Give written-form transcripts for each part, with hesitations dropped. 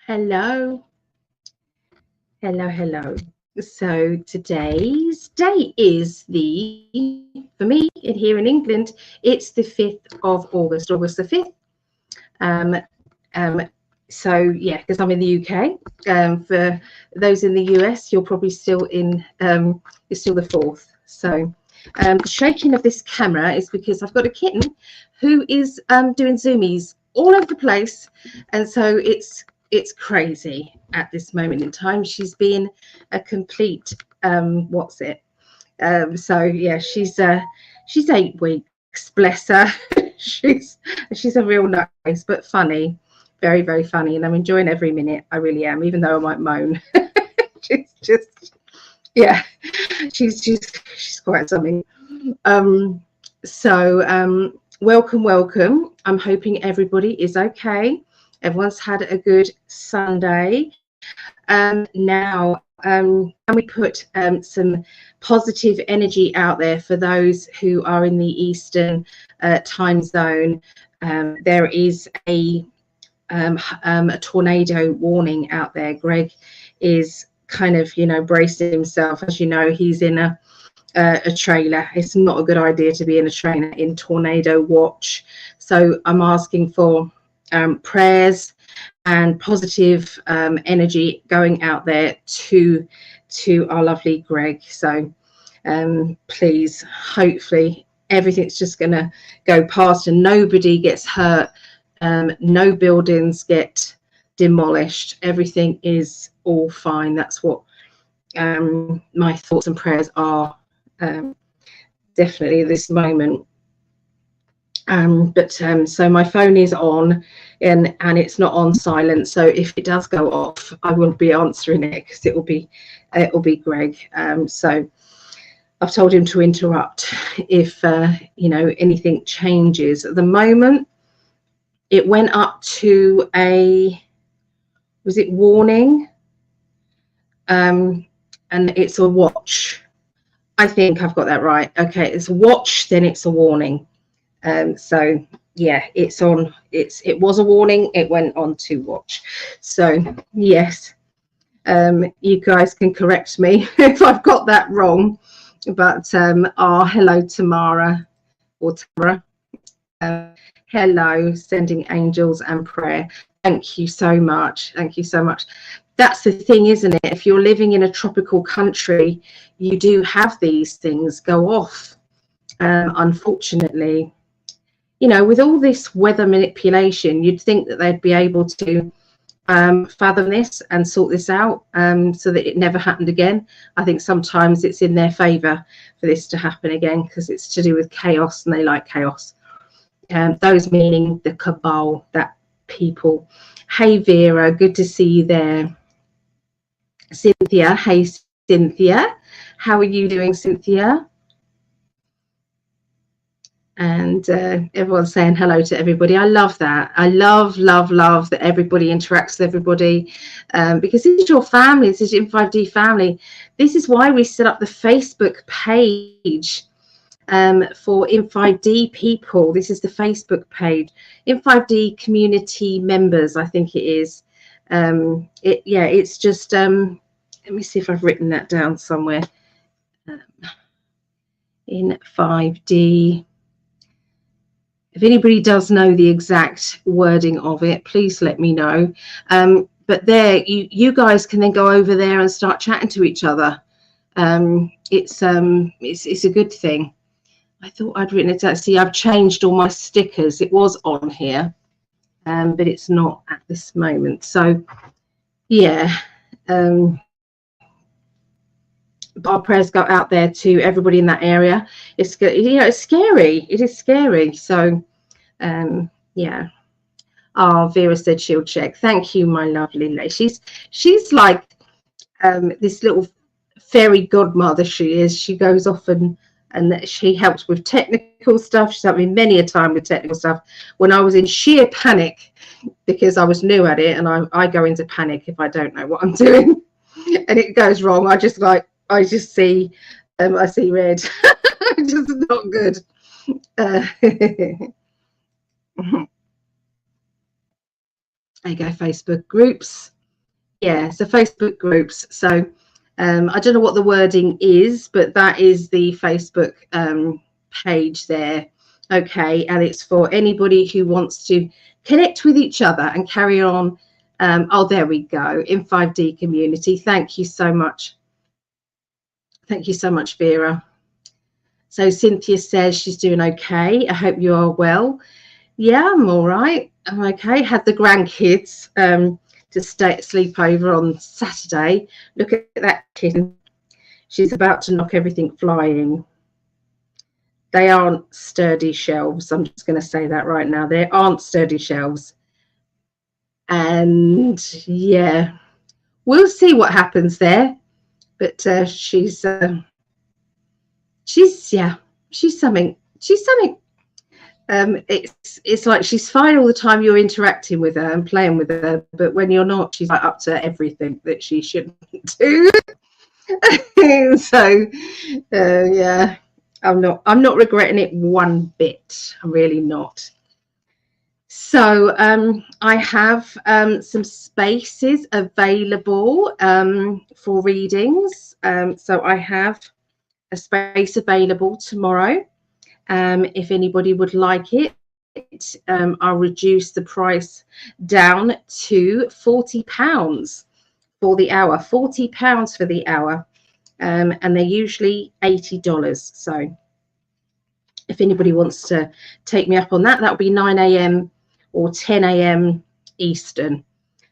Hello, hello. So today's date is for me here in England, it's the 5th of August, August the 5th. Um, so yeah, because I'm in the UK. For those in the US, you're probably still in, it's still the 4th. So the shaking of this camera is because I've got a kitten who is doing zoomies all over the place, and so it's crazy at this moment in time. She's been a complete so yeah, she's 8 weeks, bless her. she's a real nice but funny, very funny, and I'm enjoying every minute. I really am, even though I might moan. she's just yeah, she's quite something. Welcome. I'm hoping everybody is okay. Everyone's had a good Sunday. Now, can we put some positive energy out there for those who are in the Eastern time zone? There is a tornado warning out there. Greg is kind of, bracing himself. As you know, he's in a trailer. It's not a good idea to be in a trailer in tornado watch. So I'm asking for prayers and positive energy going out there to our lovely Greg. So please, hopefully everything's just going to go past and nobody gets hurt. No buildings get demolished. Everything is all fine. That's what my thoughts and prayers are definitely at this moment. So my phone is on and it's not on silent, so if it does go off I will be answering it because it will be Greg. So I've told him to interrupt if anything changes. At the moment it went up to was it warning, and it's a watch. I think I've got that right. Okay, it's a watch, then it's a warning. So yeah, it was a warning, it went on to watch. So yes, you guys can correct me if I've got that wrong, but hello Tamara or Tara. Hello, sending angels and prayer. Thank you so much. That's the thing, isn't it? If you're living in a tropical country, you do have these things go off. Unfortunately, with all this weather manipulation, you'd think that they'd be able to fathom this and sort this out so that it never happened again. I think sometimes it's in their favor for this to happen again because it's to do with chaos and they like chaos. Those meaning the cabal, that people. Hey Vera, good to see you there. Cynthia, hey Cynthia, how are you doing, Cynthia? And everyone's saying hello to everybody. I love that. I love that everybody interacts with everybody, because this is your family. This is your In5D family. This is why we set up the Facebook page for In5D people. This is the Facebook page, In5D community members, I think it is. It's just let me see if I've written that down somewhere. In5D. If anybody does know the exact wording of it, please let me know. But there, you guys can then go over there and start chatting to each other. It's a good thing. I thought I'd written it down. See, I've changed all my stickers. It was on here, but it's not at this moment. So, yeah. Our prayers go out there to everybody in that area. It's scary. It is scary. So yeah. Vera said she'll check. Thank you, my lovely lady. She's like this little fairy godmother. She is. She goes off and she helps with technical stuff. She's helped me many a time with technical stuff when I was in sheer panic because I was new at it, and I go into panic if I don't know what I'm doing and it goes wrong. I just see I see red. Just not good. There you go, Facebook groups. yeah, so Facebook groups. So I don't know what the wording is, but that is the Facebook page there. Okay, and it's for anybody who wants to connect with each other and carry on. Oh, there we go, in 5D community. Thank you so much. Thank you so much, Vera. So Cynthia says she's doing okay. I hope you are well. Yeah, I'm all right. I'm okay. Had the grandkids to sleep over on Saturday. Look at that kitten. She's about to knock everything flying. They aren't sturdy shelves. I'm just going to say that right now. They aren't sturdy shelves. And yeah, we'll see what happens there. But she's something. She's something. It's like she's fine all the time you're interacting with her and playing with her, but when you're not, she's like up to everything that she shouldn't do. So yeah, I'm not regretting it one bit. I'm really not. So I have some spaces available for readings. So I have a space available tomorrow. If anybody would like it, I'll reduce the price down to £40 for the hour. £40 for the hour, and they're usually $80. So if anybody wants to take me up on that, that'll be 9 a.m. or 10 a.m. Eastern.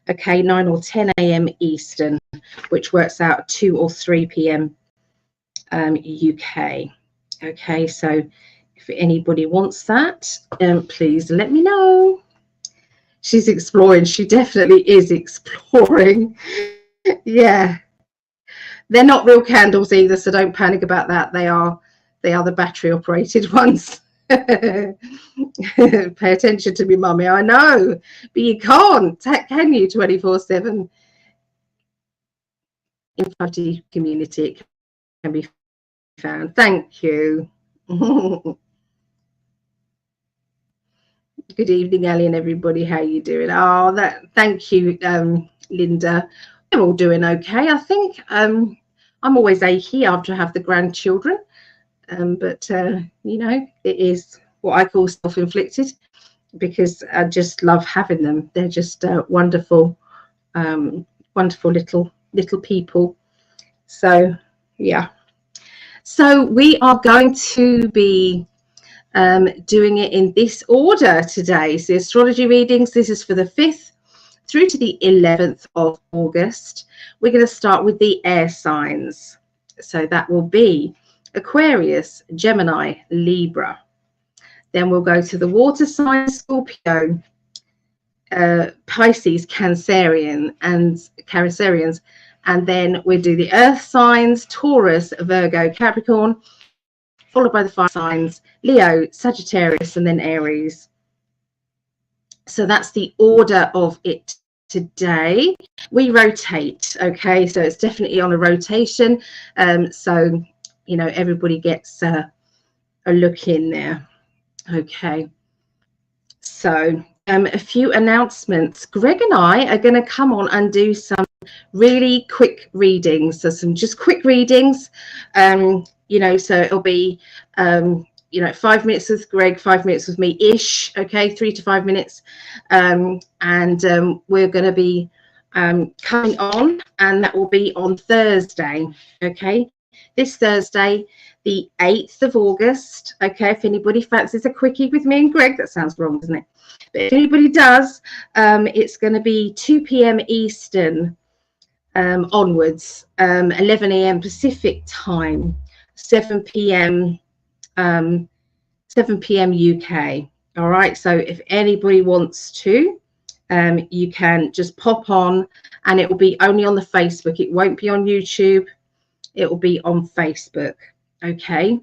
Okay, 9 or 10 a.m. Eastern, which works out 2 or 3 p.m. UK. Okay, so if anybody wants that, please let me know. She's exploring. She definitely is exploring. Yeah, they're not real candles either, so don't panic about that. They are the battery operated ones. Pay attention to me, mummy. I know, but you can't, can you? 24/7 in 5D community, it can be found. Thank you. Good evening, Ellie, and everybody. How you doing? Oh, thank you, Linda. We're all doing okay. I think I'm always achy after I have the grandchildren, but you know, it is what I call self-inflicted because I just love having them. They're just wonderful, wonderful little people. So yeah. So we are going to be doing it in this order today. So astrology readings, this is for the 5th through to the 11th of August. We're going to start with the air signs. So that will be Aquarius, Gemini, Libra. Then we'll go to the water signs, Scorpio, Pisces, Cancerians, and then we'll do the earth signs, Taurus, Virgo, Capricorn, followed by the fire signs, Leo, Sagittarius, and then Aries. So that's the order of it today. We rotate, okay, so it's definitely on a rotation. So, you know, everybody gets a look in there. Okay, so a few announcements. Greg and I are going to come on and do some really quick readings. So some just quick readings. You know, so it'll be, you know, 5 minutes with Greg, 5 minutes with me ish. Okay, 3 to 5 minutes. And we're going to be coming on, and that will be on Thursday. Okay, this Thursday, the 8th of August. Okay, if anybody fancies a quickie with me and Greg, that sounds wrong, doesn't it? But if anybody does, it's going to be 2 p.m. Eastern onwards, 11 a.m. Pacific time, 7 p.m. UK. All right, so if anybody wants to, you can just pop on, and it will be only on the Facebook. It won't be on YouTube. It will be on Facebook. Okay,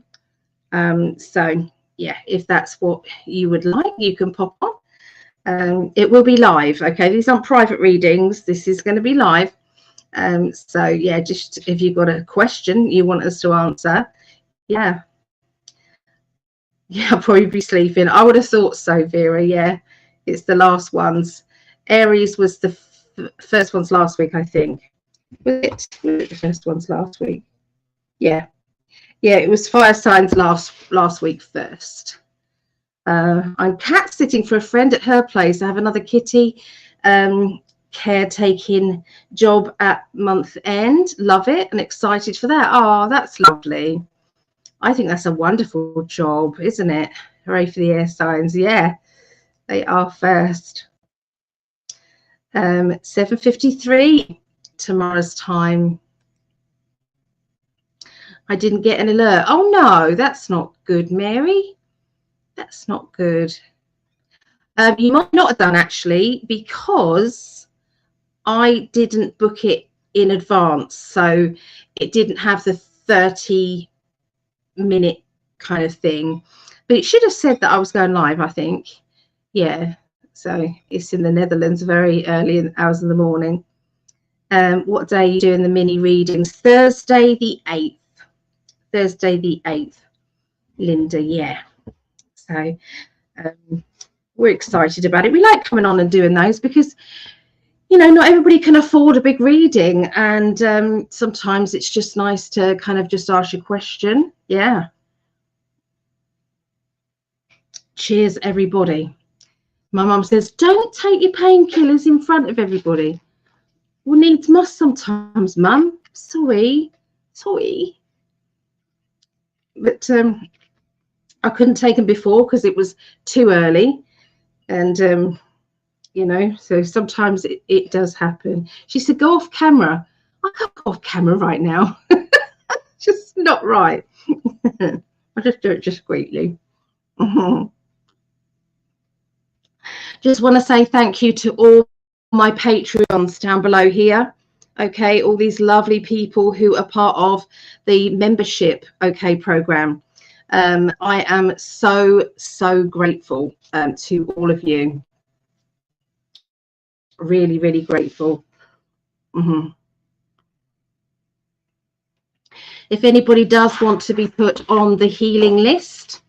so yeah, if that's what you would like, you can pop on. It will be live. Okay, these aren't private readings. This is going to be live. So yeah, just if you've got a question you want us to answer, yeah, I'll probably be sleeping. I would have thought so, Vera. Yeah, it's the last ones. Aries was the the first one's last week, I think. Was it the first one's last week? Yeah, it was fire signs last week first. I'm cat sitting for a friend at her place. I have another kitty caretaking job at month end. Love it and excited for that. Oh, that's lovely. I think that's a wonderful job, isn't it? Hooray for the air signs. Yeah, they are first. 7:53 tomorrow's time. I didn't get an alert. Oh no, that's not good, Mary. That's not good. You might not have done, actually, because I didn't book it in advance, so it didn't have the 30-minute kind of thing, but it should have said that I was going live, I think. Yeah, so it's in the Netherlands, very early in hours in the morning. What day are you doing the mini readings? Thursday the 8th. Thursday the 8th, Linda. Yeah, so we're excited about it. We like coming on and doing those because, you know, not everybody can afford a big reading, and sometimes it's just nice to kind of just ask your question. Yeah. Cheers, everybody. My mum says, don't take your painkillers in front of everybody. Well, needs must sometimes, Mum. Sorry. But I couldn't take them before because it was too early, and you know, so sometimes it does happen. She said, go off camera. I can't go off camera right now. Just not right. I'll just do it discreetly. Just want to say thank you to all my Patreons down below here. Okay, all these lovely people who are part of the membership, okay, program. I am so grateful to all of you. Really, really grateful. If anybody does want to be put on the healing list,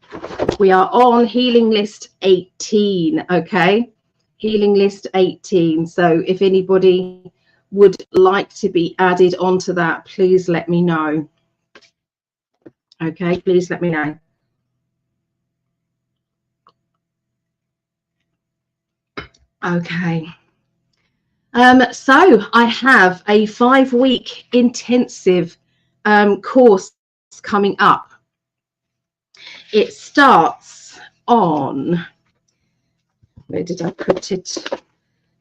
we are on healing list 18. Okay, healing list 18. So if anybody would like to be added onto that, please let me know. Okay, please let me know. Okay. So I have a 5-week intensive course coming up. It starts on, where did I put it?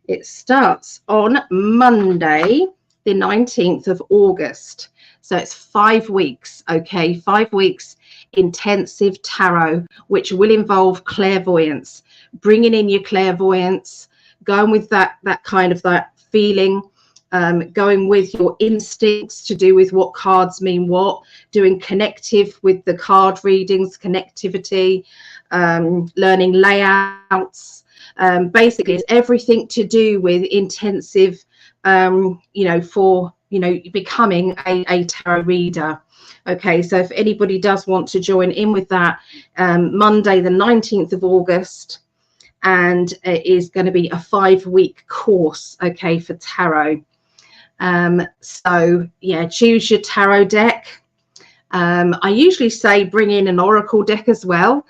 It starts on Monday, the 19th of August. So it's 5 weeks, okay? 5 weeks intensive tarot, which will involve clairvoyance, bringing in your clairvoyance, going with that kind of that feeling, going with your instincts to do with what cards mean what, doing connective with the card readings, connectivity, learning layouts. Basically, it's everything to do with intensive, you know, for, you know, becoming a tarot reader. Okay, so if anybody does want to join in with that, Monday the 19th of August, and it is going to be a 5-week course, okay, for tarot. So yeah, choose your tarot deck. I usually say bring in an oracle deck as well,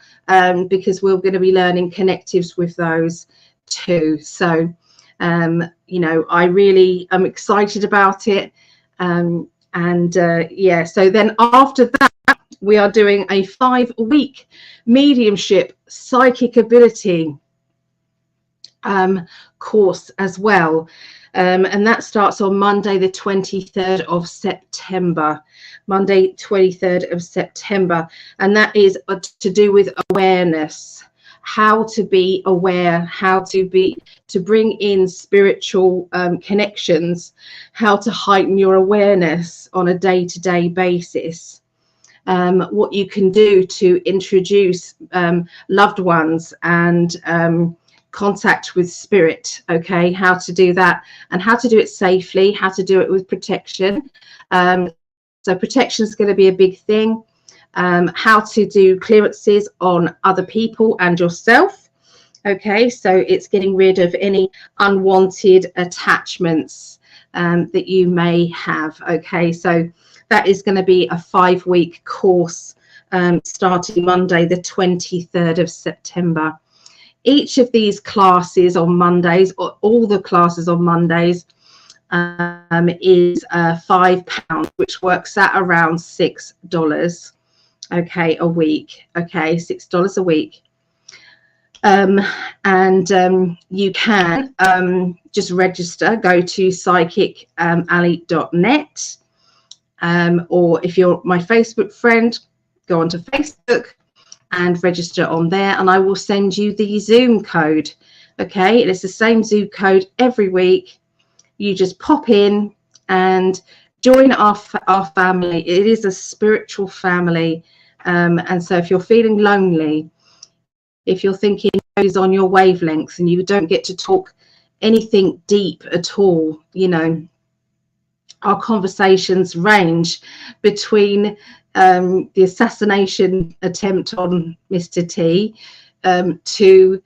because we're going to be learning connectives with those too. So you know, I really am excited about it. Yeah, so then after that, we are doing a 5-week mediumship psychic ability course as well, and that starts on Monday the 23rd of September. Monday 23rd of September, and that is to do with awareness, how to be aware, how to bring in spiritual connections, how to heighten your awareness on a day-to-day basis, what you can do to introduce loved ones and contact with spirit, okay, how to do that and how to do it safely, how to do it with protection. So protection is going to be a big thing. How to do clearances on other people and yourself, Okay, so it's getting rid of any unwanted attachments that you may have. Okay, so that is going to be a 5-week course starting Monday, the 23rd of September. Each of these classes on Mondays, or all the classes on Mondays, is £5, which works out around $6, okay, a week. Okay, $6 a week. You can just register, go to psychically.net, or if you're my Facebook friend, go onto Facebook and register on there, and I will send you the Zoom code. Okay, it's the same Zoom code every week. You just pop in and join our family. It is a spiritual family, and so if you're feeling lonely, if you're thinking is on your wavelengths and you don't get to talk anything deep at all, you know, our conversations range between the assassination attempt on Mr. T to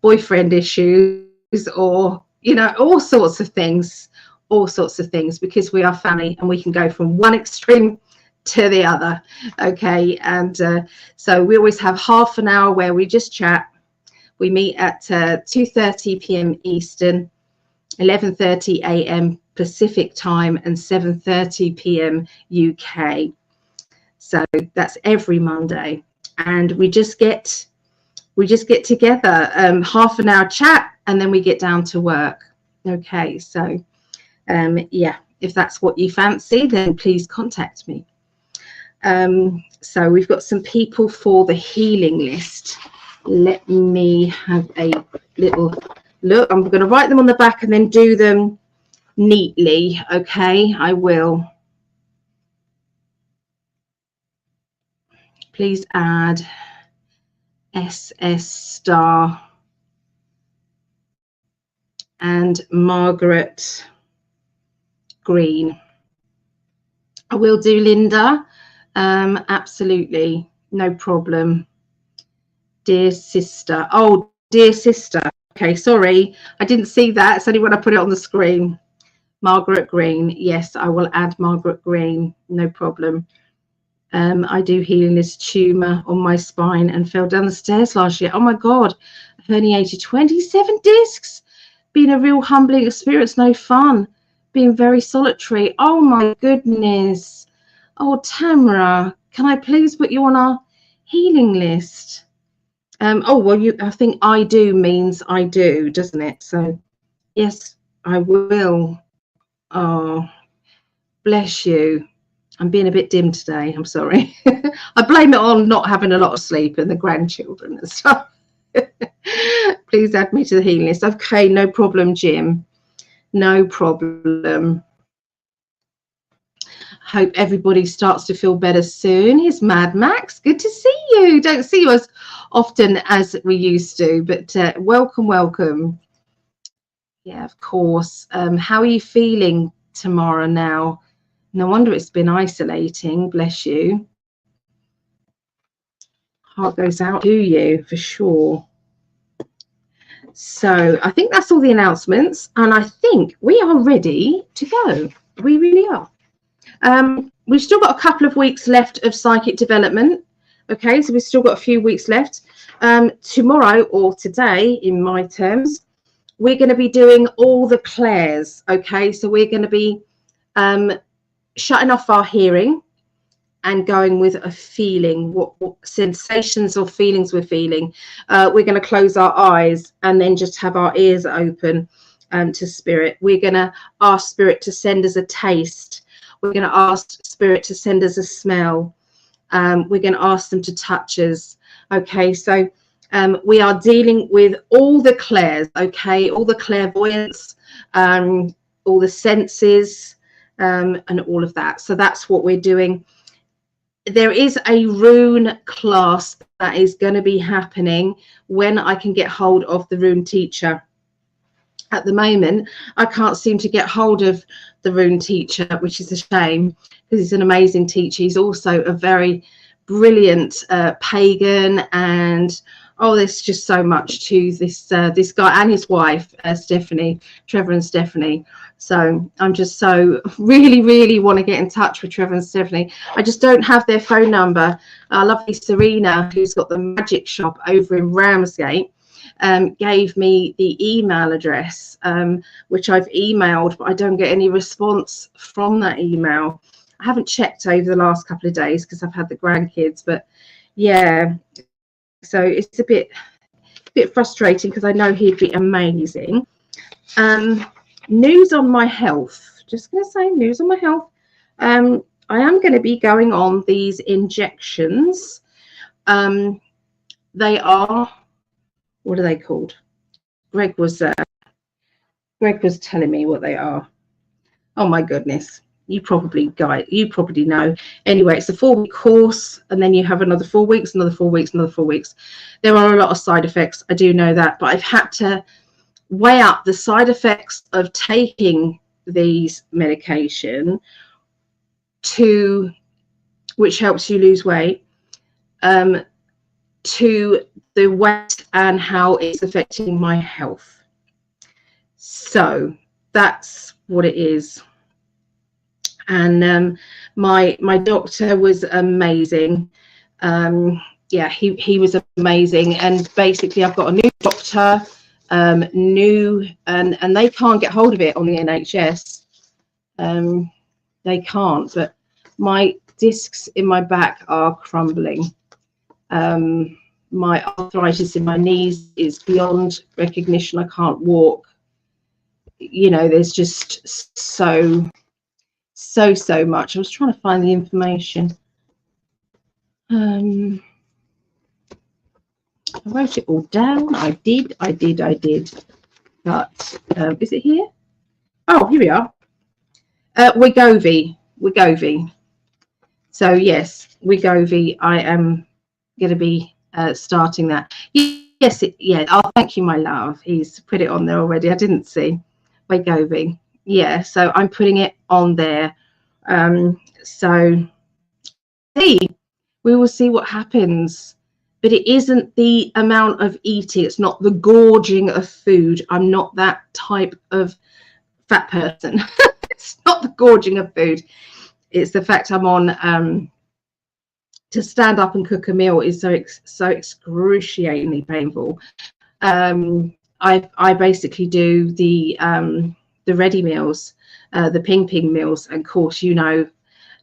boyfriend issues, or, you know, all sorts of things, because we are family and we can go from one extreme to the other. Okay, and so we always have half an hour where we just chat. We meet at 2:30 p.m. Eastern, 11:30 a.m. Pacific time, and 7:30 p.m. UK. So that's every Monday, and we just get together, half an hour chat, and then we get down to work. Okay, so yeah, if that's what you fancy, then please contact me. So we've got some people for the healing list. Let me have a little look. I'm going to write them on the back and then do them neatly. Okay, I will. Please add SS Star and Margaret Green. I will do Linda. Absolutely, no problem. Dear sister. Oh, dear sister. Okay, sorry, I didn't see that. It's only when I put it on the screen. Margaret Green. Yes, I will add Margaret Green. No problem. I do healing this tumor on my spine and fell down the stairs last year. Oh my God, herniated 27 discs. Been a real humbling experience. No fun. Being very solitary. Oh my goodness. Oh, Tamara, can I please put you on our healing list? Oh, well, I think I do means I do, doesn't it? So, yes, I will. Oh, bless you. I'm being a bit dim today. I'm sorry. I blame it on not having a lot of sleep and the grandchildren and stuff. Please add me to the healing list. Okay, no problem, Jim. No problem. Hope everybody starts to feel better soon. Here's Mad Max. Good to see you. Don't see you as often as we used to, but welcome, welcome. Yeah, of course. How are you feeling tomorrow now? No wonder it's been isolating. Bless you. Heart goes out to you for sure. So I think that's all the announcements, and I think we are ready to go. We really are. We've still got a couple of weeks left of psychic development. Okay, so we've still got a few weeks left. Tomorrow, or today in my terms, we're going to be doing all the clairs. Okay, so we're going to be shutting off our hearing and going with a feeling, what sensations or feelings we're feeling. We're going to close our eyes and then just have our ears open to spirit. We're going to ask spirit to send us a taste. We're going to ask spirit to send us a smell. We're going to ask them to touch us. Okay, so we are dealing with all the clairs, okay, all the clairvoyance, all the senses, and all of that. So that's what we're doing. There is a rune class that is going to be happening when I can get hold of the rune teacher. At the moment, I can't seem to get hold of the rune teacher, which is a shame, because he's an amazing teacher. He's also a very brilliant pagan and oh, there's just so much to this this guy and his wife, Stephanie, Trevor and Stephanie. So I'm just so really want to get in touch with Trevor and Stephanie. I just don't have their phone number. Lovely Serena, who's got the magic shop over in Ramsgate, gave me the email address, which I've emailed, but I don't get any response from that email. I haven't checked over the last couple of days because I've had the grandkids, but yeah, so it's a bit frustrating because I know he'd be amazing. News on my health. Just going to say news on my health. I am going to be going on these injections. They are, what are they called? Greg was telling me what they are. Oh my goodness. You probably know. Anyway, it's a 4-week course, and then you have another 4 weeks, another 4 weeks, another 4 weeks. There are a lot of side effects. I do know that, but I've had to weigh up the side effects of taking these medication, to which helps you lose weight, to the weight and how it's affecting my health. So that's what it is. And my doctor was amazing. Yeah, he was amazing. And basically I've got a new doctor, and they can't get hold of it on the NHS. They can't, but my discs in my back are crumbling. My arthritis in my knees is beyond recognition. I can't walk. You know, there's just so much. I was trying to find the information. I wrote it all down. I did. But is it here? Oh, here we are. Wegovy. So yes, Wegovy. I am going to be starting that. Yes, yeah. Oh, thank you, my love. He's put it on there already. I didn't see. Wegovy. Yeah, so I'm putting it on there. So we will see what happens. But it isn't the amount of eating. It's not the gorging of food. I'm not that type of fat person. It's not the gorging of food. It's the fact I'm on to stand up and cook a meal is so excruciatingly painful. I basically do the ready meals, the ping meals, and of course, you know,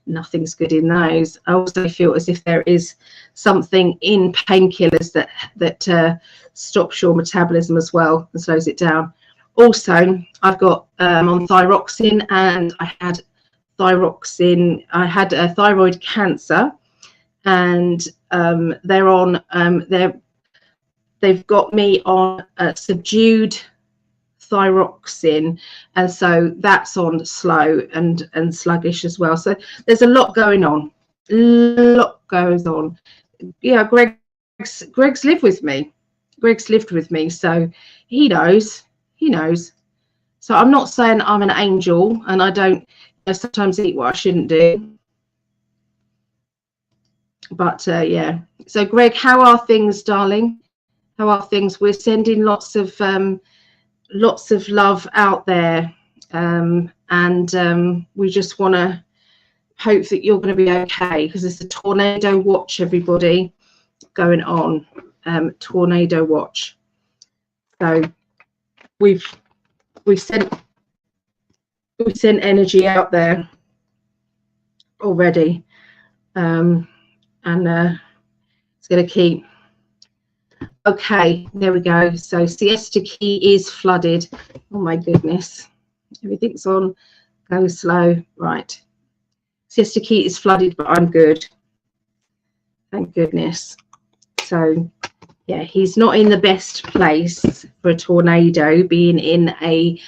nothing's good in those. I also feel as if there is something in painkillers that stops your metabolism as well and slows it down. Also, I've got on thyroxine, and I had thyroxine. I had a thyroid cancer, and they're on they've got me on subdued thyroxine, and so that's on slow and sluggish as well. So there's a lot going on. A lot goes on. Yeah, Greg's lived with me. So he knows. So I'm not saying I'm an angel, and I don't sometimes eat what I shouldn't do. But yeah. So Greg, how are things, darling? How are things? We're sending lots of love out there, and we just want to hope that you're going to be okay, because there's a tornado watch, everybody, going on. Tornado watch. So we've sent energy out there already, and it's going to keep. Okay, there we go. So Siesta Key is flooded. Oh my goodness, everything's on go slow. Right, Siesta Key is flooded, but I'm good, thank goodness. So yeah, he's not in the best place for a tornado, being in a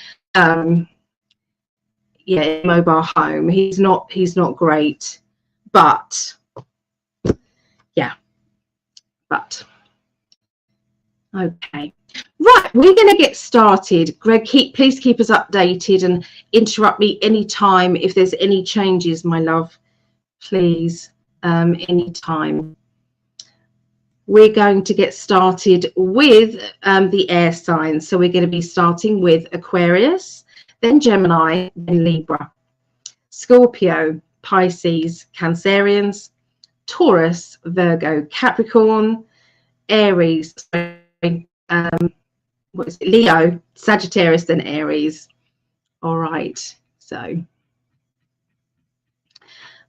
mobile home. He's not great, but yeah, but okay. Right, we're going to get started. Greg, please keep us updated and interrupt me anytime if there's any changes, my love. Please, anytime. we're going to get started with the air signs. So we're going to be starting with Aquarius, then Gemini, then Libra, Scorpio, Pisces, Cancerians, Taurus, Virgo, Capricorn, Aries, what is it? Leo, Sagittarius, then Aries. All right, so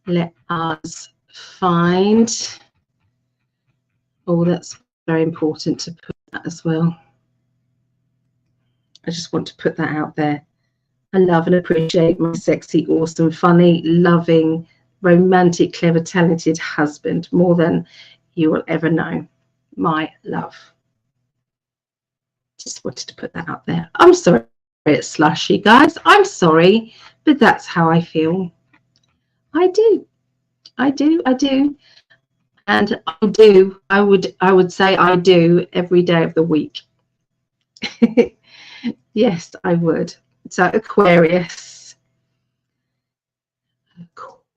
let us find. Oh, that's very important to put that as well. I just want to put that out there. I love and appreciate my sexy, awesome, funny, loving, romantic, clever, talented husband more than you will ever know. My love. Just wanted to put that out there. I'm sorry it's slushy, guys. I'm sorry, but that's how I feel. I do. And I would say I do every day of the week. Yes, I would. So Aquarius.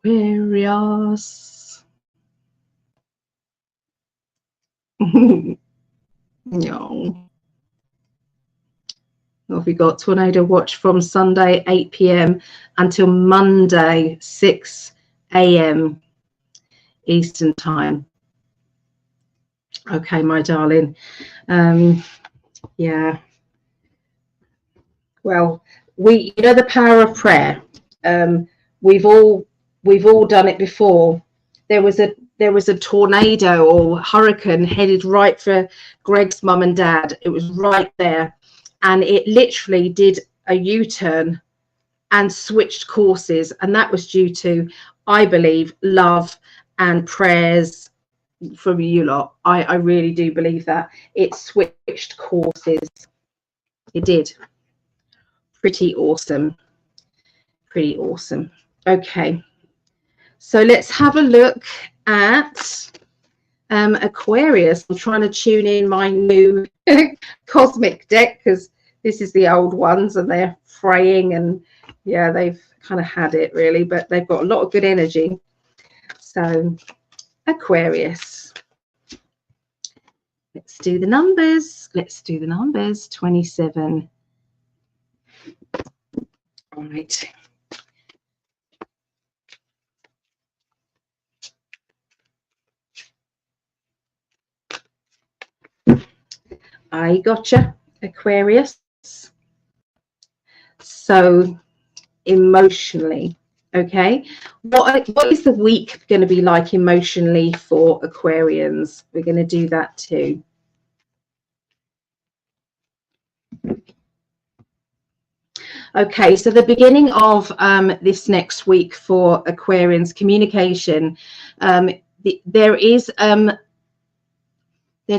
No. What have we got? Tornado watch from Sunday 8 p.m. until Monday 6 a.m. Eastern time. Okay, my darling. Yeah. Well, you know the power of prayer. We've all done it before. There was a tornado or hurricane headed right for Greg's mum and dad. It was right there, and it literally did a U-turn and switched courses, and that was due to, I believe, love and prayers from you lot. I really do believe that it switched courses. It did. Pretty awesome. Okay, so let's have a look at Aquarius. I'm trying to tune in my new cosmic deck because this is the old ones and they're fraying, and yeah, they've kind of had it really, but they've got a lot of good energy. So Aquarius, let's do the numbers. 27. All right. I gotcha, Aquarius. So emotionally, okay, what is the week going to be like emotionally for Aquarians? We're going to do that too. Okay, so the beginning of this next week for Aquarians, communication, they're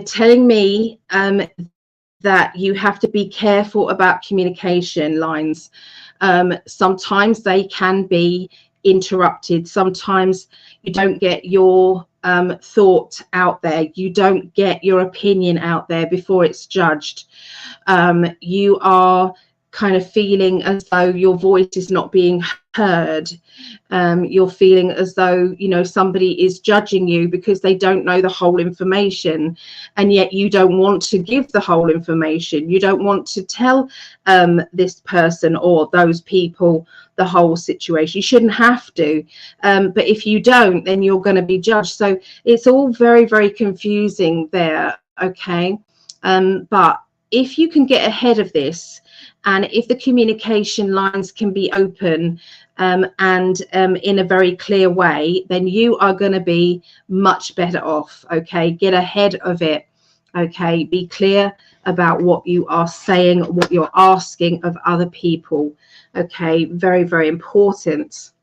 telling me that you have to be careful about communication lines. Sometimes they can be interrupted. Sometimes you don't get your thought out there. You don't get your opinion out there before it's judged. You are kind of feeling as though your voice is not being heard. You're feeling as though, you know, somebody is judging you because they don't know the whole information, and yet you don't want to give the whole information. You don't want to tell this person or those people the whole situation. You shouldn't have to, but if you don't, then you're going to be judged. So it's all very, very confusing there. Okay, but if you can get ahead of this, and if the communication lines can be open and in a very clear way, then you are going to be much better off. Okay, get ahead of it. Okay, be clear about what you are saying, what you're asking of other people. Okay, very, very important.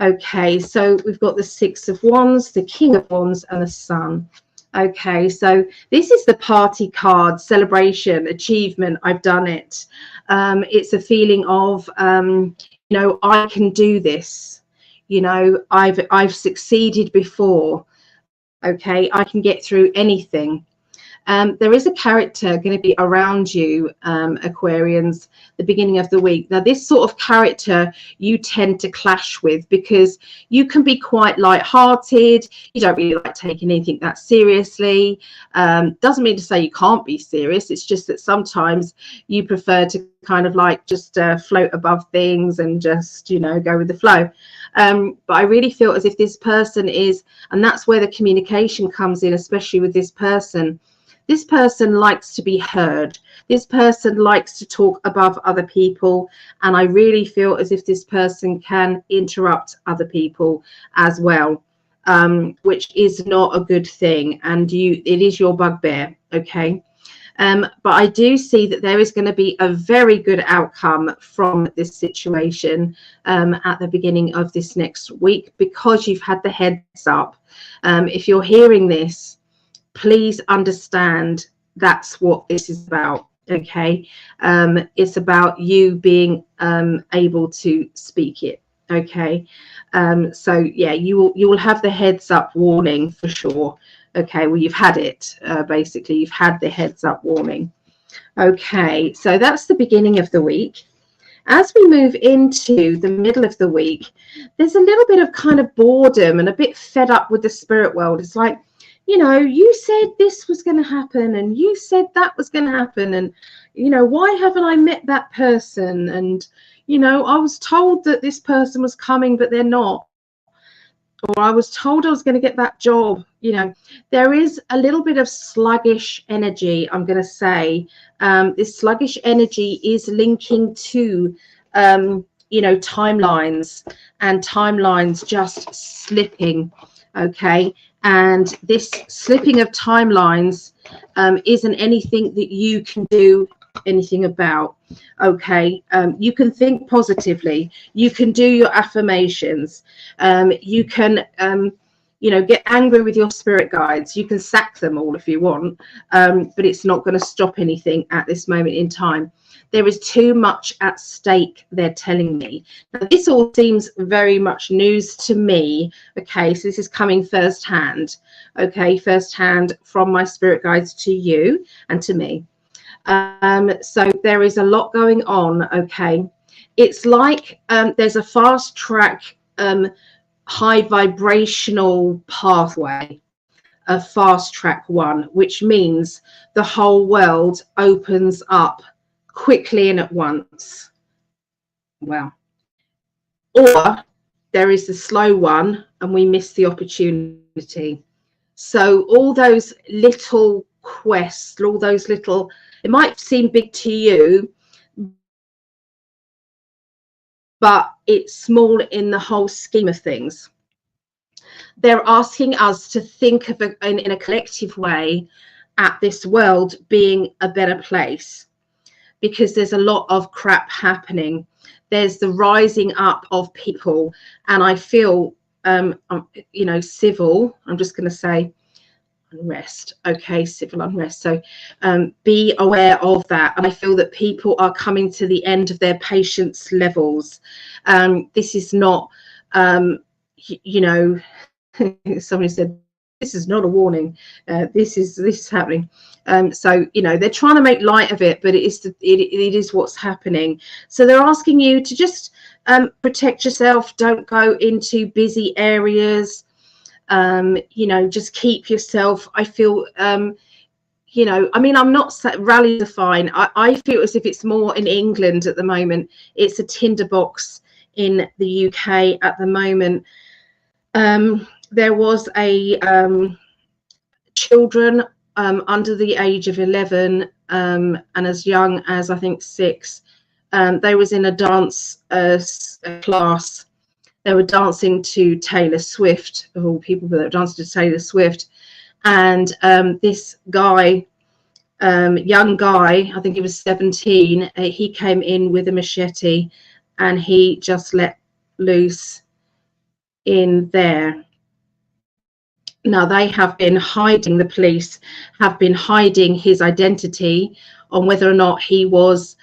Okay, so we've got the Six of Wands, the King of Wands, and the Sun. Okay, so this is the party card, celebration, achievement. I've done it. It's a feeling of, you know, I can do this. You know, I've succeeded before. Okay, I can get through anything. There is a character going to be around you, Aquarians, the beginning of the week. Now, this sort of character you tend to clash with, because you can be quite light-hearted. You don't really like taking anything that seriously. Doesn't mean to say you can't be serious. It's just that sometimes you prefer to kind of like just float above things and just, you know, go with the flow. But I really feel as if this person is, and that's where the communication comes in, especially with this person. This person likes to be heard. This person likes to talk above other people. And I really feel as if this person can interrupt other people as well, which is not a good thing. And it is your bugbear, okay? But I do see that there is going to be a very good outcome from this situation at the beginning of this next week, because you've had the heads up. If you're hearing this, please understand that's what this is about, okay? It's about you being able to speak it, okay? So yeah, you will have the heads up warning for sure. Okay, well, you've had it, basically. You've had the heads up warning. Okay, so that's the beginning of the week. As we move into the middle of the week, there's a little bit of kind of boredom and a bit fed up with the spirit world. It's like, you know, you said this was going to happen and you said that was going to happen. And, you know, why haven't I met that person? And, you know, I was told that this person was coming, but they're not. Or I was told I was going to get that job. You know, there is a little bit of sluggish energy, I'm going to say. This sluggish energy is linking to, you know, timelines, and timelines just slipping, okay? And this slipping of timelines isn't anything that you can do anything about, okay? You can think positively. You can do your affirmations. You can, you know, get angry with your spirit guides. You can sack them all if you want, but it's not going to stop anything at this moment in time. There is too much at stake, they're telling me. Now, this all seems very much news to me, okay? So this is coming firsthand, okay? Firsthand from my spirit guides to you and to me. So there is a lot going on, okay? It's like there's a fast track, high vibrational pathway, a fast track one, which means the whole world opens up quickly and at once. Well, or there is the slow one and we miss the opportunity. So all those little quests, all those little, it might seem big to you, but it's small in the whole scheme of things. They're asking us to think of in a collective way at this world being a better place, because there's a lot of crap happening. There's the rising up of people, and I feel, you know, civil, I'm just going to say unrest, okay, civil unrest. So be aware of that. And I feel that people are coming to the end of their patience levels. This is not, you know, somebody said, this is not a warning. This is happening. So, you know, they're trying to make light of it, but it is what's happening. So they're asking you to just protect yourself. Don't go into busy areas. You know, just keep yourself. I feel, you know, I mean, I'm not rally the fine. I feel as if it's more in England at the moment. It's a tinderbox in the UK at the moment. There was a children under the age of 11 and as young as I think 6. They was in a dance class. They were dancing to Taylor Swift, of all people, but they were dancing to Taylor Swift. And this guy, young guy, I think he was 17, he came in with a machete and he just let loose in there. Now, they have been hiding, the police have been hiding his identity on whether or not he was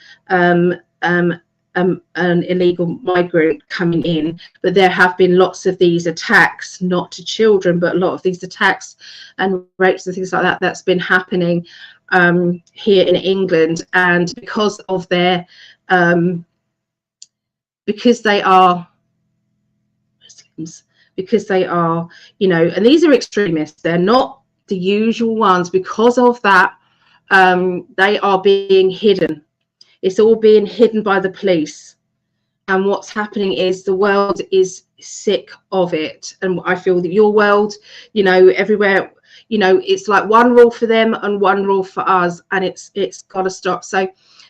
an illegal migrant coming in, but there have been lots of these attacks, not to children, but a lot of these attacks and rapes and things like that that's been happening here in England. And because of their because they are Muslims, because they are, you know, and these are extremists, they're not the usual ones. Because of that, they are being hidden. It's all being hidden by the police. And what's happening is the world is sick of it. And I feel that your world, you know, everywhere, you know, it's like one rule for them and one rule for us, and it's got to stop. So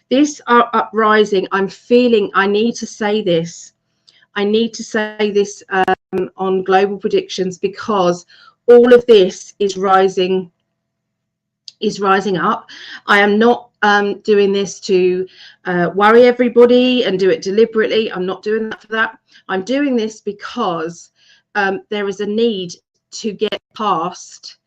this uprising, I'm feeling I need to say this. I need to say this on Global Predictions, because all of this is rising up. I am not doing this to worry everybody and do it deliberately. I'm not doing that for that. I'm doing this because there is a need to get past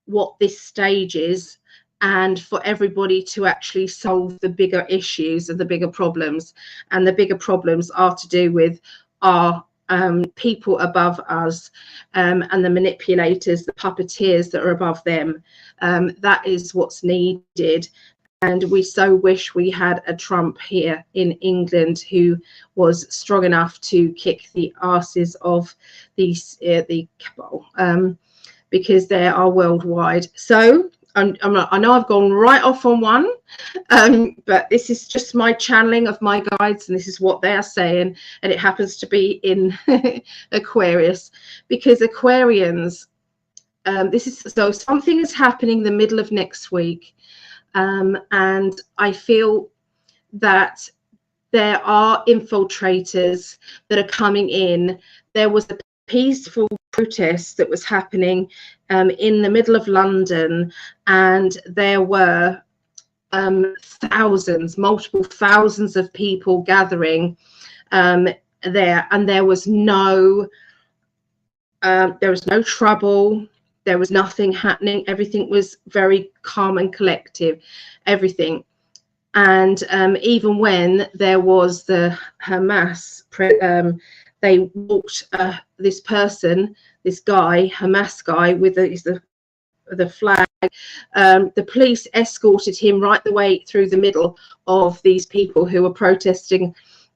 what this stage is, and for everybody to actually solve the bigger issues and the bigger problems. And the bigger problems are to do with our people above us, and the manipulators, the puppeteers that are above them. That is what's needed. And we so wish we had a Trump here in England who was strong enough to kick the asses of these the cabal, because they are worldwide. So I know I've gone right off on one, but this is just my channeling of my guides, and this is what they are saying, and it happens to be in Aquarius, because Aquarians, this is, so something is happening the middle of next week, and I feel that there are infiltrators that are coming in. There was a peaceful protest that was happening in the middle of London, and there were multiple thousands of people gathering there, and there was no trouble. There was nothing happening. Everything was very calm and collective, everything. And even when there was the Hamas, they walked this person, this guy, Hamas guy, with the flag. The police escorted him right the way through the middle of these people who were protesting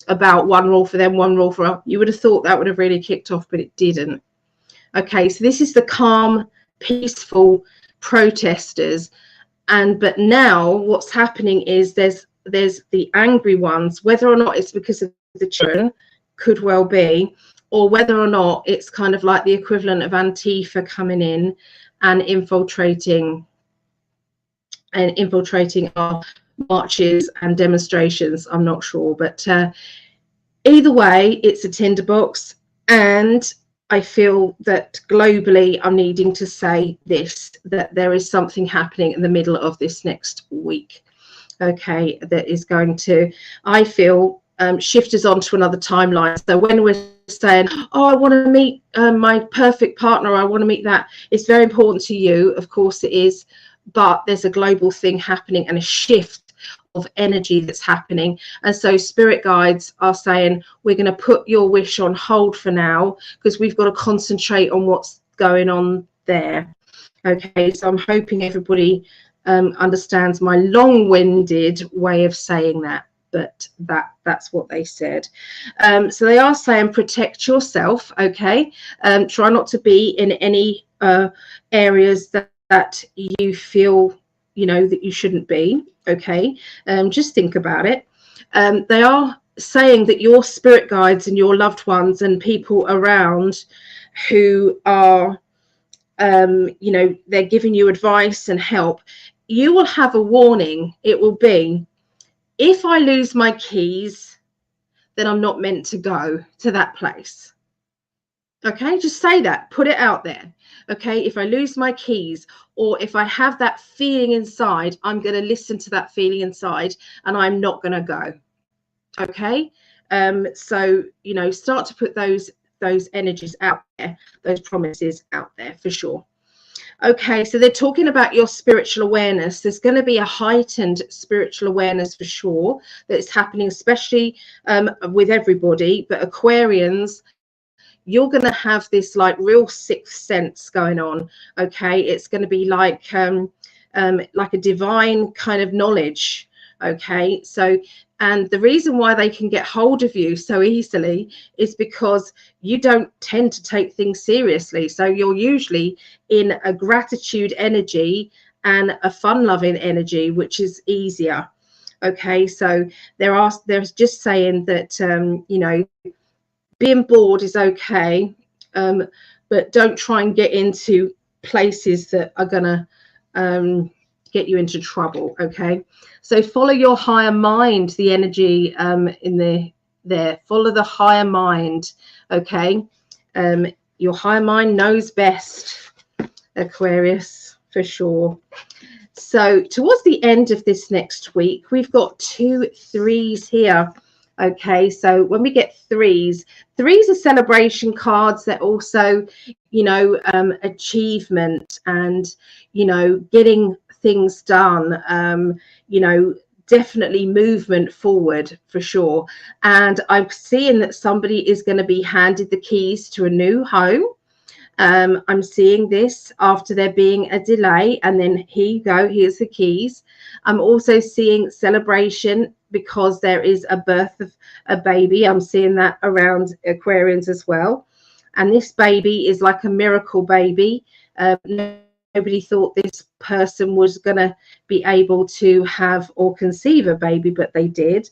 about one rule for them, one rule for us. You would have thought that would have really kicked off, but it didn't. Okay, so this is the calm, peaceful protesters. But now what's happening is there's the angry ones, whether or not it's because of the children, could well be, or whether or not it's kind of like the equivalent of Antifa coming in and infiltrating our marches and demonstrations. I'm not sure, but either way, it's a tinderbox, and I feel that globally I'm needing to say this, that there is something happening in the middle of this next week, okay, that is going to, I feel, shift us on to another timeline. So when we're saying, oh, I want to meet my perfect partner, I want to meet that, it's very important to you, of course it is, but there's a global thing happening and a shift of energy that's happening. And so spirit guides are saying, we're going to put your wish on hold for now, because we've got to concentrate on what's going on there. Okay, so I'm hoping everybody understands my long-winded way of saying that, but that's what they said. So they are saying protect yourself. Okay, try not to be in any areas that you feel, you know, that you shouldn't be. Okay, just think about it. They are saying that your spirit guides and your loved ones and people around who are, you know, they're giving you advice and help, you will have a warning. It will be, if I lose my keys, then I'm not meant to go to that place. Okay, just say that, put it out there. Okay, if I lose my keys, or if I have that feeling inside, I'm going to listen to that feeling inside and I'm not going to go. Okay, so, you know, start to put those energies out there, those promises out there for sure. Okay, so they're talking about your spiritual awareness. There's going to be a heightened spiritual awareness for sure that's happening, especially with everybody. But Aquarians, you're going to have this like real sixth sense going on. Okay, it's going to be like a divine kind of knowledge. Okay, so and the reason why they can get hold of you so easily is because you don't tend to take things seriously. So you're usually in a gratitude energy and a fun loving energy, which is easier. Okay, so there's just saying that you know, being bored is okay, but don't try and get into places that are gonna get you into trouble. Okay, so follow your higher mind, the energy in there. Follow the higher mind. Okay, your higher mind knows best, Aquarius, for sure. So towards the end of this next week, we've got 2 3s here. Okay, so when we get threes are celebration cards. They're also, you know, achievement and, you know, getting things done, you know, definitely movement forward for sure. And I'm seeing that somebody is going to be handed the keys to a new home. I'm seeing this after there being a delay, and then here you go, here's the keys. I'm also seeing celebration because there is a birth of a baby. I'm seeing that around Aquarians as well. And this baby is like a miracle baby. Nobody thought this person was going to be able to have or conceive a baby, but they did.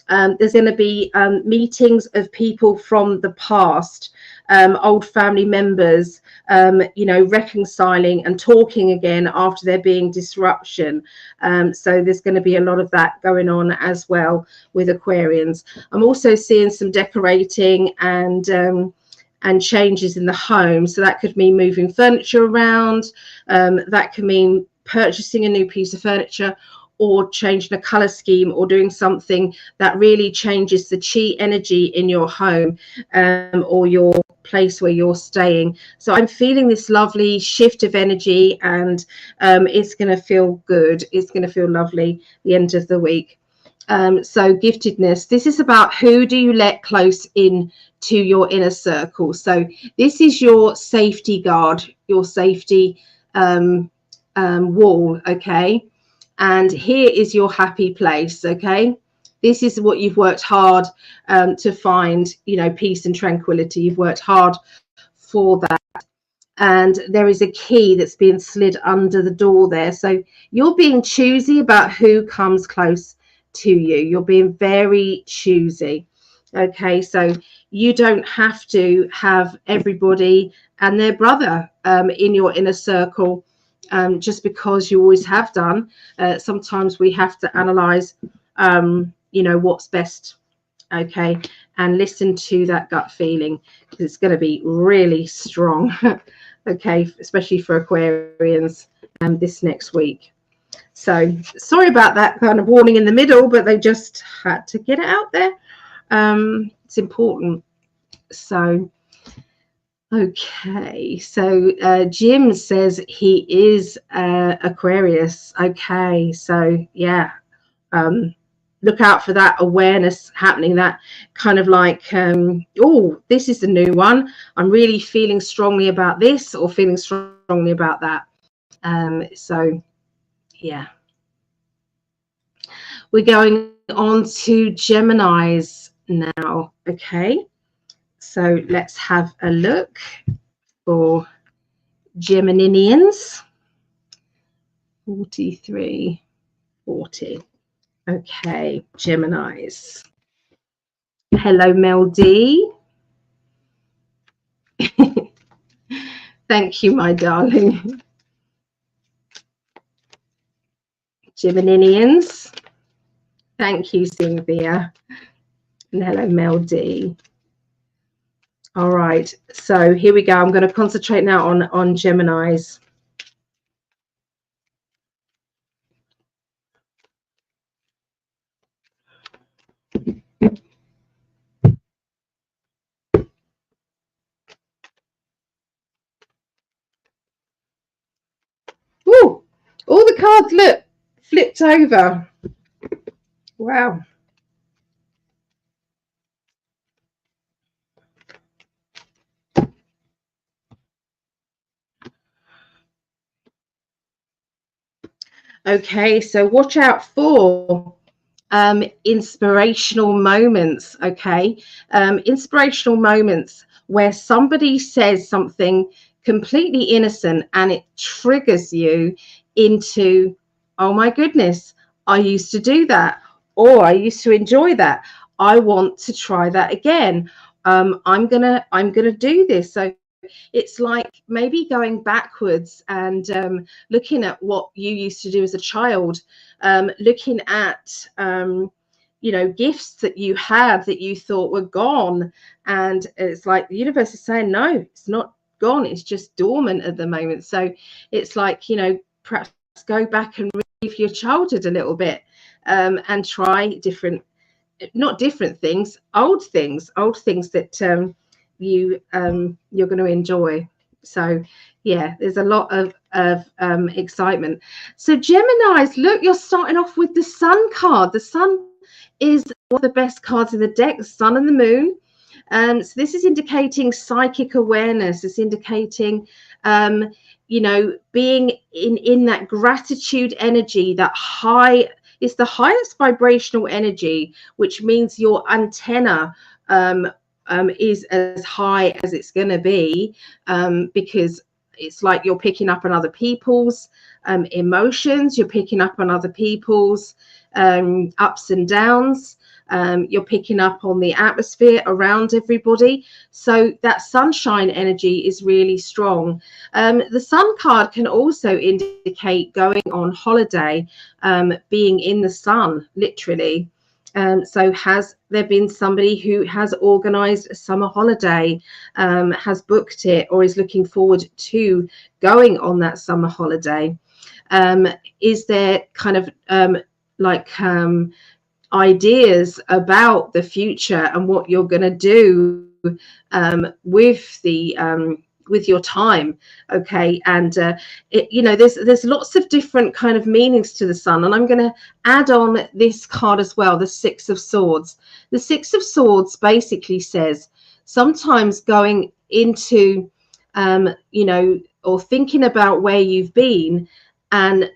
There's going to be meetings of people from the past, old family members, you know, reconciling and talking again after there being disruption. So there's going to be a lot of that going on as well with Aquarians. I'm also seeing some decorating and changes in the home. So that could mean moving furniture around. That could mean purchasing a new piece of furniture, or changing a color scheme, or doing something that really changes the chi energy in your home, or your place where you're staying. So I'm feeling this lovely shift of energy, and it's going to feel good. It's going to feel lovely the end of the week. So giftedness, this is about who do you let close in to your inner circle. So this is your safety guard, your safety wall. Okay, and here is your happy place. Okay, this is what you've worked hard to find, you know, peace and tranquility. You've worked hard for that, and there is a key that's being slid under the door there. So you're being choosy about who comes close to you. You're being very choosy. Okay, so you don't have to have everybody and their brother in your inner circle, just because you always have done. Sometimes we have to analyze, you know, what's best. Okay, and listen to that gut feeling, because it's going to be really strong. Okay, especially for Aquarians this next week. So sorry about that kind of warning in the middle, but they just had to get it out there. It's important. So okay, so Jim says he is Aquarius. Okay, so yeah, look out for that awareness happening, that kind of like, oh, this is the new one, I'm really feeling strongly about this, or feeling strongly about that. So yeah, we're going on to Geminis now. Okay, so let's have a look for Geminians. 43, 40. Okay, Geminis. Hello, Mel D. Thank you, my darling. Geminians. Thank you, Cynthia. And hello, Mel D. All right, so here we go. I'm going to concentrate now on Geminis. the cards, look, flipped over. Wow. Okay, so watch out for inspirational moments. Okay, inspirational moments where somebody says something completely innocent and it triggers you into, oh my goodness, I used to do that, or I used to enjoy that, I want to try that again. I'm gonna do this. So it's like maybe going backwards and looking at what you used to do as a child, looking at you know, gifts that you had that you thought were gone, and it's like the universe is saying no, it's not gone, it's just dormant at the moment. So it's like, you know, perhaps go back and relive your childhood a little bit, and try different, not different things, old things that you're going to enjoy. So yeah, there's a lot of excitement. So Geminis, look, you're starting off with the Sun card. The Sun is one of the best cards in the deck, the Sun and the Moon. So this is indicating psychic awareness. It's indicating you know, being in that gratitude energy, that high, it's the highest vibrational energy, which means your antenna is as high as it's going to be, because it's like you're picking up on other people's emotions, you're picking up on other people's ups and downs, you're picking up on the atmosphere around everybody. So that sunshine energy is really strong. The Sun card can also indicate going on holiday, being in the sun, literally. So has there been somebody who has organized a summer holiday, has booked it, or is looking forward to going on that summer holiday? Is there kind of ideas about the future and what you're going to do with your time? Okay, and you know, there's lots of different kind of meanings to the Sun, and I'm going to add on this card as well, the Six of Swords. The Six of Swords basically says sometimes going into you know, or thinking about where you've been and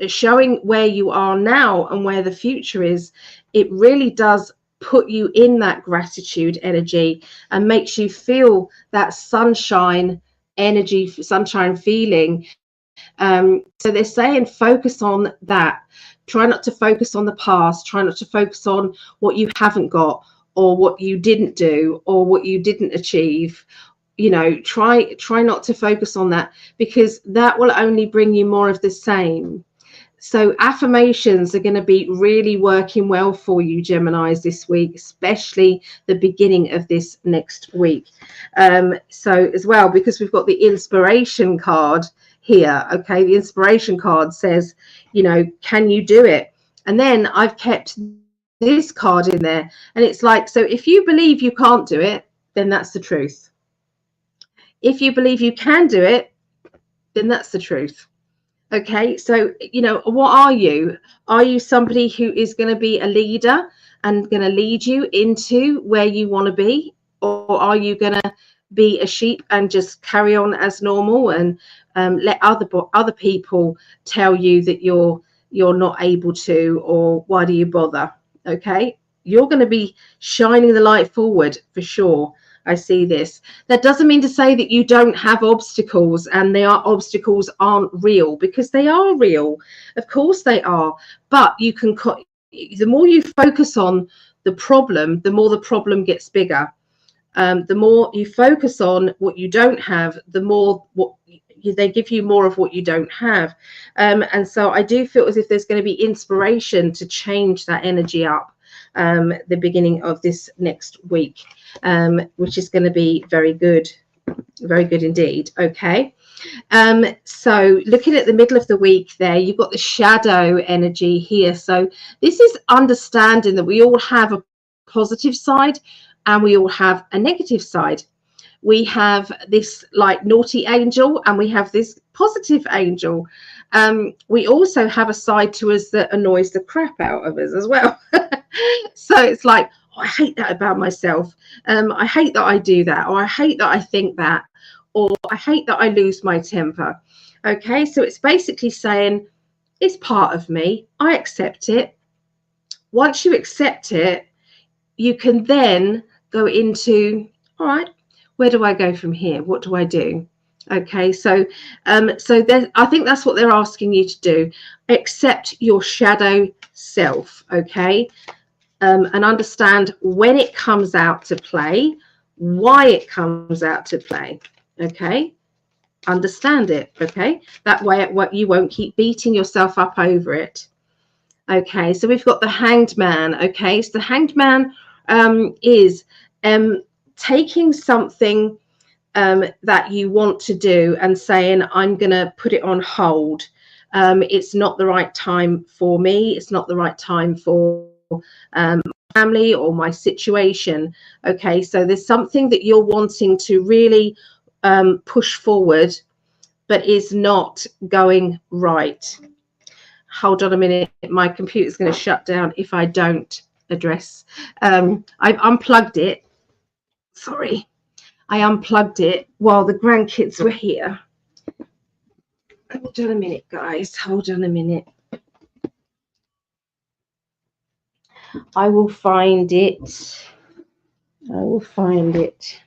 showing where you are now and where the future is, it really does put you in that gratitude energy and makes you feel that sunshine energy, sunshine feeling. So they're saying focus on that. Try not to focus on the past. Try not to focus on what you haven't got, or what you didn't do, or what you didn't achieve. You know, try not to focus on that, because that will only bring you more of the same. So affirmations are going to be really working well for you, Geminis, this week, especially the beginning of this next week. So as well, because we've got the inspiration card here. Okay, the inspiration card says, you know, can you do it? And then I've kept this card in there, and it's like, so if you believe you can't do it, then that's the truth. If you believe you can do it, then that's the truth. Okay, so, you know, what are you? Are you somebody who is going to be a leader and going to lead you into where you want to be? Or are you going to be a sheep and just carry on as normal and let other people tell you that you're not able to, or why do you bother? Okay, you're going to be shining the light forward for sure. I see this. That doesn't mean to say that you don't have obstacles, and obstacles aren't real, because they are real. Of course they are. But you can, the more you focus on the problem, the more the problem gets bigger. The more you focus on what you don't have, the more they give you more of what you don't have. And so I do feel as if there's going to be inspiration to change that energy up the beginning of this next week, which is going to be very good indeed. Okay, so looking at the middle of the week there, you've got the shadow energy here. So this is understanding that we all have a positive side and we all have a negative side. We have this like naughty angel and we have this positive angel. we also have a side to us that annoys the crap out of us as well. So it's like, oh, I hate that about myself. I hate that I do that, or I hate that I think that, or I hate that I lose my temper. Okay, so it's basically saying it's part of me. I accept it. Once you accept it, you can then go into, all right, where do I go from here? What do I do? Okay, so I think that's what they're asking you to do. Accept your shadow self, okay, and understand when it comes out to play, why it comes out to play. Okay, understand it. Okay, that way you won't keep beating yourself up over it. Okay, so we've got the Hanged Man. Okay, so the Hanged Man is taking something that you want to do and saying, I'm going to put it on hold. It's not the right time for me. It's not the right time for my family or my situation. Okay, so there's something that you're wanting to really push forward, but is not going right. Hold on a minute, my computer's going to shut down if I don't address. I've unplugged it. Sorry, I unplugged it while the grandkids were here. Hold on a minute, guys. Hold on a minute. I will find it. I will find it.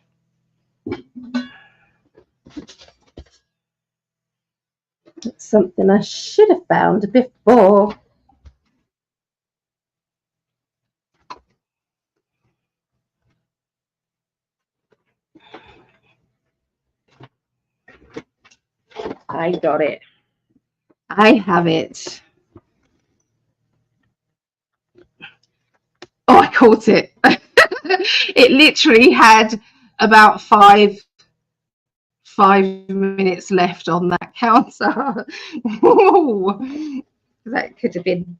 It's something I should have found before. I got it. I have it. Oh, I caught it. It literally had about five minutes left on that counter. that could have been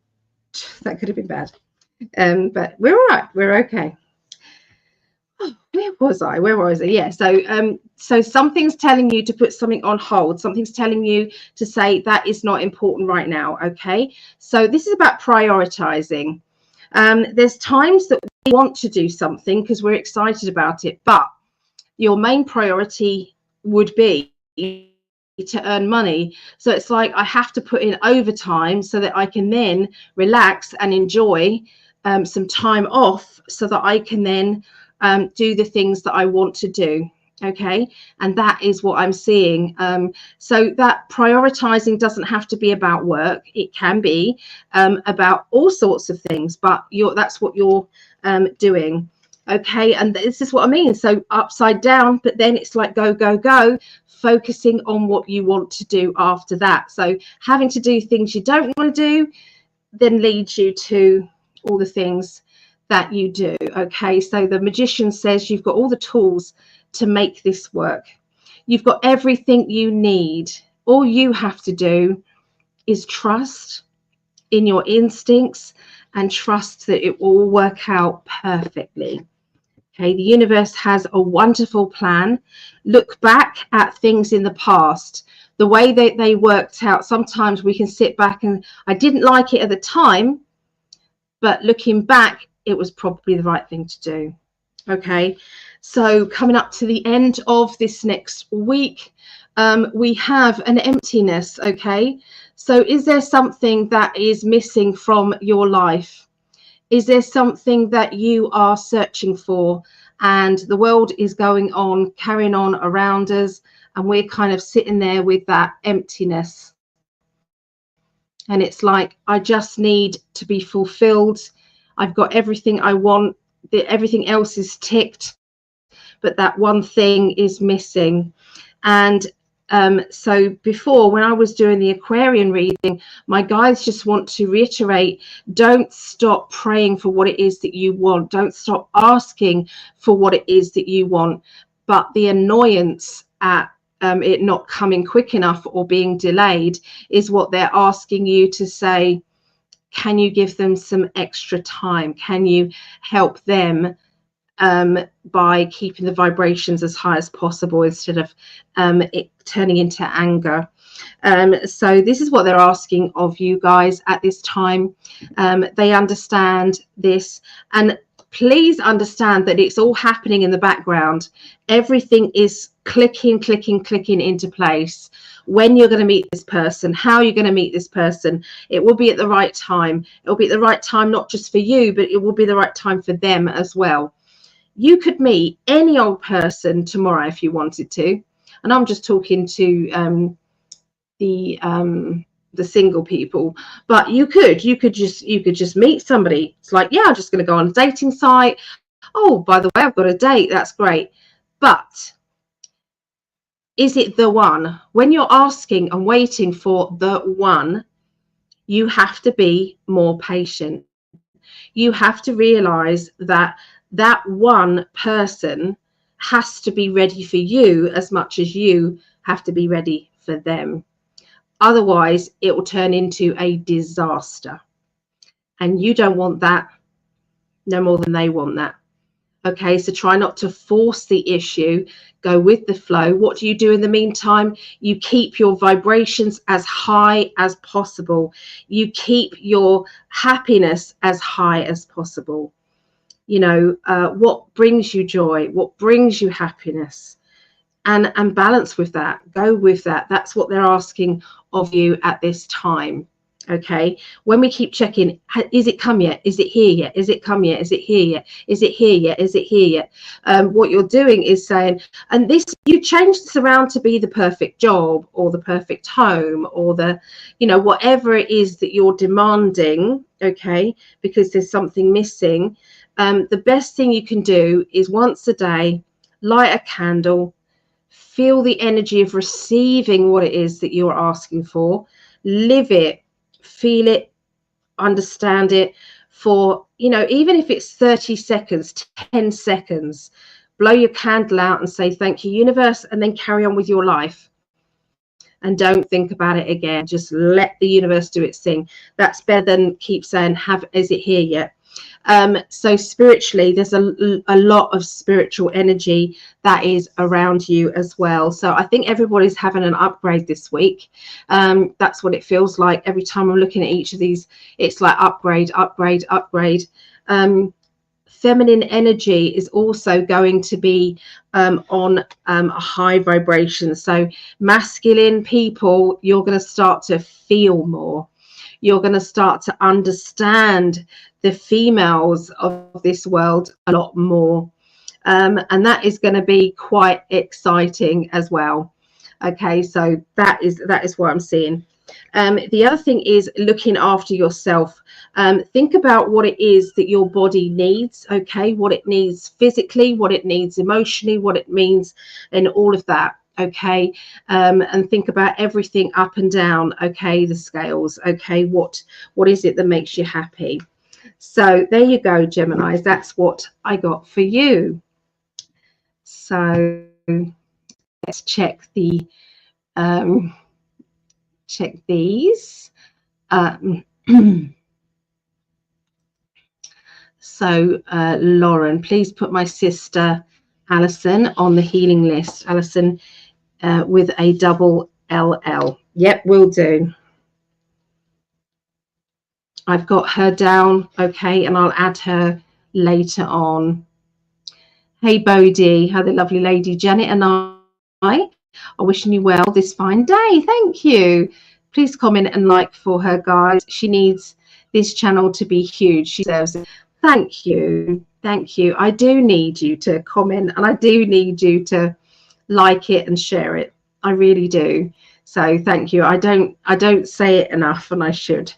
bad. But we're all right. We're okay. Oh, where was I? Yeah. So something's telling you to put something on hold. Something's telling you to say that is not important right now. Okay. So this is about prioritizing. There's times that we want to do something because we're excited about it, but your main priority would be to earn money. So it's like I have to put in overtime so that I can then relax and enjoy some time off so that I can then do the things that I want to do. Okay, and that is what I'm seeing. So that prioritizing doesn't have to be about work. It can be about all sorts of things, but that's what you're doing. Okay, and this is what I mean. So upside down, but then it's like go, go, go, focusing on what you want to do after that. So having to do things you don't want to do then leads you to all the things that you do. Okay, so the Magician says you've got all the tools to make this work. You've got everything you need. All you have to do is trust in your instincts and trust that it will work out perfectly. Okay, the universe has a wonderful plan. Look back at things in the past, the way that they worked out. Sometimes we can sit back and I didn't like it at the time, but looking back, it was probably the right thing to do. Okay, so coming up to the end of this next week, we have an emptiness. Okay, so is there something that is missing from your life? Is there something that you are searching for and the world is going on, carrying on around us, and we're kind of sitting there with that emptiness? And it's like, I just need to be fulfilled. I've got everything I want. Everything else is ticked, but that one thing is missing. And so before, when I was doing the Aquarian reading, my guides just want to reiterate, don't stop praying for what it is that you want. Don't stop asking for what it is that you want. But the annoyance at it not coming quick enough or being delayed is what they're asking you to say. Can you give them some extra time? Can you help them by keeping the vibrations as high as possible instead of it turning into anger? So this is what they're asking of you guys at this time. They understand this, and please understand that it's all happening in the background. Everything is clicking into place. When you're going to meet this person, how you're going to meet this person, it will be at the right time. It will be at the right time, not just for you, but it will be the right time for them as well. You could meet any old person tomorrow if you wanted to, and I'm just talking to the single people, but you could just meet somebody. It's like, yeah, I'm just going to go on a dating site. Oh, by the way, I've got a date. That's great. But is it the one? When you're asking and waiting for the one, you have to be more patient. You have to realize that that one person has to be ready for you as much as you have to be ready for them. Otherwise, it will turn into a disaster. And you don't want that no more than they want that. Okay, so try not to force the issue. Go with the flow. What do you do in the meantime? You keep your vibrations as high as possible. You keep your happiness as high as possible. You know, what brings you joy? What brings you happiness? And balance with that. Go with that. That's what they're asking of you at this time. Okay, when we keep checking, is it come yet? Is it here yet? Is it come yet? Is it here yet? Is it here yet? Is it here yet? What you're doing is saying, and this, you change this around to be the perfect job or the perfect home or the, you know, whatever it is that you're demanding. Okay, because there's something missing. The best thing you can do is once a day, light a candle, feel the energy of receiving what it is that you're asking for, live it, feel it, understand it for, you know, even if it's 30 seconds, 10 seconds, blow your candle out and say, thank you, universe, and then carry on with your life. And don't think about it again. Just let the universe do its thing. That's better than keep saying, is it here yet? So spiritually, there's a lot of spiritual energy that is around you as well. So I think everybody's having an upgrade this week. That's what it feels like every time I'm looking at each of these. It's like upgrade. Feminine energy is also going to be on a high vibration. So masculine people, you're going to start to feel more. You're going to start to understand the females of this world a lot more. And that is going to be quite exciting as well. Okay, so that is what I'm seeing. The other thing is looking after yourself. Think about what it is that your body needs, okay, what it needs physically, what it needs emotionally, what it means, and all of that. Okay, and think about everything up and down. Okay, the scales. Okay, what is it that makes you happy? So there you go, Geminis. That's what I got for you. So let's check the check these. So Lauren, please put my sister Alison on the healing list. Alison with a double LL. Yep, will do. I've got her down, okay, and I'll add her later on. Hey Bodhi, how the lovely lady Janet and I are wishing you well this fine day. Thank you. Please comment and like for her, guys. She needs this channel to be huge. She deserves it. Thank you. Thank you. I do need you to comment, and I do need you to like it and share it. I really do. So thank you. I don't say it enough, and I should.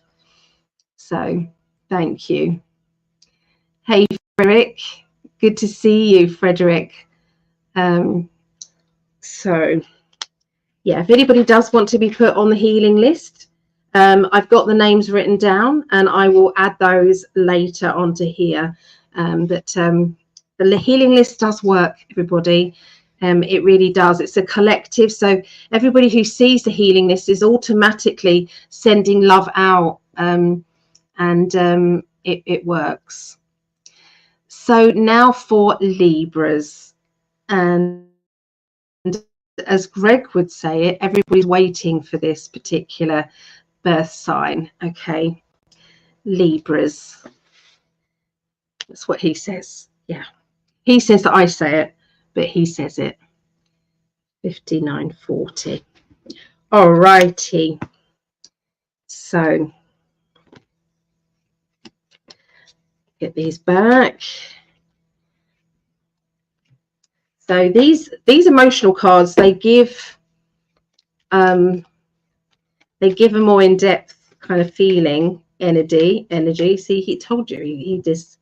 So thank you. Hey Frederick, good to see you, Frederick. So yeah, if anybody does want to be put on the healing list, I've got the names written down, and I will add those later onto here. But the healing list does work, everybody. It really does. It's a collective. So everybody who sees the healing list is automatically sending love out, and it works. So now for Libras, and as Greg would say it, everybody's waiting for this particular birth sign. Okay, Libras. That's what he says. Yeah, he says that I say it, but he says it. 5940. All righty. So get these back. So these emotional cards, they give a more in-depth kind of feeling, energy. See, he told you, he just,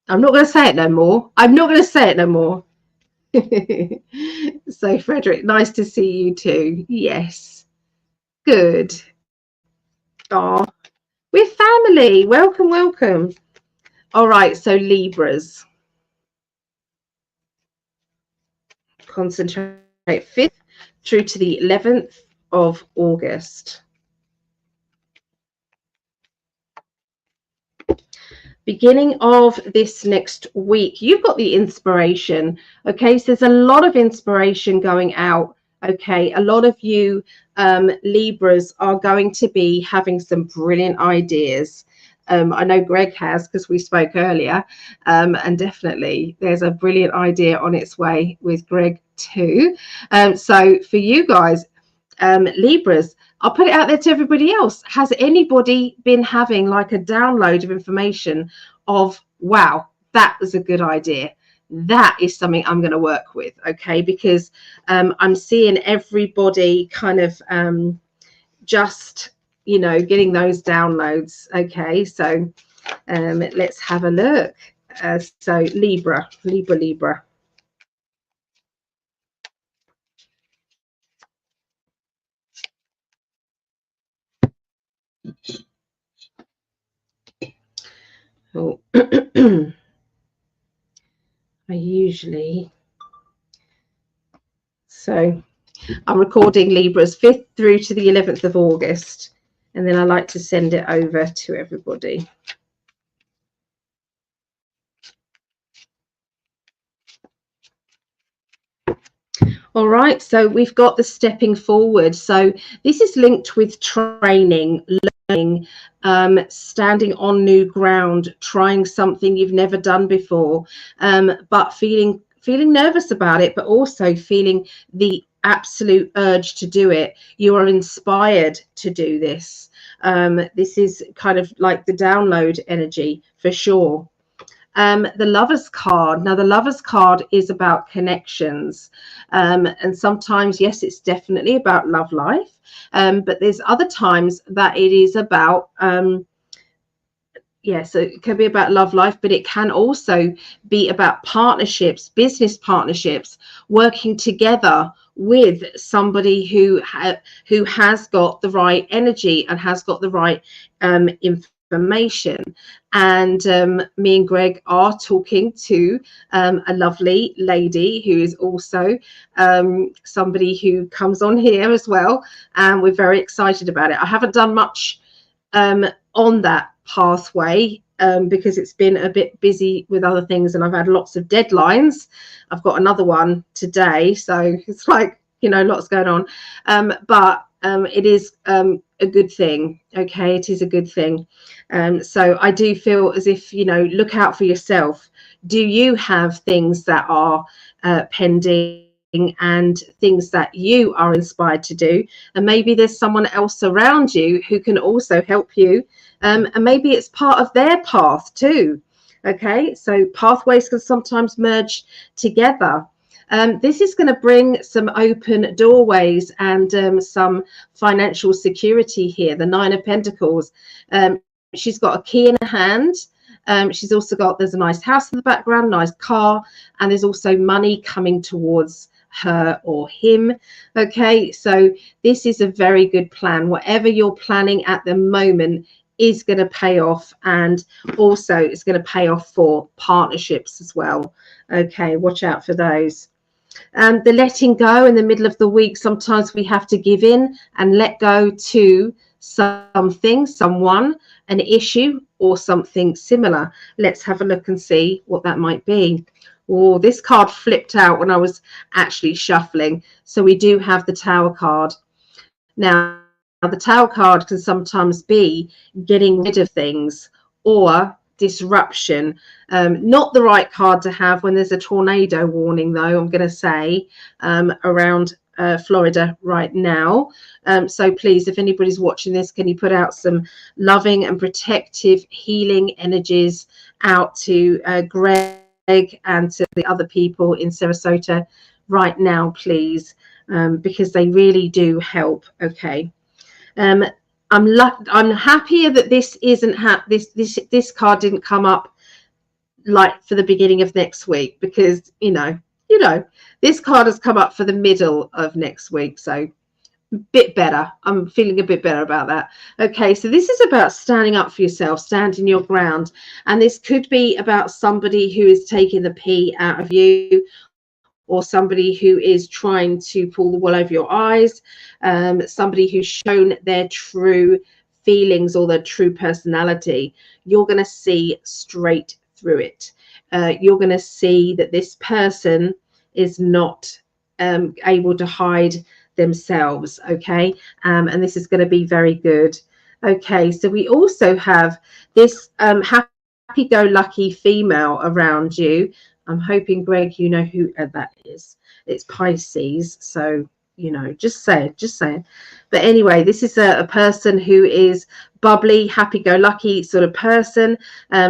I'm not going to say it no more. I'm not going to say it no more. So Frederick, nice to see you too. Yes, good. Oh, we're family. Welcome, welcome. All right, so Libras. Concentrate 5th through to the 11th of August. Beginning of this next week, you've got the inspiration. Okay, so there's a lot of inspiration going out. Okay, a lot of you Libras are going to be having some brilliant ideas. I know Greg has, because we spoke earlier, and definitely there's a brilliant idea on its way with Greg too. So for you guys, Libras, I'll put it out there to everybody else. Has anybody been having like a download of information of, wow, that was a good idea? That is something I'm going to work with. Okay, because I'm seeing everybody kind of just, you know, getting those downloads. Okay, so let's have a look. So Libra. Oh. I usually, so I'm recording Libras 5th through to the 11th of August, and then I like to send it over to everybody. All right, so we've got the stepping forward. So this is linked with training, learning, standing on new ground, trying something you've never done before, but feeling nervous about it, but also feeling the absolute urge to do it. You are inspired to do this. This is kind of like the download energy for sure. The Lover's card. Now, the Lover's card is about connections. And sometimes, yes, it's definitely about love life. But there's other times that it is about, so it can be about love life, but it can also be about partnerships, business partnerships, working together with somebody who has got the right energy and has got the right information. And me and Greg are talking to a lovely lady who is also somebody who comes on here as well, and we're very excited about it. I haven't done much on that pathway because it's been a bit busy with other things, and I've had lots of deadlines. I've got another one today, so it's like, you know, lots going on, but it is a good thing. Okay, it is a good thing. So I do feel as if, you know, look out for yourself. Do you have things that are pending and things that you are inspired to do? And maybe there's someone else around you who can also help you, and maybe it's part of their path too. Okay, so pathways can sometimes merge together. This is going to bring some open doorways and some financial security here. The Nine of Pentacles. She's got a key in her hand. She's also got, there's a nice house in the background, nice car, and there's also money coming towards her or him. Okay, so this is a very good plan. Whatever you're planning at the moment is going to pay off, and also it's going to pay off for partnerships as well. Okay, watch out for those. The letting go in the middle of the week, sometimes we have to give in and let go to something, someone, an issue, or something similar. Let's have a look and see what that might be. Oh, this card flipped out when I was actually shuffling. So we do have the Tower card. Now, the Tower card can sometimes be getting rid of things or disruption. Not the right card to have when there's a tornado warning, though, I'm going to say, around Florida right now. So please, if anybody's watching this, can you put out some loving and protective healing energies out to Greg and to the other people in Sarasota right now, please, because they really do help. Okay. I'm happier that this isn't this card didn't come up like for the beginning of next week, because you know this card has come up for the middle of next week, so a bit better. I'm feeling a bit better about that. Okay, so this is about standing up for yourself, standing your ground, and this could be about somebody who is taking the pee out of you, or somebody who is trying to pull the wool over your eyes, somebody who's shown their true feelings or their true personality. You're going to see straight through it. You're going to see that this person is not able to hide themselves. Okay, and this is going to be very good. Okay, so we also have this happy-go-lucky female around you. I'm hoping, Greg, you know who that is. It's Pisces. So, you know, just say it. But anyway, this is a person who is bubbly, happy-go-lucky sort of person,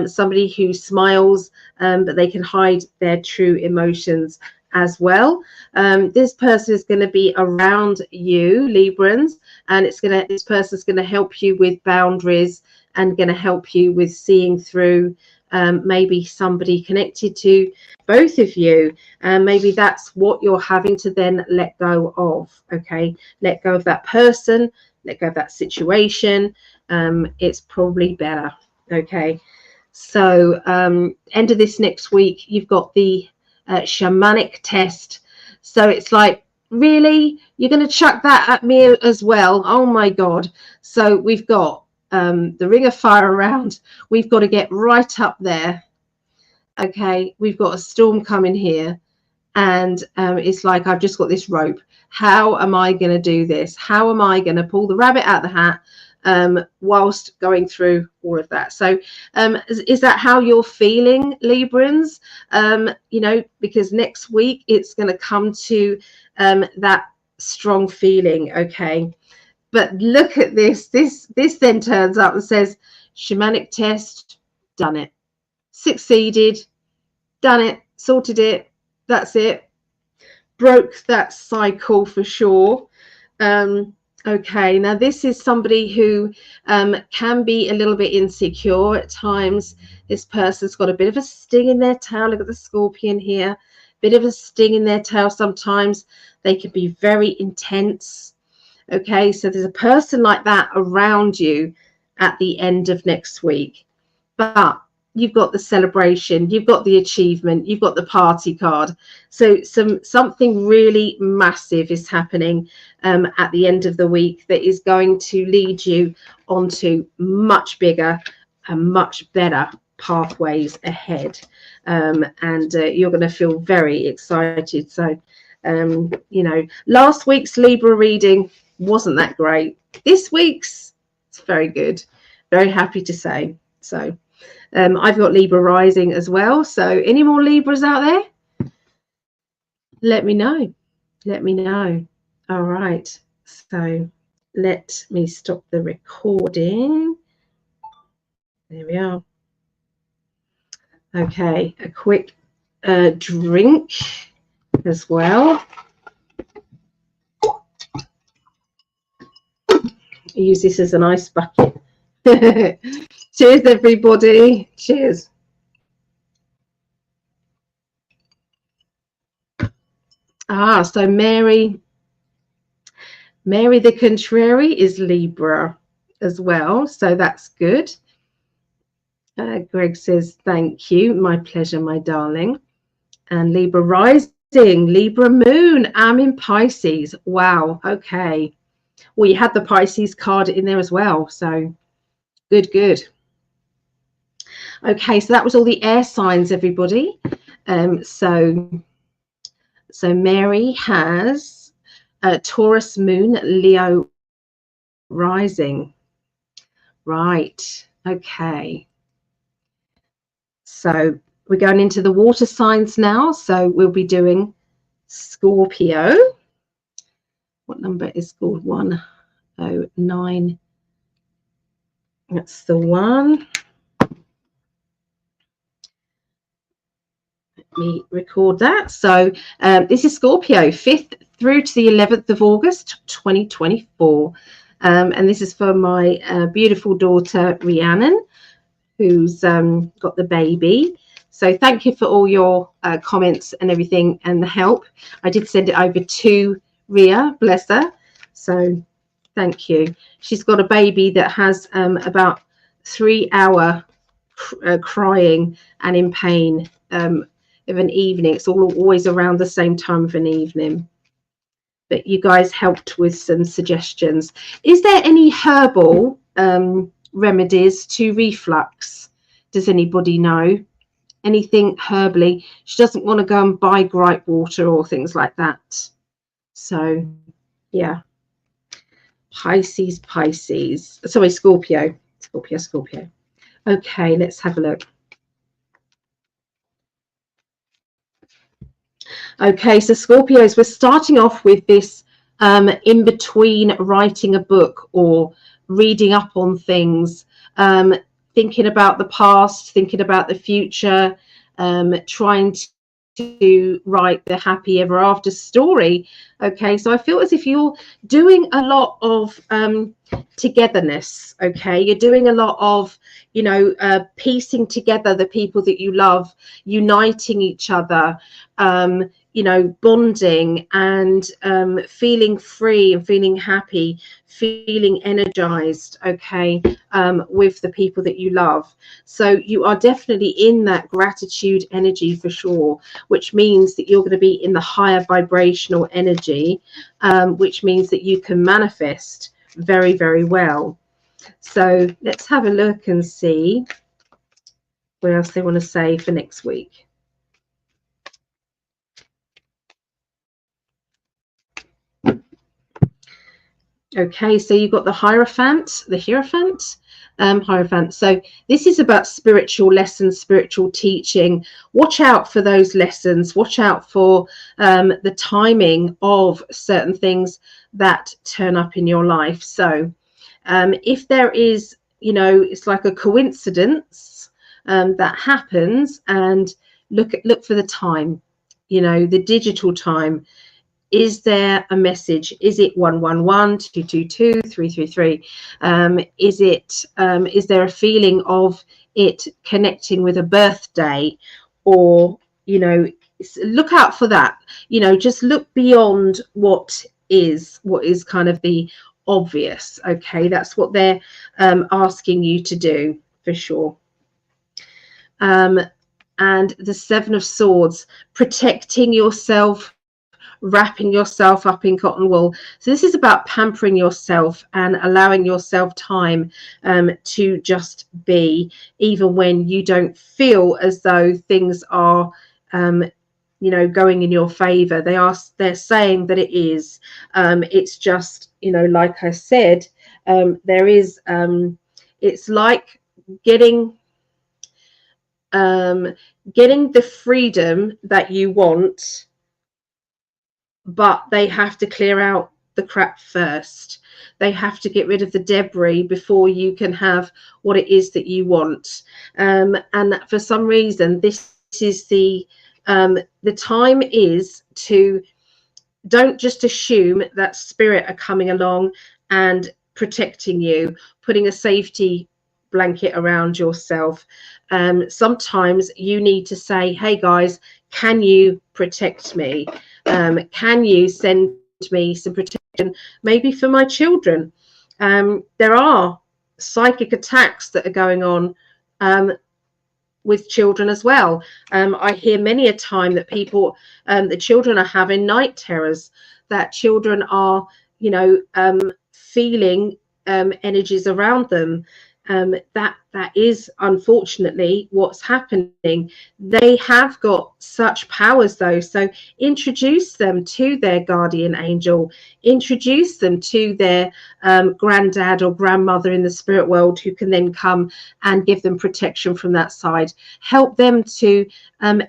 somebody who smiles, but they can hide their true emotions as well. This person is going to be around you, Librans, and this person's going to help you with boundaries and going to help you with seeing through maybe somebody connected to both of you, and maybe that's what you're having to then let go of. Okay, let go of that person, let go of that situation. It's probably better. Okay, so end of this next week, you've got the shamanic test. So it's like, really, you're going to chuck that at me as well? Oh my god. So we've got the ring of fire around. We've got to get right up there. Okay, we've got a storm coming here, and it's like, I've just got this rope. How am I going to do this? How am I going to pull the rabbit out of the hat whilst going through all of that? So is that how you're feeling, Librans? You know, because next week it's going to come to that strong feeling. Okay, but look at this. This then turns up and says, shamanic test, done it, succeeded, done it, sorted it, that's it, broke that cycle for sure. Okay, now this is somebody who can be a little bit insecure at times. This person's got a bit of a sting in their tail. Look at the scorpion here, bit of a sting in their tail. Sometimes they can be very intense. Okay, so there's a person like that around you at the end of next week, but you've got the celebration, you've got the achievement, you've got the party card. So something really massive is happening at the end of the week that is going to lead you onto much bigger and much better pathways ahead, and you're going to feel very excited. So you know, last week's Libra reading wasn't that great. This week's, it's very good, very happy to say. So I've got Libra rising as well. So any more Libras out there? Let me know. Let me know. All right. So let me stop the recording. There we are. Okay. A quick drink as well. Use this as an ice bucket. Cheers, everybody. Cheers. So Mary the Contrary is Libra as well, so that's good. Greg says, thank you. My pleasure, my darling. And Libra rising, Libra moon. I'm in Pisces. Wow. Okay. Well, you had the Pisces card in there as well, so good. Okay, so that was all the air signs, everybody. So Mary has Taurus moon, Leo rising. Right. Okay. So we're going into the water signs now. So we'll be doing Scorpio. What number is called? 109. That's the one. Let me record that. So this is Scorpio, 5th through to the 11th of August 2024. And this is for my beautiful daughter Rhiannon, who's got the baby. So thank you for all your comments and everything and the help. I did send it over to Ria, bless her. So thank you. She's got a baby that has about 3 hour crying and in pain of an evening. It's always around the same time of an evening. But you guys helped with some suggestions. Is there any herbal remedies to reflux? Does anybody know anything herbally? She doesn't want to go and buy gripe water or things like that. So yeah, Pisces. Sorry, Scorpio. Okay, let's have a look. Okay, so Scorpios, we're starting off with this in between writing a book or reading up on things, thinking about the past, thinking about the future, trying to write the happy ever after story. Okay, so I feel as if you're doing a lot of togetherness. Okay, you're doing a lot of, you know, piecing together the people that you love, uniting each other, you know, bonding and feeling free and feeling happy, feeling energized, okay, with the people that you love. So you are definitely in that gratitude energy for sure, which means that you're going to be in the higher vibrational energy, which means that you can manifest very, very well. So let's have a look and see what else they want to say for next week. Okay, so you've got the Hierophant, Hierophant. So this is about spiritual lessons, spiritual teaching. Watch out for those lessons. Watch out for the timing of certain things that turn up in your life. So if there is, you know, it's like a coincidence that happens, and look for the time, you know, the digital time. Is there a message? Is it 111, 222, 333? Is there a feeling of it connecting with a birthday? Or, you know, look out for that. You know, just look beyond what is kind of the obvious. Okay, that's what they're asking you to do for sure. And the Seven of Swords, protecting yourself, wrapping yourself up in cotton wool. So this is about pampering yourself and allowing yourself time to just be, even when you don't feel as though things are you know, going in your favor. They're saying that it is. It's just, you know, like I said, there is it's like getting the freedom that you want, but they have to clear out the crap first. They have to get rid of the debris before you can have what it is that you want. And for some reason, this is the time is to, don't just assume that spirit are coming along and protecting you, putting a safety blanket around yourself. Sometimes you need to say, hey guys, can you protect me? Can you send me some protection, maybe for my children? There are psychic attacks that are going on with children as well. I hear many a time that people, the children are having night terrors, that children are, you know, feeling energies around them. That is unfortunately what's happening. They have got such powers though, so introduce them to their guardian angel, introduce them to their granddad or grandmother in the spirit world, who can then come and give them protection from that side. Help them to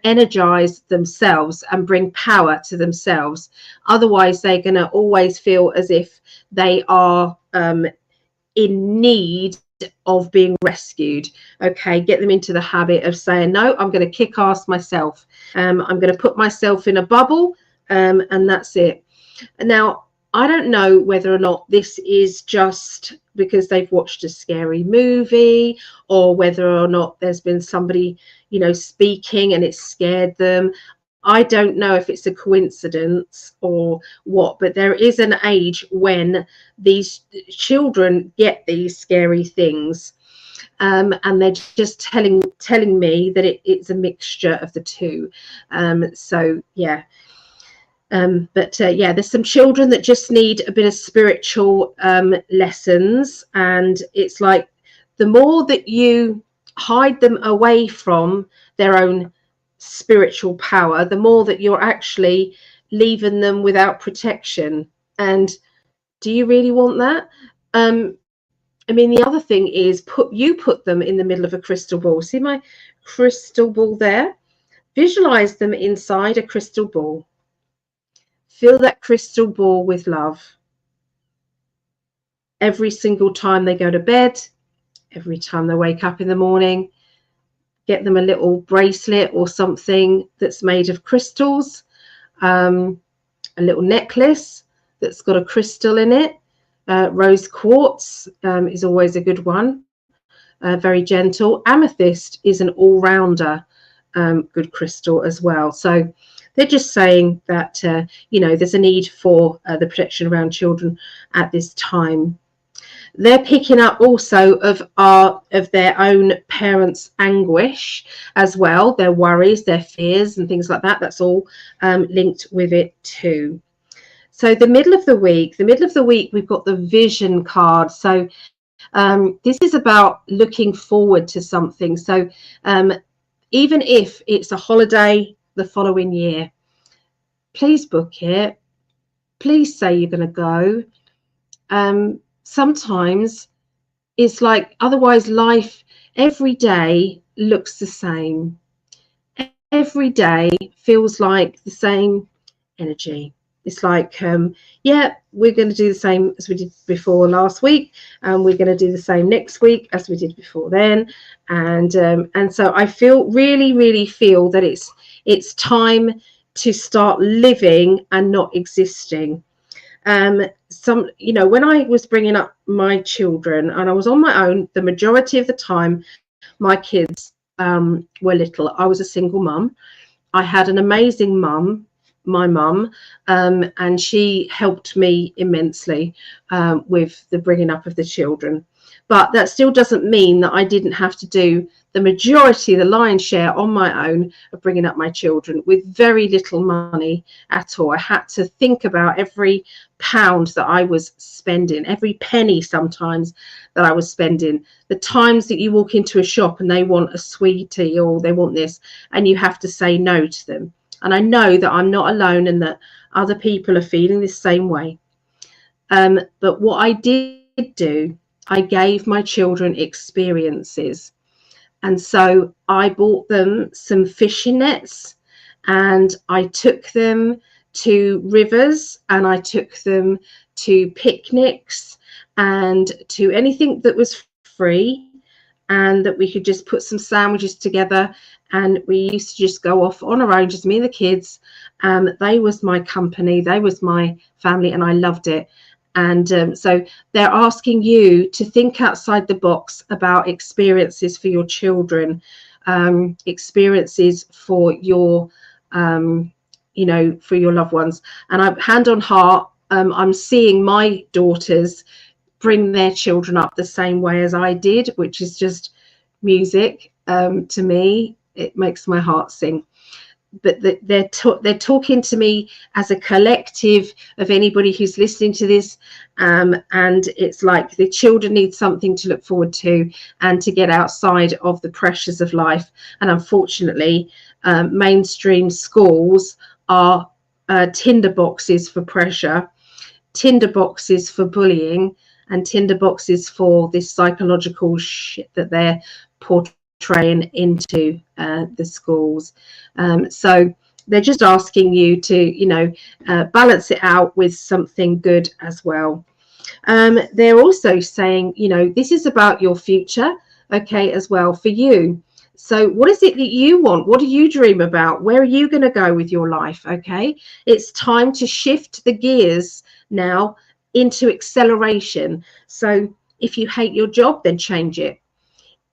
energize themselves and bring power to themselves. Otherwise they're going to always feel as if they are in need of being rescued. Okay, get them into the habit of saying, no, I'm going to kick ass myself. I'm going to put myself in a bubble, and that's it. Now, I don't know whether or not this is just because they've watched a scary movie, or whether or not there's been somebody, you know, speaking and it scared them. I don't know if it's a coincidence or what, but there is an age when these children get these scary things, and they're just telling me that it's a mixture of the two. So yeah. Yeah, there's some children that just need a bit of spiritual lessons, and it's like the more that you hide them away from their own spiritual power, the more that you're actually leaving them without protection. And do you really want that? I mean, the other thing is put them in the middle of a crystal ball. See my crystal ball there? Visualize them inside a crystal ball. Fill that crystal ball with love. Every single time they go to bed, every time they wake up in the morning, get them a little bracelet or something that's made of crystals, a little necklace that's got a crystal in it. Rose quartz is always a good one, very gentle. Amethyst is an all-rounder good crystal as well. So they're just saying that you know, there's a need for the protection around children at this time. They're picking up also of their own parents' anguish as well, their worries, their fears and things like that. That's all linked with it too. So the middle of the week, we've got the vision card. So this is about looking forward to something. So even if it's a holiday the following year, please book it. Please say you're going to go. Sometimes it's like, otherwise life every day looks the same. Every day feels like the same energy. It's like, yeah, we're going to do the same as we did before last week, and we're going to do the same next week as we did before then. And so I really feel that it's time to start living and not existing. You know, when I was bringing up my children and I was on my own, the majority of the time my kids were little. I was a single mum. I had an amazing mum, my mum, and she helped me immensely with the bringing up of the children. But that still doesn't mean that I didn't have to do the majority, the lion's share, on my own of bringing up my children with very little money at all. I had to think about every pound that I was spending, every penny sometimes that I was spending. The times that you walk into a shop and they want a sweetie or they want this, and you have to say no to them. And I know that I'm not alone and that other people are feeling the same way. But what I did do, I gave my children experiences. And so I bought them some fishing nets, and I took them to rivers, and I took them to picnics and to anything that was free, and that we could just put some sandwiches together. And we used to just go off on our own, just me and the kids. They was my company, they was my family, and I loved it. And so they're asking you to think outside the box about experiences for your children, experiences for your, you know, for your loved ones. And I, hand on heart, I'm seeing my daughters bring their children up the same way as I did, which is just music to me. It makes my heart sing. but they're talking to me as a collective of anybody who's listening to this, and it's like the children need something to look forward to and to get outside of the pressures of life. And unfortunately, mainstream schools are tinder boxes for pressure, tinder boxes for bullying, and tinder boxes for this psychological shit that they're portraying into the schools. So they're just asking you to, balance it out with something good as well. They're also saying, this is about your future, okay, as well for you. So what is it that you want? What do you dream about? Where are you going to go with your life? Okay, it's time to shift the gears now into acceleration. So if you hate your job, then change it.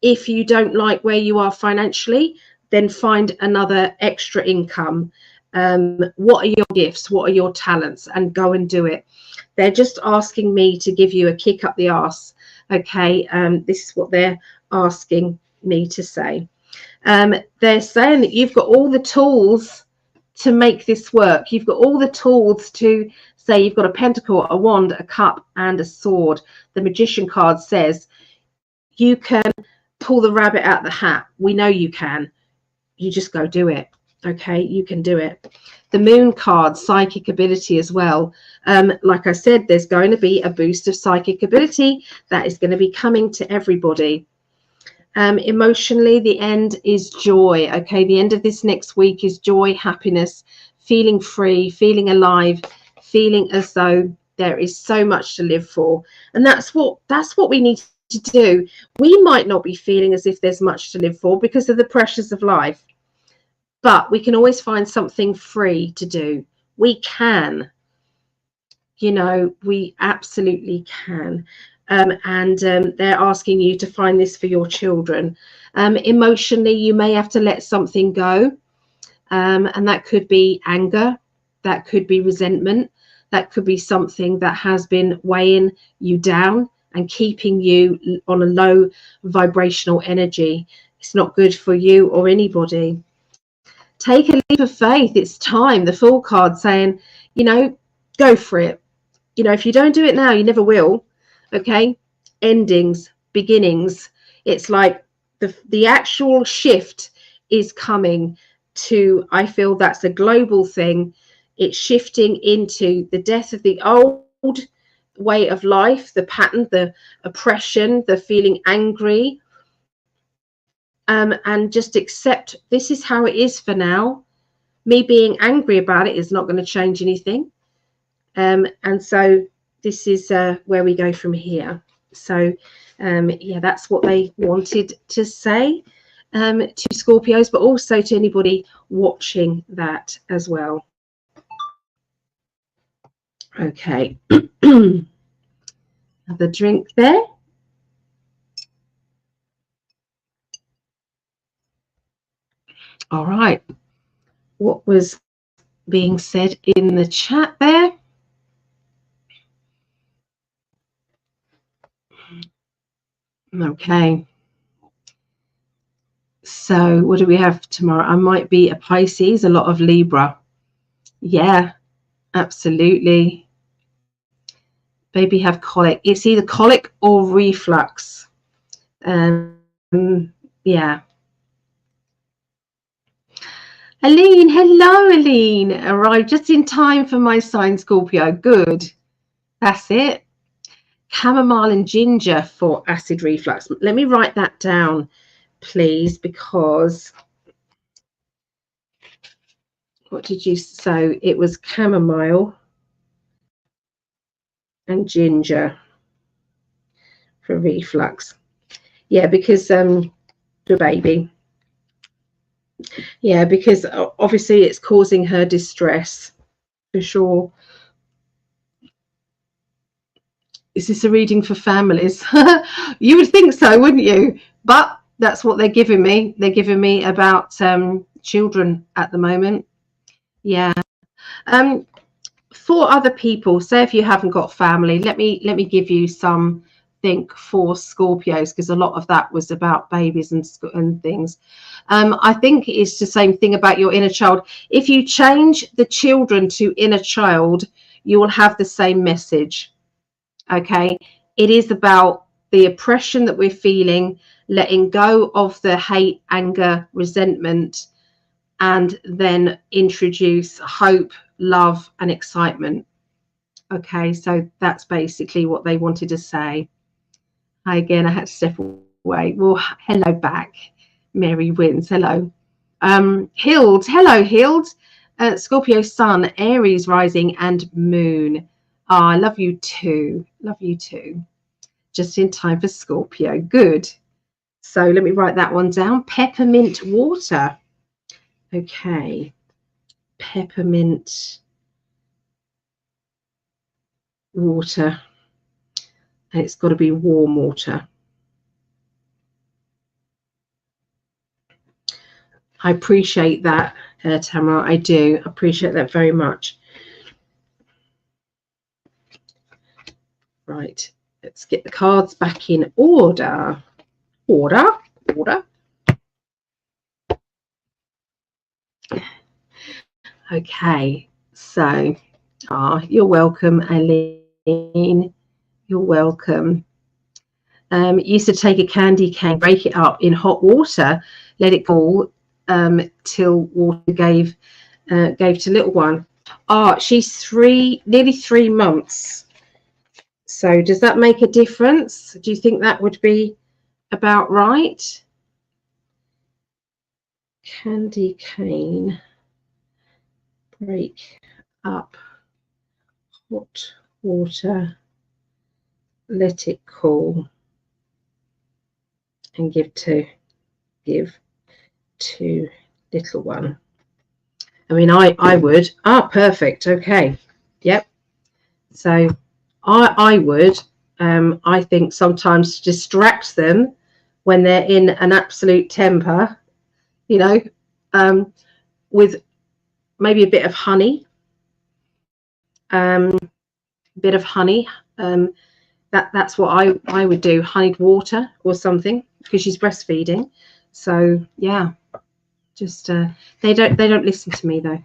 If you don't like where you are financially, then find another extra income. What are your gifts? What are your talents? And go and do it. They're just asking me to give you a kick up the arse. Okay, this is what they're asking me to say. They're saying that you've got all the tools to make this work. You've got all the tools to say you've got a pentacle, a wand, a cup, and a sword. The magician card says you can pull the rabbit out the hat. We know you can. You just go do it. Okay, you can do it. The moon card, psychic ability as well. Like I said, there's going to be a boost of psychic ability that is going to be coming to everybody. Emotionally, the end is joy. Okay, the end of this next week is joy, happiness, feeling free, feeling alive, feeling as though there is so much to live for. And that's what we need to do. We might not be feeling as if there's much to live for because of the pressures of life, but we can always find something free to do. We can, we absolutely can. And they're asking you to find this for your children. Emotionally, you may have to let something go, and that could be anger, that could be resentment, that could be something that has been weighing you down and keeping you on a low vibrational energy. It's not good for you or anybody. Take a leap of faith. It's time. The Fool card saying, go for it. If you don't do it now, you never will. Okay, endings, beginnings. It's like the actual shift is coming to, I feel that's a global thing. It's shifting into the death of the old way of life, the pattern, the oppression, the feeling angry, and just accept this is how it is for now. Me being angry about it is not going to change anything. And so this is where we go from here. So yeah, that's what they wanted to say to Scorpios, but also to anybody watching that as well. Okay. Have a drink there. All right. What was being said in the chat there? Okay. So what do we have tomorrow? I might be a Pisces, a lot of Libra. Yeah, absolutely. Baby have colic. It's either colic or reflux. Yeah. Aline, hello, Aline. Arrived just in time for my sign, Scorpio. Good. That's it. Chamomile and ginger for acid reflux. Let me write that down, please, because what did you so it was chamomile and ginger for reflux. Yeah, because the baby. Yeah, because obviously it's causing her distress for sure. Is this a reading for families? You would think so, wouldn't you? But that's what they're giving me. They're giving me about children at the moment. Yeah. For other people, say if you haven't got family, let me give you something for Scorpios, because a lot of that was about babies and things. I think it's the same thing about your inner child. If you change the children to inner child, you will have the same message. Okay, it is about the oppression that we're feeling, letting go of the hate, anger, resentment, and then introduce hope, love, and excitement. Okay, so that's basically what they wanted to say. Hi again, I had to step away. Well, hello back. Mary wins. Hello. Hild. Hello, Hild. Scorpio sun, Aries rising, and moon. Oh, I love you too. Love you too. Just in time for Scorpio. Good. So let me write that one down. Peppermint water. Okay. Peppermint water. And it's got to be warm water. I appreciate that, Tamara. I do appreciate that very much. Right. Let's get the cards back in order. Order. Okay. So, you're welcome, Eileen. You're welcome. Used to take a candy cane, break it up in hot water, let it cool till water gave to little one. She's nearly 3 months. So does that make a difference? Do you think that would be about right? Candy cane, break up hot water, let it cool, and give to little one. I mean, I would. Perfect. Okay. Yep. So I would. I think sometimes distract them when they're in an absolute temper, you know, with maybe a bit of honey. That's what I would do. Honeyed water or something, because she's breastfeeding. So yeah, just they don't listen to me though.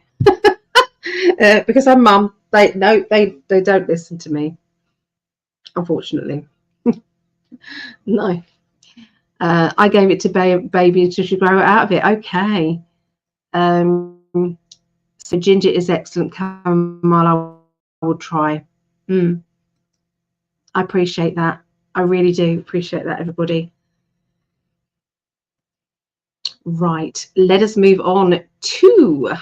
Because I'm mum. They don't listen to me, unfortunately. No. I gave it to baby until she grew out of it. Okay. So ginger is excellent. Chamomile, I will try. I appreciate that. I really do appreciate that, everybody. Right. Let us move on to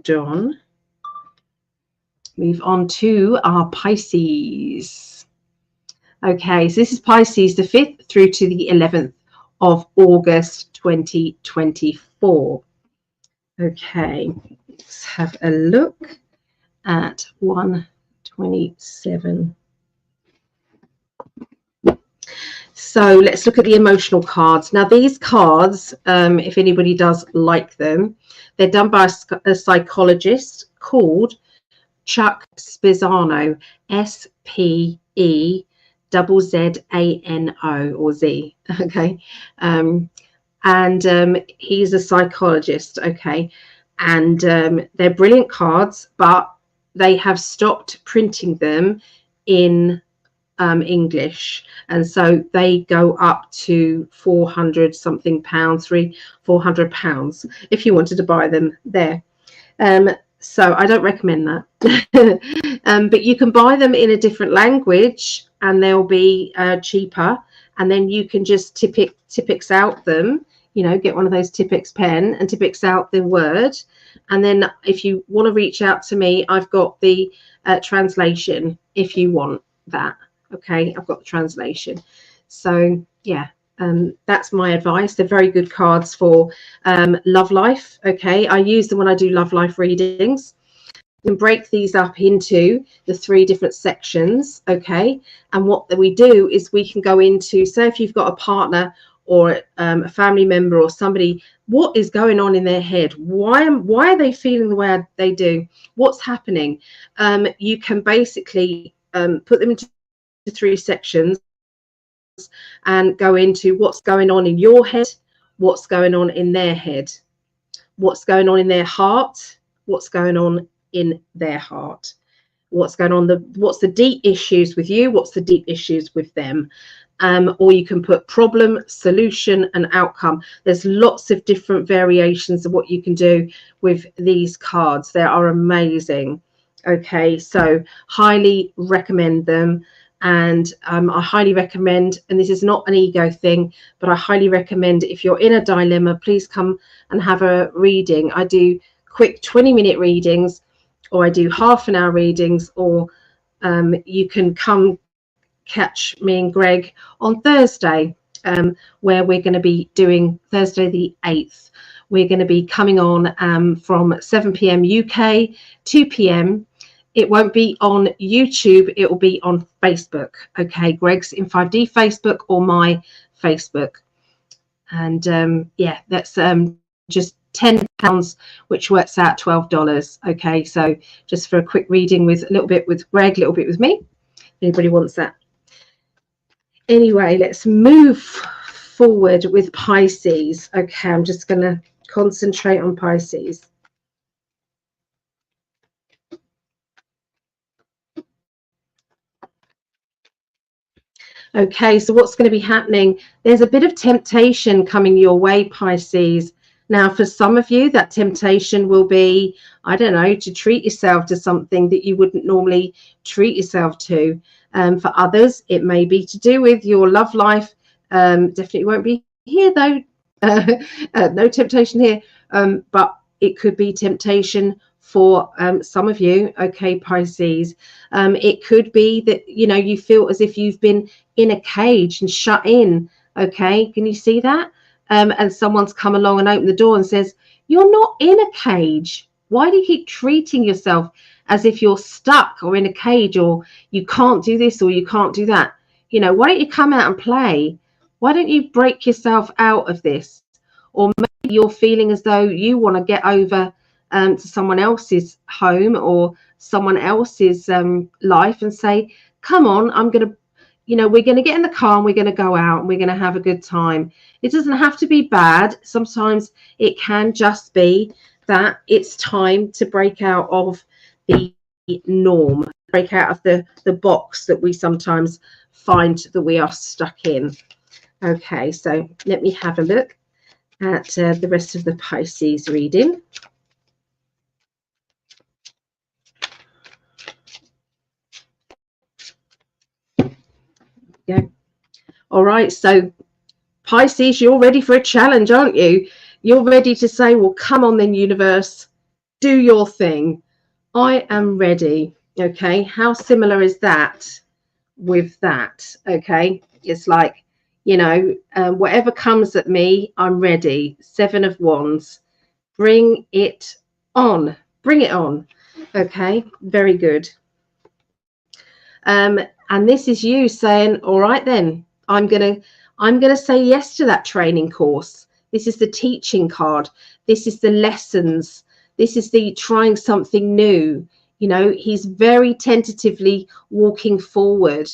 John. Move on to our Pisces. Okay, so this is Pisces the 5th through to the 11th of August 2024. Okay, let's have a look at 127. So let's look at the emotional cards. Now these cards, if anybody does like them, they're done by a psychologist called Chuck Spezzano, SPEZZANO or Z. Okay. And he's a psychologist. Okay. And they're brilliant cards, but they have stopped printing them in English, and so they go up to 400 something pounds, £400 if you wanted to buy them there. So I don't recommend that. But you can buy them in a different language and they'll be cheaper, and then you can just Tipex out them, you know, get one of those Tipex pen and Tipex out the word. And then if you want to reach out to me, I've got the translation if you want that. Okay, I've got the translation. So yeah, that's my advice. They're very good cards for love life. Okay, I use them when I do love life readings. You can break these up into the 3 different sections. Okay, and what we do is we can go into, say if you've got a partner or a family member or somebody, what is going on in their head? Why are they feeling the way they do? What's happening? You can basically put them into 3 sections and go into what's going on in your head, what's going on in their head, what's going on in their heart, what's going on in their heart, what's going on, what's the deep issues with you, what's the deep issues with them. Or you can put problem, solution, and outcome. There's lots of different variations of what you can do with these cards. They are amazing. Okay, so highly recommend them. And I highly recommend, and this is not an ego thing, but I highly recommend, if you're in a dilemma, please come and have a reading. I do quick 20-minute readings, or I do half-an-hour readings, or you can come catch me and Greg on Thursday, where we're going to be doing Thursday the 8th. We're going to be coming on from 7 p.m. UK, 2 p.m. It won't be on YouTube, it will be on Facebook. Okay, Greg's in 5D Facebook or my Facebook. And yeah, that's just £10, which works out $12. Okay, so just for a quick reading with a little bit with Greg, a little bit with me. Anybody wants that? Anyway, let's move forward with Pisces. Okay, I'm just going to concentrate on Pisces. Okay, so what's going to be happening? There's a bit of temptation coming your way, Pisces. Now, for some of you, that temptation will be, I don't know, to treat yourself to something that you wouldn't normally treat yourself to. For others, it may be to do with your love life. Definitely won't be here, though. No temptation here. But it could be temptation for some of you. Okay, Pisces. It could be that, you know, you feel as if you've been in a cage and shut in. Okay, can you see that? And someone's come along and opened the door and says, you're not in a cage. Why do you keep treating yourself as if you're stuck or in a cage, or you can't do this or you can't do that? You know, why don't you come out and play? Why don't you break yourself out of this? Or maybe you're feeling as though you want to get over to someone else's home or someone else's life and say, come on, I'm going to, you know, we're going to get in the car and we're going to go out and we're going to have a good time. It doesn't have to be bad. Sometimes it can just be that it's time to break out of the norm, break out of the box that we sometimes find that we are stuck in. Okay, so let me have a look at the rest of the Pisces reading. Yeah. All right, so Pisces, you're ready for a challenge, aren't you? You're ready to say, well, come on then, universe, do your thing. I am ready. Okay, how similar is that with that? Okay, it's like, you know, whatever comes at me, I'm ready. 7 of Wands. Bring it on. Bring it on. Okay, very good. And this is you saying, all right then, I'm gonna say yes to that training course. This is the teaching card. This is the lessons. This is the trying something new. You know, he's very tentatively walking forward.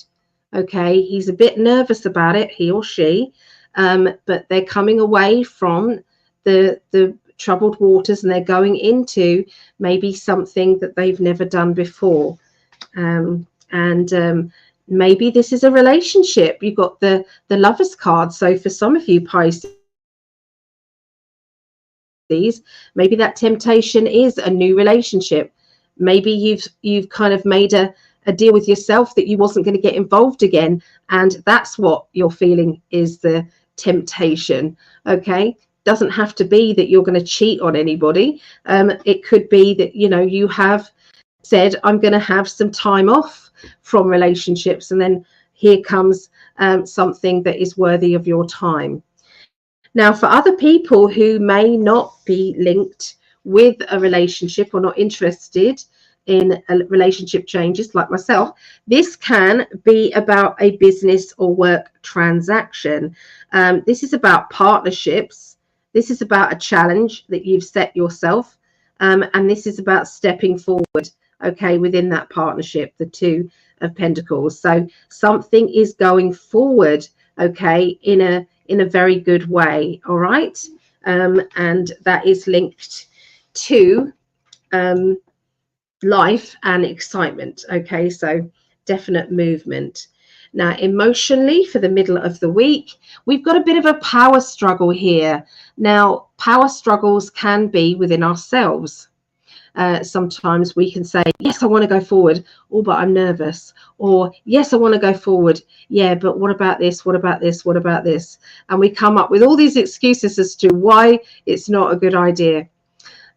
Okay, he's a bit nervous about it, he or she, but they're coming away from the troubled waters and they're going into maybe something that they've never done before. Maybe this is a relationship. You've got the Lovers card. So for some of you Pisces, maybe that temptation is a new relationship. Maybe you've kind of made a deal with yourself that you wasn't going to get involved again, and that's what you're feeling is the temptation. Okay, doesn't have to be that you're going to cheat on anybody. It could be that, you know, you have said, I'm going to have some time off from relationships, and then here comes something that is worthy of your time. Now, for other people who may not be linked with a relationship or not interested in a relationship changes, like myself, this can be about a business or work transaction. This is about partnerships. This is about a challenge that you've set yourself, and this is about stepping forward, okay, within that partnership, the 2 of Pentacles. So something is going forward okay, in a very good way. All right. And that is linked to life and excitement. Okay, so definite movement. Now, emotionally, for the middle of the week, we've got a bit of a power struggle here. Now, power struggles can be within ourselves. Sometimes we can say, yes, I want to go forward, oh, but I'm nervous. Or, yes, I want to go forward. Yeah, but what about this? What about this? What about this? And we come up with all these excuses as to why it's not a good idea.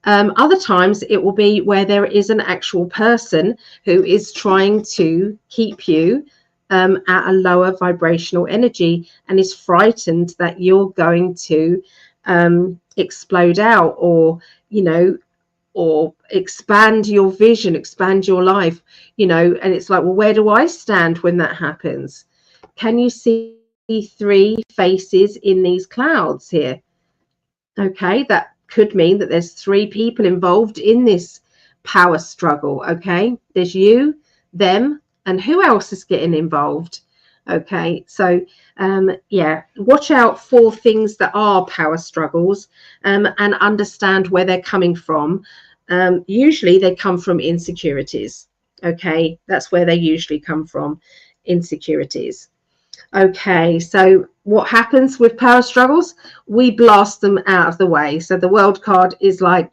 Other times it will be where there is an actual person who is trying to keep you at a lower vibrational energy and is frightened that you're going to explode out, or, you know, or expand your vision, expand your life, you know. And it's like, well, where do I stand when that happens? Can you see 3 faces in these clouds here? Okay, that could mean that there's 3 people involved in this power struggle. Okay, there's you, them, and who else is getting involved? Okay, so yeah, watch out for things that are power struggles, and understand where they're coming from. Usually they come from insecurities. Okay, that's where they usually come from, insecurities. Okay, so what happens with power struggles? We blast them out of the way. So the world card is like,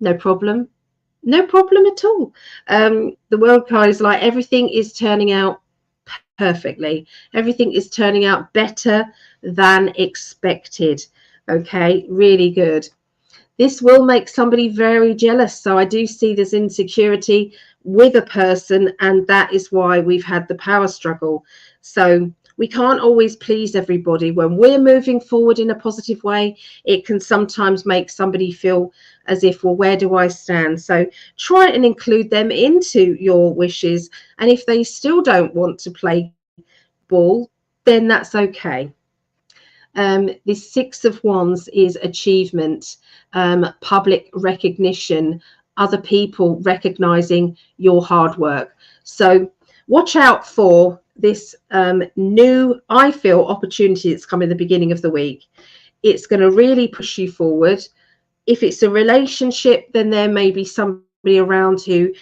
no problem, no problem at all. The world card is like, everything is turning out perfectly. Everything is turning out better than expected. Okay, really good. This will make somebody very jealous. So I do see this insecurity with a person, and that is why we've had the power struggle. So we can't always please everybody. When we're moving forward in a positive way, it can sometimes make somebody feel as if, well, where do I stand? So try and include them into your wishes. And if they still don't want to play ball, then that's okay. The 6 of Wands is achievement, public recognition, other people recognizing your hard work. So watch out for this new, I feel, opportunity that's coming at the beginning of the week. It's going to really push you forward. If it's a relationship, then there may be somebody around who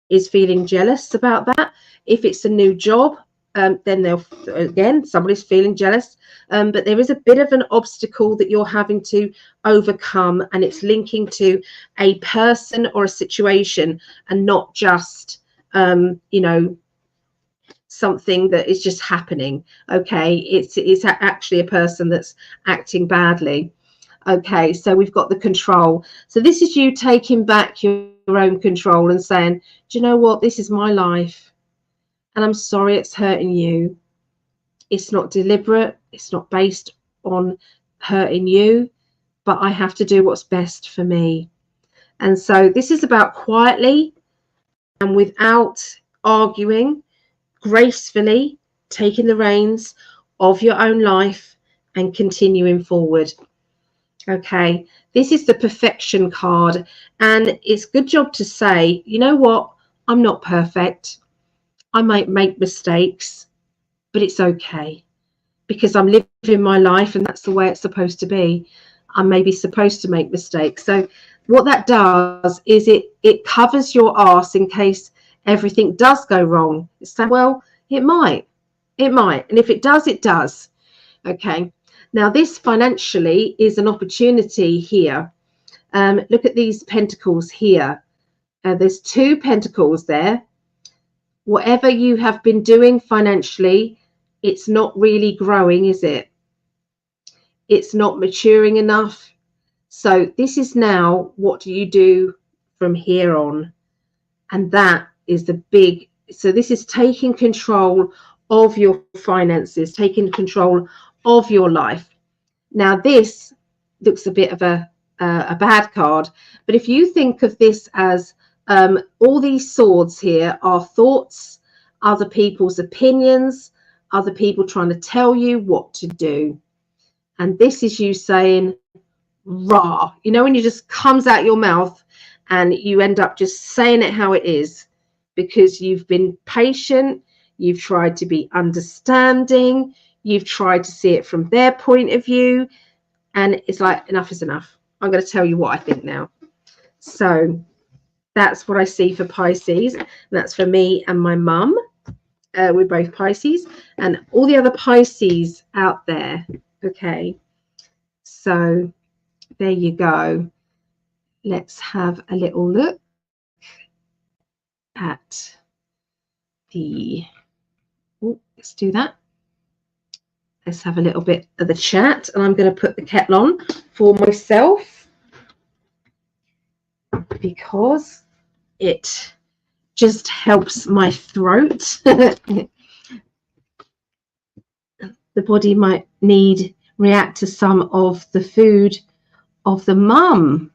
is feeling jealous about that. If it's a new job, then they'll, again, somebody's feeling jealous. But there is a bit of an obstacle that you're having to overcome, and it's linking to a person or a situation, and not just you know, something that is just happening. Okay, it's actually a person that's acting badly. Okay, so we've got the control. So this is you taking back your own control and saying, do you know what, this is my life, and I'm sorry it's hurting you. It's not deliberate, it's not based on hurting you, but I have to do what's best for me. And so this is about quietly and without arguing, gracefully taking the reins of your own life and continuing forward. Okay, this is the perfection card, and it's a good job to say, you know what, I'm not perfect. I might make mistakes, but it's okay, because I'm living my life and that's the way it's supposed to be. I'm maybe supposed to make mistakes. So what that does is it covers your arse in case everything does go wrong. It's like, well, it might. And if it does, it does. Okay. Now this financially is an opportunity here. Look at these pentacles here. There's 2 pentacles there. Whatever you have been doing financially, it's not really growing, is it? It's not maturing enough. So this is now, what do you do from here on? And that is the big, so this is taking control of your finances, taking control of your life. Now this looks a bit of a bad card, but if you think of this as all these swords here are thoughts, other people's opinions, other people trying to tell you what to do. And this is you saying, rah, you know, when it just comes out your mouth and you end up just saying it how it is, because you've been patient, you've tried to be understanding, you've tried to see it from their point of view, and it's like, enough is enough. I'm going to tell you what I think now. So that's what I see for Pisces. That's for me and my mum. We're both Pisces, and all the other Pisces out there. Okay, so there you go. Let's have a little look at the, let's do that. Let's have a little bit of the chat, and I'm going to put the kettle on for myself because it just helps my throat. The body might react to some of the food of the mum.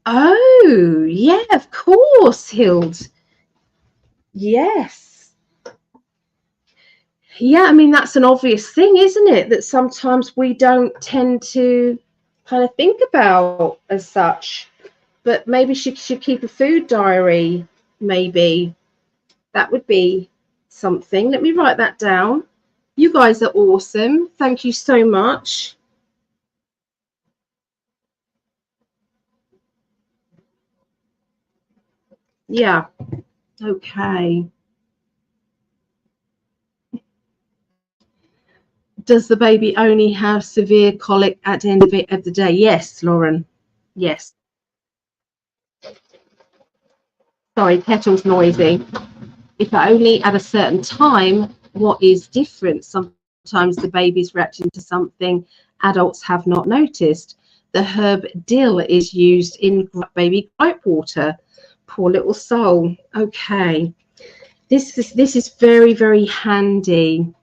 Oh, yeah, of course, Hild. Yes. Yeah, I mean, that's an obvious thing, isn't it? That sometimes we don't tend to kind of think about as such. But maybe she should keep a food diary, maybe. That would be something. Let me write that down. You guys are awesome. Thank you so much. Yeah. Okay. Does the baby only have severe colic at the end of the day? Yes, Lauren. Yes. Sorry, kettle's noisy. If only at a certain time, what is different? Sometimes the baby's reacting to something adults have not noticed. The herb dill is used in baby gripe water. Poor little soul. Okay. This is very, very handy.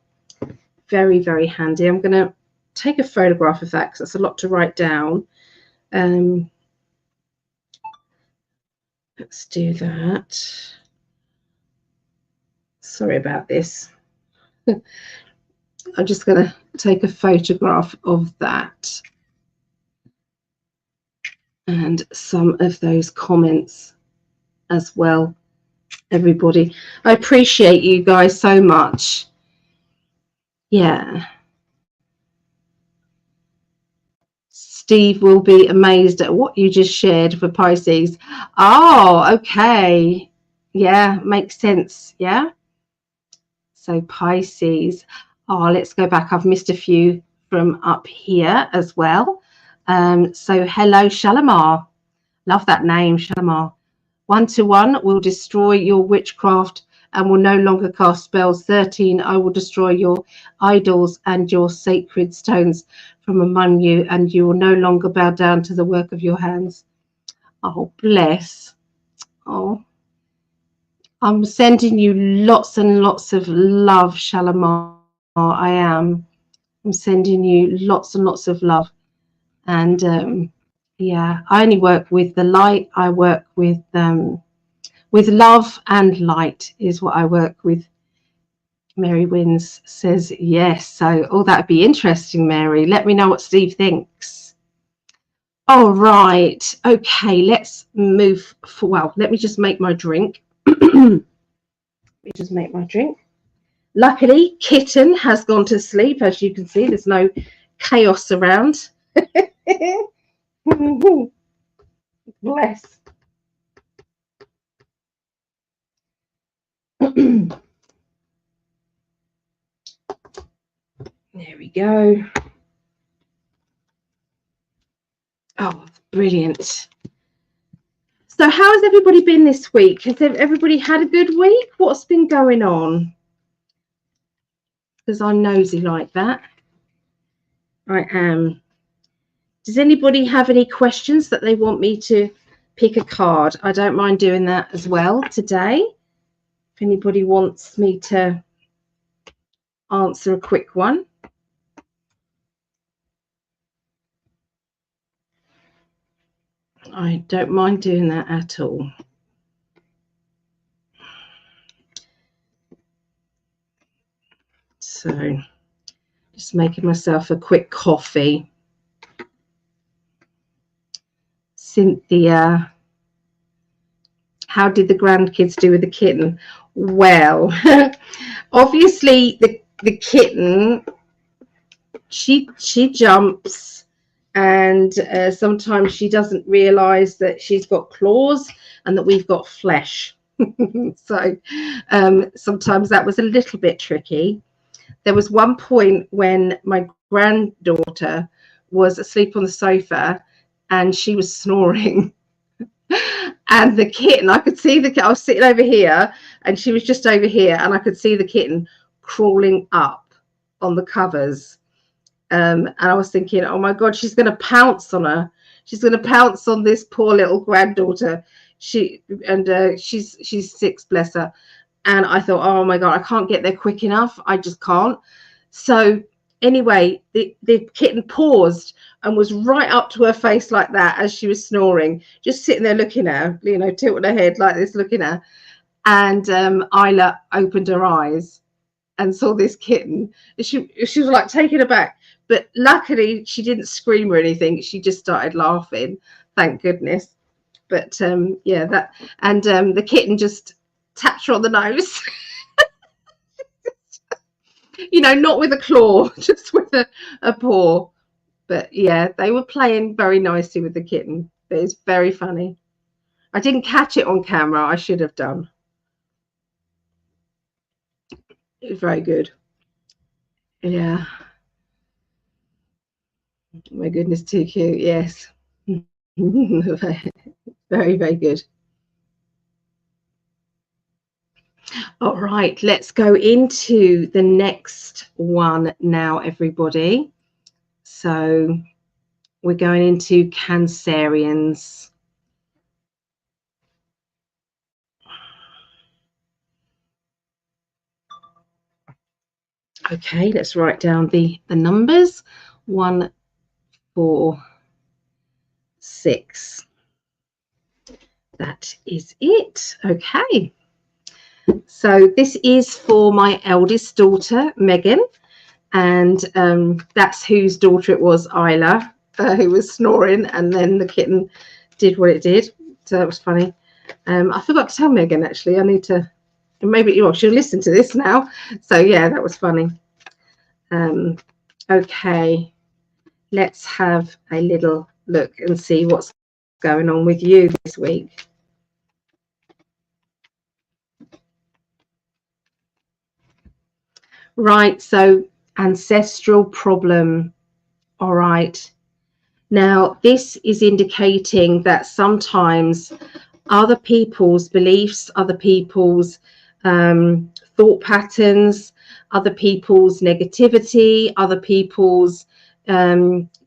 Very, very handy. I'm going to take a photograph of that because that's a lot to write down. Let's do that. Sorry about this. I'm just going to take a photograph of that and some of those comments as well, everybody. I appreciate you guys so much. Yeah. Steve will be amazed at what you just shared for Pisces. Oh, okay. Yeah, makes sense. Yeah. So Pisces. Oh, let's go back. I've missed a few from up here as well. So hello, Shalimar. Love that name, Shalimar. 1-1 will destroy your witchcraft and will no longer cast spells. 13, I will destroy your idols and your sacred stones from among you, and you will no longer bow down to the work of your hands. Oh, bless. Oh, I'm sending you lots and lots of love, Shalimar. I am. I'm sending you lots and lots of love. And yeah, I only work with the light. I work with love and light is what I work with. Mary Wins says yes. So, oh, that'd be interesting, Mary. Let me know what Steve thinks. All right. Okay, let's move for, well, let me just make my drink. Let me just make my drink. Luckily, Kitten has gone to sleep. As you can see, there's no chaos around. Bless. There we go. Oh, brilliant. So how has everybody been this week? Has everybody had a good week? What's been going on? Because I'm nosy like that. I am. Does anybody have any questions that they want me to pick a card? I don't mind doing that as well today. If anybody wants me to answer a quick one. I don't mind doing that at all. So just making myself a quick coffee. Cynthia, how did the grandkids do with the kitten? Well, obviously the kitten she jumps, and sometimes she doesn't realize that she's got claws and that we've got flesh. So sometimes that was a little bit tricky. There was one point when my granddaughter was asleep on the sofa and she was snoring. And the kitten, I could see I was sitting over here and she was just over here, and I could see the kitten crawling up on the covers. And I was thinking, oh my God, she's going to pounce on her. She's going to pounce on this poor little granddaughter. She's 6, bless her. And I thought, oh my God, I can't get there quick enough. I just can't. So anyway, the kitten paused and was right up to her face like that as she was snoring, just sitting there looking at her, you know, tilting her head like this, looking at her. And Isla opened her eyes and saw this kitten. She was like taken aback, but luckily she didn't scream or anything. She just started laughing, thank goodness. But yeah, that, and the kitten just tapped her on the nose. You know, not with a claw, just with a paw. But yeah, they were playing very nicely with the kitten. It's very funny. I didn't catch it on camera. I should have done. It was very good. Yeah. My goodness, too cute. Yes. Very, very good. All right, let's go into the next one now, everybody. So we're going into Cancerians. Okay, let's write down the numbers. 1, 4, 6. That is it. Okay. So this is for my eldest daughter, Megan, and that's whose daughter it was, Isla, who was snoring, and then the kitten did what it did. So that was funny. I forgot to tell Megan, actually. I need to, maybe she'll listen to this now. So yeah, that was funny. Okay, let's have a little look and see what's going on with you this week. Right, so ancestral problem. All right. Now, this is indicating that sometimes other people's beliefs, other people's thought patterns, other people's negativity, other people's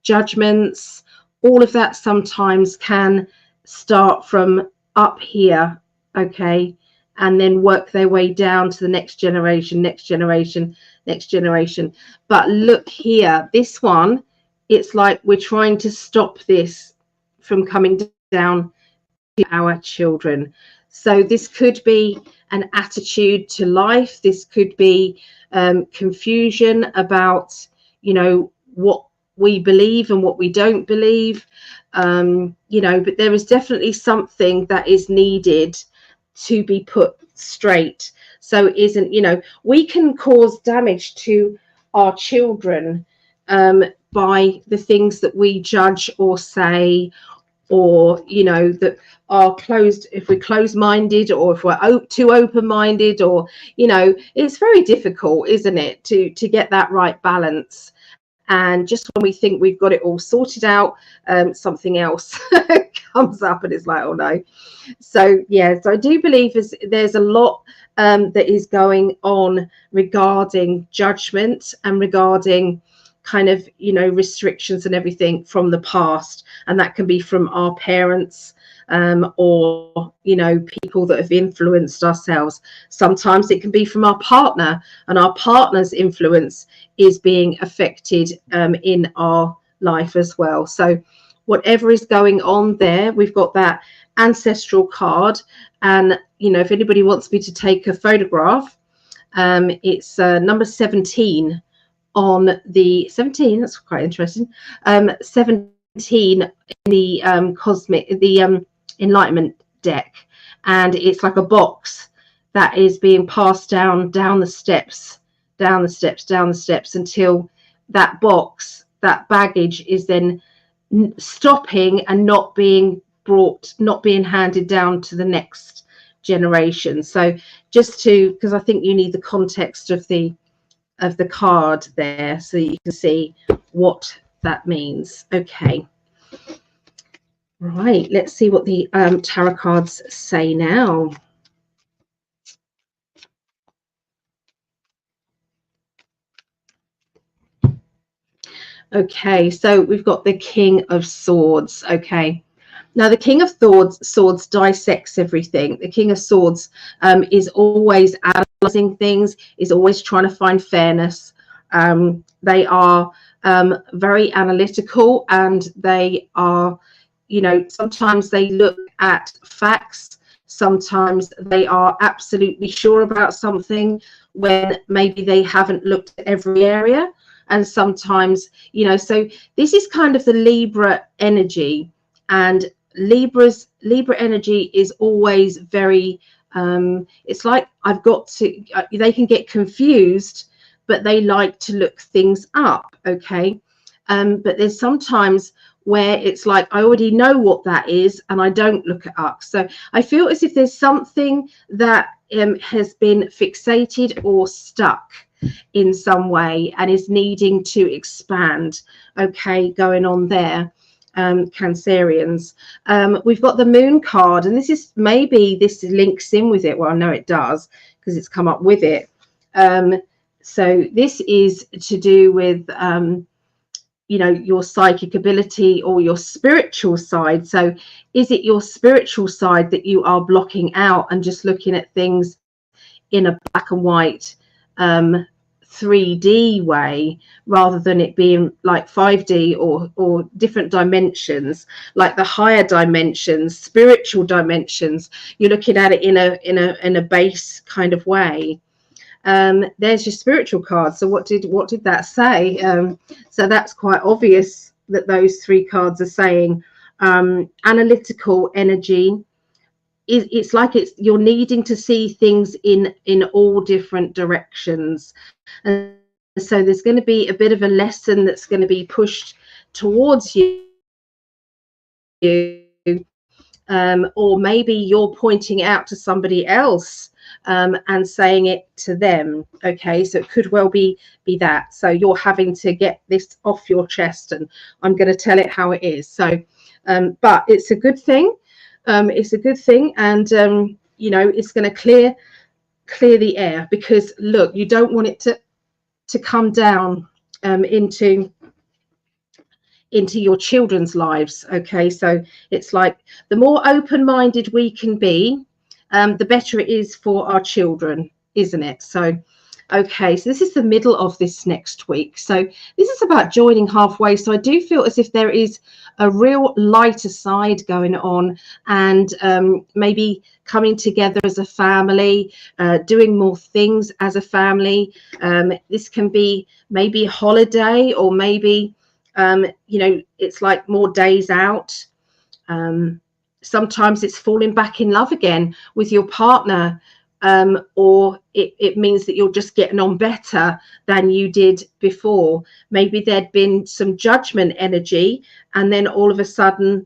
judgments, all of that sometimes can start from up here, okay, and then work their way down to the next generation, next generation, next generation. But look here, this one, it's like we're trying to stop this from coming down to our children. So this could be an attitude to life. This could be confusion about, you know, what we believe and what we don't believe, you know, but there is definitely something that is needed to be put straight. So it isn't, you know, we can cause damage to our children by the things that we judge or say, or, you know, that are closed, if we're closed-minded, or if we're too open-minded, or, you know, it's very difficult, isn't it, to get that right balance. And just when we think we've got it all sorted out, something else comes up and it's like, oh no. So yeah, so I do believe there's a lot that is going on regarding judgment and regarding kind of, you know, restrictions and everything from the past, and that can be from our parents or, you know, people that have influenced ourselves. Sometimes it can be from our partner, and our partner's influence is being affected in our life as well. So whatever is going on there, we've got that ancestral card, and, you know, if anybody wants me to take a photograph, it's number 17 on the 17. That's quite interesting. 17 in the cosmic, the enlightenment deck, and it's like a box that is being passed down the steps, down the steps, down the steps, until that box, that baggage is then stopping and not being brought, not being handed down to the next generation. So just to, because I think you need the context of the card there so you can see what that means. Okay, right, let's see what the tarot cards say now. Okay, so we've got the King of Swords. Okay, now the King of Swords dissects everything. The King of Swords is always analyzing things, is always trying to find fairness. They are very analytical, and they are, you know, sometimes they look at facts, sometimes they are absolutely sure about something when maybe they haven't looked at every area. And sometimes, you know, so this is kind of the Libra energy, and Libra energy is always very it's like, I've got to, they can get confused, but they like to look things up. Okay, but there's sometimes where it's like, I already know what that is and I don't look it up. So I feel as if there's something that has been fixated or stuck in some way and is needing to expand. Okay, going on there. Cancerians, we've got the Moon card, and this is, maybe this links in with it. Well, I know it does because it's come up with it. So this is to do with you know, your psychic ability or your spiritual side. So is it your spiritual side that you are blocking out and just looking at things in a black and white 3D way, rather than it being like 5D or different dimensions, like the higher dimensions, spiritual dimensions? You're looking at it in a base kind of way. There's your spiritual card. So what did that say? So that's quite obvious that those three cards are saying analytical energy. It's like you're needing to see things in all different directions, and so there's going to be a bit of a lesson that's going to be pushed towards you, or maybe you're pointing out to somebody else and saying it to them. Okay, so it could well be that. So you're having to get this off your chest, and I'm going to tell it how it is. So but it's a good thing. It's a good thing, and you know, it's going to clear the air, because look, you don't want it to come down into your children's lives. Okay, so it's like, the more open-minded we can be, the better it is for our children, isn't it? So okay, so this is the middle of this next week. So this is about joining halfway. So I do feel as if there is a real lighter side going on, and maybe coming together as a family, doing more things as a family. This can be maybe a holiday, or maybe you know, it's like more days out. Sometimes it's falling back in love again with your partner, or it means that you're just getting on better than you did before. Maybe there'd been some judgment energy, and then all of a sudden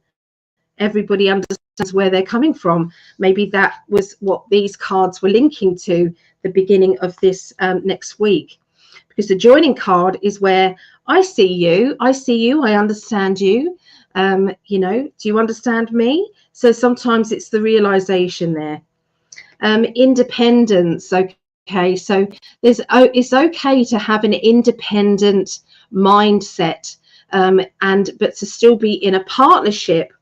everybody understands where they're coming from. Maybe that was what these cards were linking to the beginning of this next week, because the joining card is where I see you, I understand you. You know, do you understand me? So sometimes it's the realization there. Independence. Okay, so it's okay to have an independent mindset, but to still be in a partnership.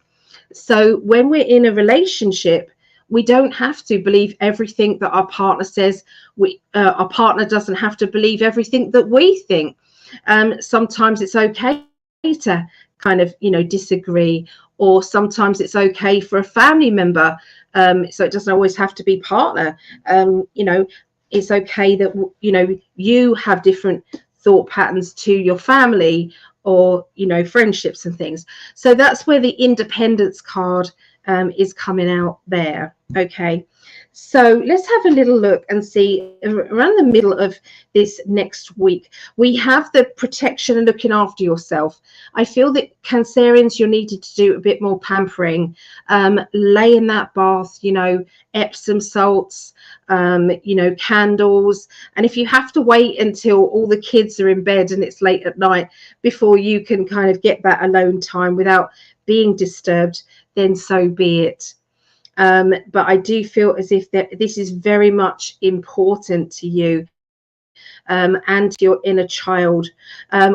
So when we're in a relationship, we don't have to believe everything that our partner says. Our partner doesn't have to believe everything that we think. Sometimes it's okay to kind of, you know, disagree, or sometimes it's okay for a family member. So it doesn't always have to be partner. You know, it's okay that, you know, you have different thought patterns to your family, or, you know, friendships and things. So that's where the independence card is coming out there. Okay, so let's have a little look and see around the middle of this next week. We have the protection and looking after yourself. I feel that Cancerians, you're needed to do a bit more pampering, lay in that bath, you know, Epsom salts, you know, candles. And if you have to wait until all the kids are in bed and it's late at night before you can kind of get that alone time without being disturbed, then so be it. But I do feel as if that this is very much important to you and your inner child.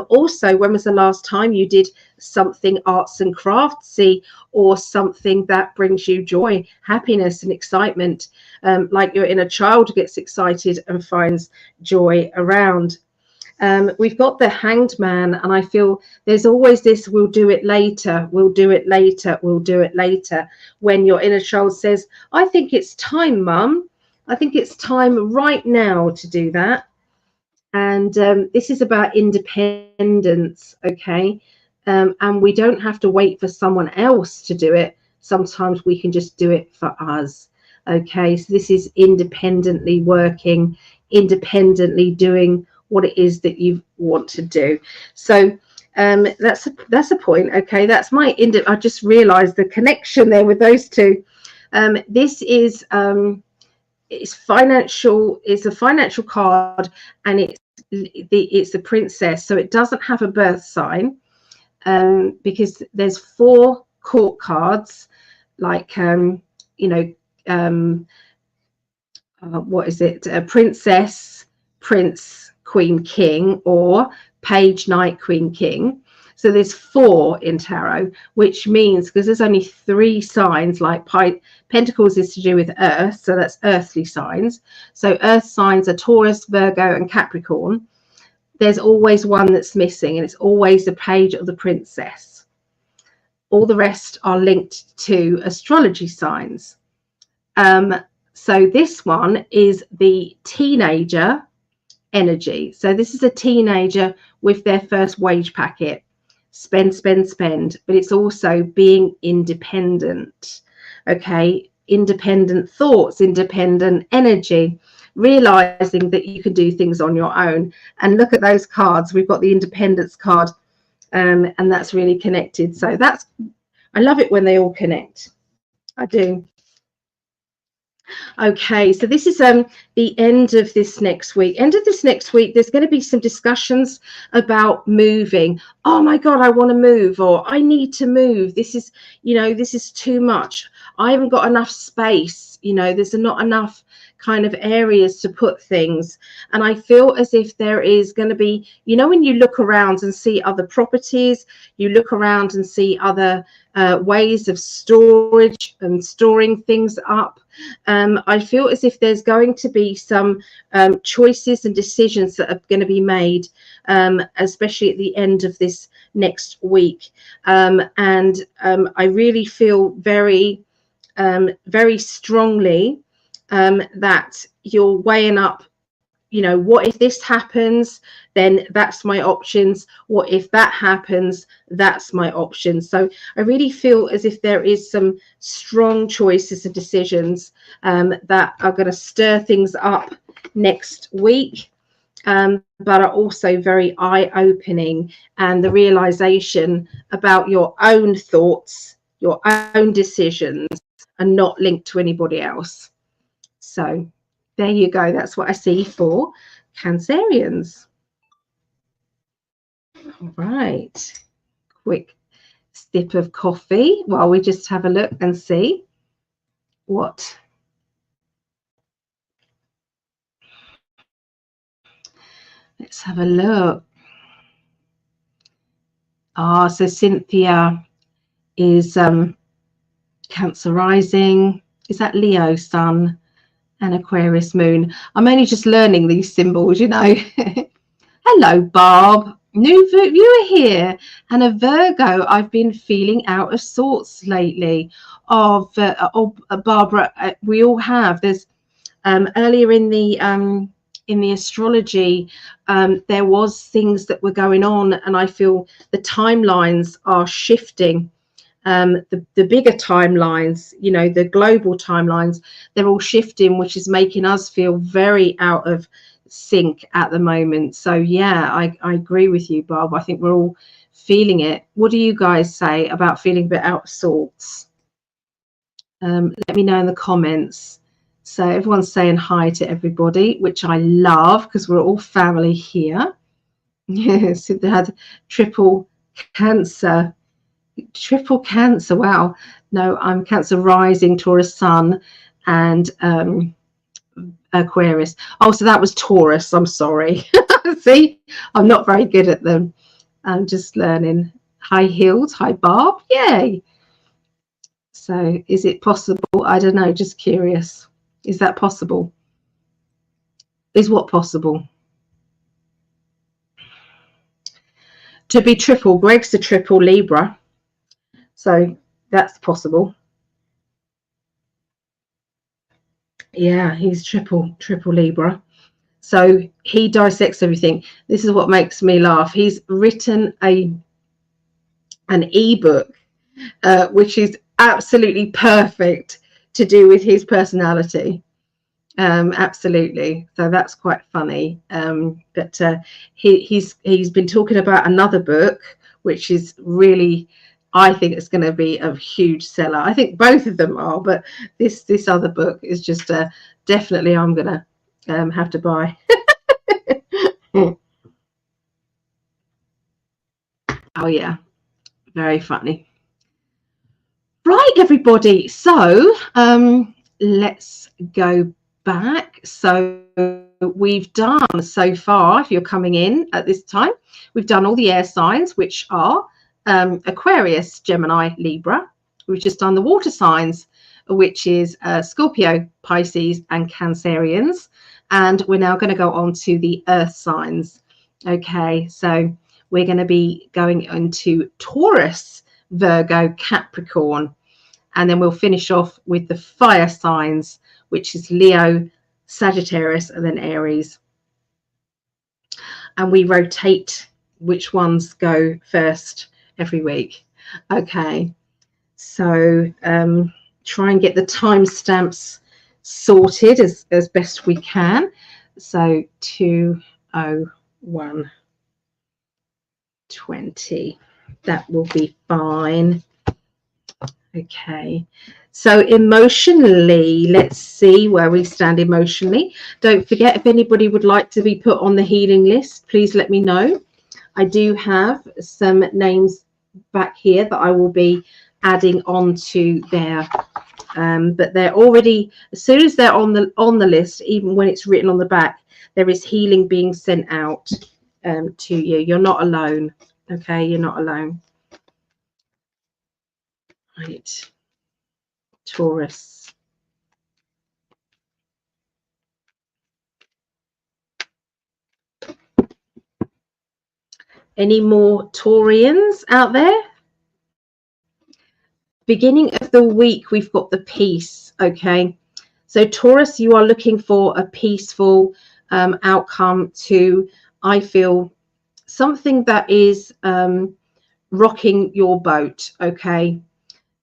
Also, when was the last time you did something arts and craftsy or something that brings you joy, happiness and excitement, like your inner child gets excited and finds joy around? We've got the Hanged Man, and I feel there's always this, we'll do it later, we'll do it later, we'll do it later, when your inner child says, I think it's time, Mum. I think it's time right now to do that. And this is about independence, okay? And we don't have to wait for someone else to do it. Sometimes we can just do it for us, okay? So this is independently working, independently doing what it is that you want to do. So that's a point. Okay, that's my I just realized the connection there with those two. This is it's financial. It's a financial card, and it's the princess. So it doesn't have a birth sign, because there's 4 court cards, like you know, what is it? Princess, Prince, Queen, King, or Page, Knight, Queen, King. So there's 4 in tarot, which means, because there's only 3 signs, like Pentacles is to do with Earth, so that's earthly signs. So Earth signs are Taurus, Virgo, and Capricorn. There's always one that's missing, and it's always the Page or the Princess. All the rest are linked to astrology signs. So this one is the teenager energy. So this is a teenager with their first wage packet. Spend, spend, spend. But it's also being independent. Okay. Independent thoughts, independent energy, realizing that you can do things on your own. And look at those cards. We've got the independence card, and that's really connected. So that's, I love it when they all connect. I do. Okay, so this is the end of this next week. End of this next week, there's going to be some discussions about moving. Oh my God, I want to move, or I need to move. This is, you know, this is too much. I haven't got enough space. You know, there's not enough kind of areas to put things. And I feel as if there is going to be, you know, when you look around and see other properties, you look around and see other ways of storage and storing things up. I feel as if there's going to be some choices and decisions that are going to be made, especially at the end of this next week. And I really feel very, very strongly that you're weighing up, you know, what if this happens, then that's my options. What if that happens, that's my options. So I really feel as if there is some strong choices and decisions that are going to stir things up next week, but are also very eye-opening, and the realization about your own thoughts, your own decisions, are not linked to anybody else. So there you go. That's what I see for Cancerians. All right. Quick sip of coffee while we just have a look and see what. Let's have a look. Ah, so Cynthia is Cancer rising. Is that Leo sun and Aquarius moon? I'm only just learning these symbols, you know. Hello, Barb. New viewer here. And a Virgo. I've been feeling out of sorts lately. Barbara, we all have. There's earlier in the astrology, there was things that were going on, and I feel the timelines are shifting. the bigger timelines, you know, the global timelines, they're all shifting, which is making us feel very out of sync at the moment. So yeah, I agree with you, Bob. I think we're all feeling it. What do you guys say about feeling a bit out of sorts? Let me know in the comments. So everyone's saying hi to everybody, which I love because we're all family here. Yes, they had triple cancer. Triple cancer. Wow. No, I'm Cancer rising, Taurus sun, and Aquarius. Oh, so that was Taurus. I'm sorry. See, I'm not very good at them. I'm just learning. High heels, high barb. Yay. So is it possible? I don't know. Just curious. Is that possible? Is what possible? To be triple. Greg's a triple Libra. So that's possible. Yeah, he's triple Libra. So he dissects everything. This is what makes me laugh. He's written an ebook, which is absolutely perfect to do with his personality. Absolutely. So that's quite funny. But he's been talking about another book, which is really, I think it's going to be a huge seller. I think both of them are, but this other book is just definitely I'm going to have to buy. Oh yeah, very funny. Right, everybody. So let's go back. So we've done so far, if you're coming in at this time, we've done all the air signs, which are Aquarius, Gemini, Libra. We've just done the water signs, which is Scorpio, Pisces, and Cancerians. And we're now going to go on to the earth signs. Okay, so we're going to be going into Taurus, Virgo, Capricorn, and then we'll finish off with the fire signs, which is Leo, Sagittarius, and then Aries. And we rotate which ones go first every week. Okay, so try and get the timestamps sorted as best we can. So 2:01:20, that will be fine. Okay, so emotionally, let's see where we stand emotionally. Don't forget, if anybody would like to be put on the healing list, please let me know. I do have some names back here that I will be adding on to there, but they're already, as soon as they're on the list, even when it's written on the back, there is healing being sent out to you. You're not alone. Okay, you're not alone. Right, Taurus. Any more Taurians out there? Beginning of the week, we've got the peace. Okay, so Taurus, you are looking for a peaceful outcome to, I feel, something that is rocking your boat. Okay,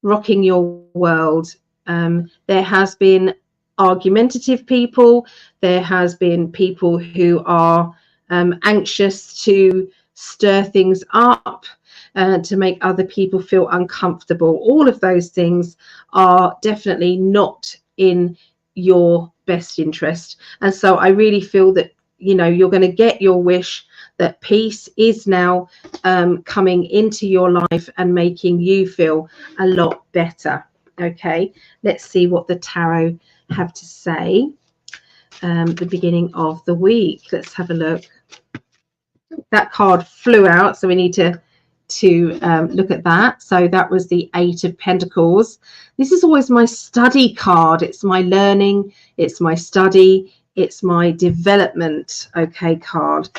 rocking your world. There has been argumentative people. There has been people who are anxious to stir things up, to make other people feel uncomfortable. All of those things are definitely not in your best interest. And so I really feel that, you know, you're going to get your wish, that peace is now coming into your life and making you feel a lot better. Okay, let's see what the tarot have to say. The beginning of the week. Let's have a look. That card flew out, so we need to look at that. So that was the 8 of Pentacles. This is always my study card. It's my learning, it's my study, it's my development, okay, card.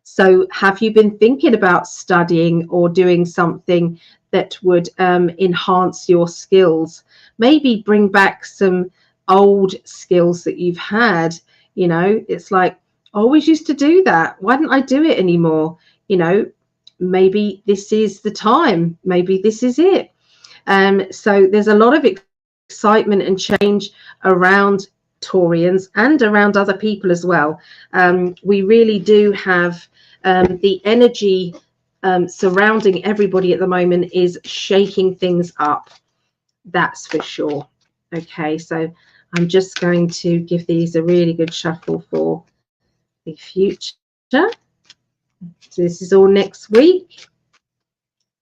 So have you been thinking about studying or doing something that would enhance your skills? Maybe bring back some old skills that you've had. You know, it's like, I always used to do that. Why don't I do it anymore? You know, maybe this is the time. Maybe this is it. So there's a lot of excitement and change around Taurians and around other people as well. We really do have the energy surrounding everybody at the moment is shaking things up. That's for sure. Okay, so I'm just going to give these a really good shuffle for the future. So this is all next week,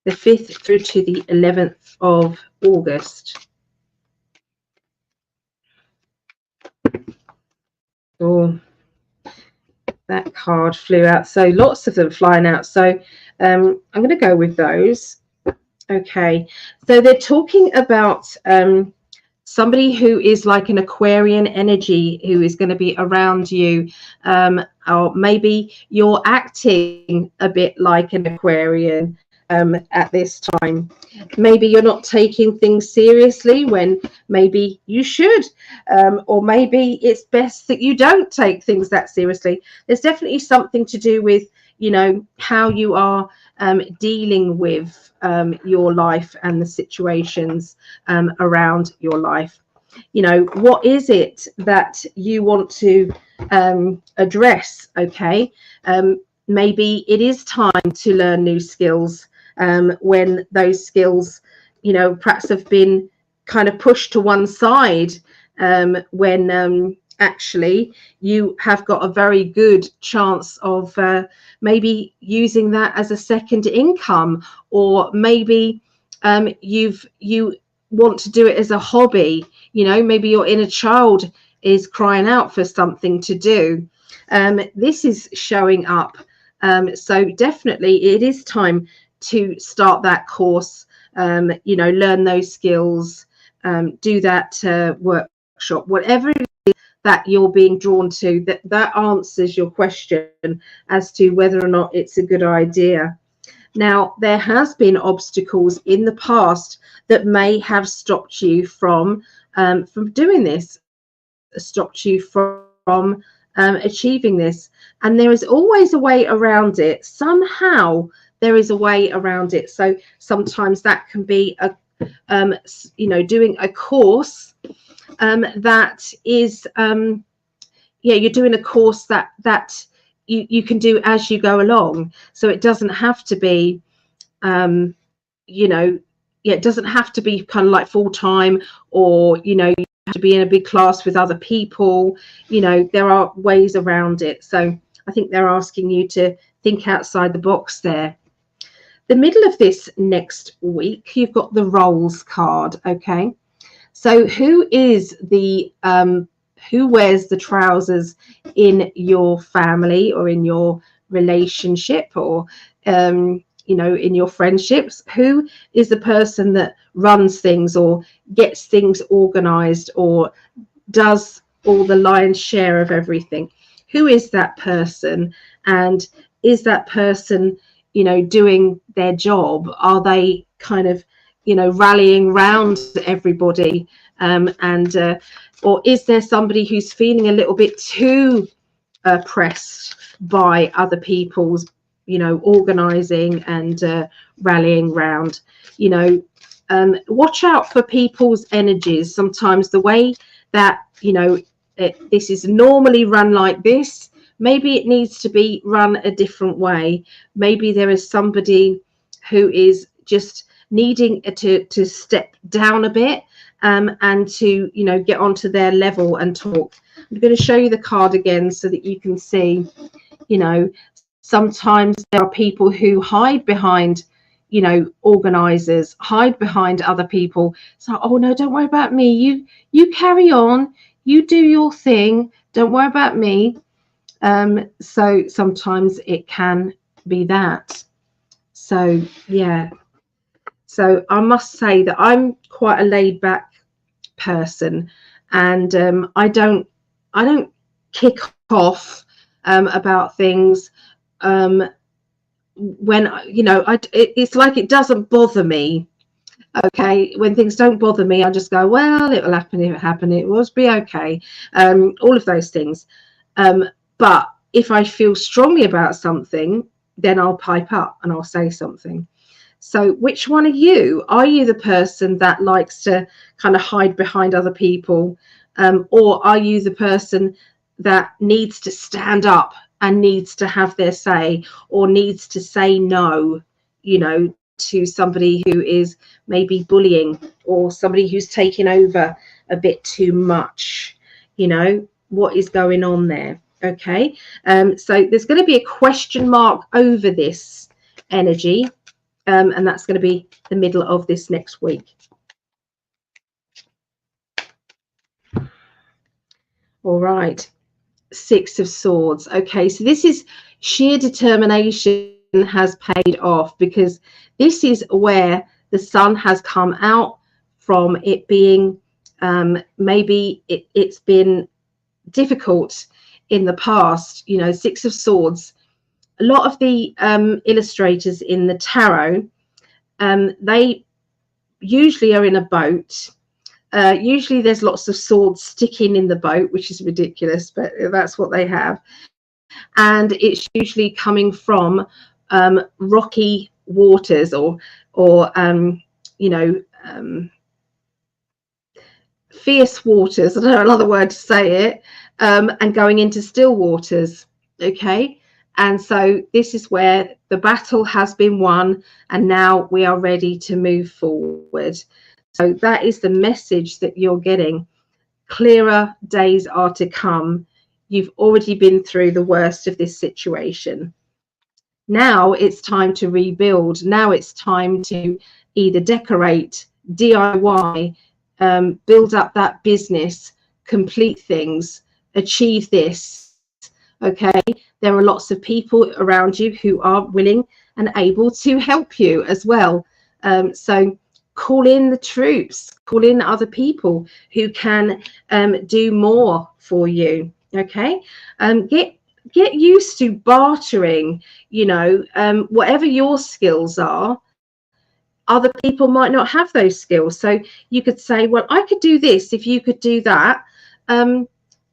the 5th through to the 11th of August. Oh, that card flew out. So lots of them flying out. So I'm going to go with those. Okay, so they're talking about somebody who is like an Aquarian energy who is going to be around you, or maybe you're acting a bit like an Aquarian at this time. Maybe you're not taking things seriously when maybe you should, or maybe it's best that you don't take things that seriously. There's definitely something to do with, you know, how you are dealing with your life and the situations around your life. You know, what is it that you want to address? Okay, maybe it is time to learn new skills when those skills, you know, perhaps have been kind of pushed to one side, when actually you have got a very good chance of maybe using that as a second income, or maybe you want to do it as a hobby. You know, maybe your inner child is crying out for something to do. This is showing up. So definitely it is time to start that course, you know, learn those skills, do that workshop, whatever it is that you're being drawn to, that answers your question as to whether or not it's a good idea. Now, there has been obstacles in the past that may have stopped you from doing this, stopped you from achieving this. And there is always a way around it. Somehow there is a way around it. So sometimes that can be you know, doing a course that is yeah, you're doing a course that you can do as you go along. So it doesn't have to be you know, yeah, it doesn't have to be kind of like full time, or you know, you have to be in a big class with other people. You know, there are ways around it. So I think they're asking you to think outside the box there. The middle of this next week, you've got the roles card. Okay, so who is the who wears the trousers in your family or in your relationship, or you know, in your friendships? Who is the person that runs things or gets things organized or does all the lion's share of everything? Who is that person? And is that person, you know, doing their job? Are they kind of, you know, rallying round everybody, or is there somebody who's feeling a little bit too pressed by other people's, you know, organizing and rallying round? You know, watch out for people's energies. Sometimes the way that, you know, this is normally run like this, maybe it needs to be run a different way. Maybe there is somebody who is just needing to step down a bit, and to, you know, get onto their level and talk. I'm going to show you the card again so that you can see, you know, sometimes there are people who hide behind, you know, organizers, hide behind other people. So, oh no, don't worry about me. You carry on. You do your thing. Don't worry about me. So sometimes it can be that. So yeah. So I must say that I'm quite a laid back person, and I don't kick off about things when, you know, it's like it doesn't bother me. Okay, when things don't bother me, I just go, well, it will happen if it happened, it will be okay, all of those things. But if I feel strongly about something, then I'll pipe up and I'll say something. So which one are you? Are you the person that likes to kind of hide behind other people? Or are you the person that needs to stand up and needs to have their say, or needs to say no, you know, to somebody who is maybe bullying, or somebody who's taking over a bit too much? You know, what is going on there? Okay, so there's going to be a question mark over this energy, and that's going to be the middle of this next week. All right, Six of Swords. Okay, so this is sheer determination has paid off, because this is where the sun has come out from it being maybe it's been difficult in the past. You know, Six of Swords, a lot of the illustrators in the tarot, they usually are in a boat. Usually there's lots of swords sticking in the boat, which is ridiculous, but that's what they have. And it's usually coming from rocky waters, or you know, fierce waters, I don't know another word to say it, and going into still waters. Okay, and so this is where the battle has been won, and now we are ready to move forward. So that is the message that you're getting. Clearer days are to come. You've already been through the worst of this situation. Now it's time to rebuild. Now it's time to either decorate, DIY, build up that business, complete things, achieve this. Okay, there are lots of people around you who are willing and able to help you as well. So call in the troops, call in other people who can do more for you. Okay, get used to bartering. You know, whatever your skills are, other people might not have those skills. So you could say, well, I could do this if you could do that.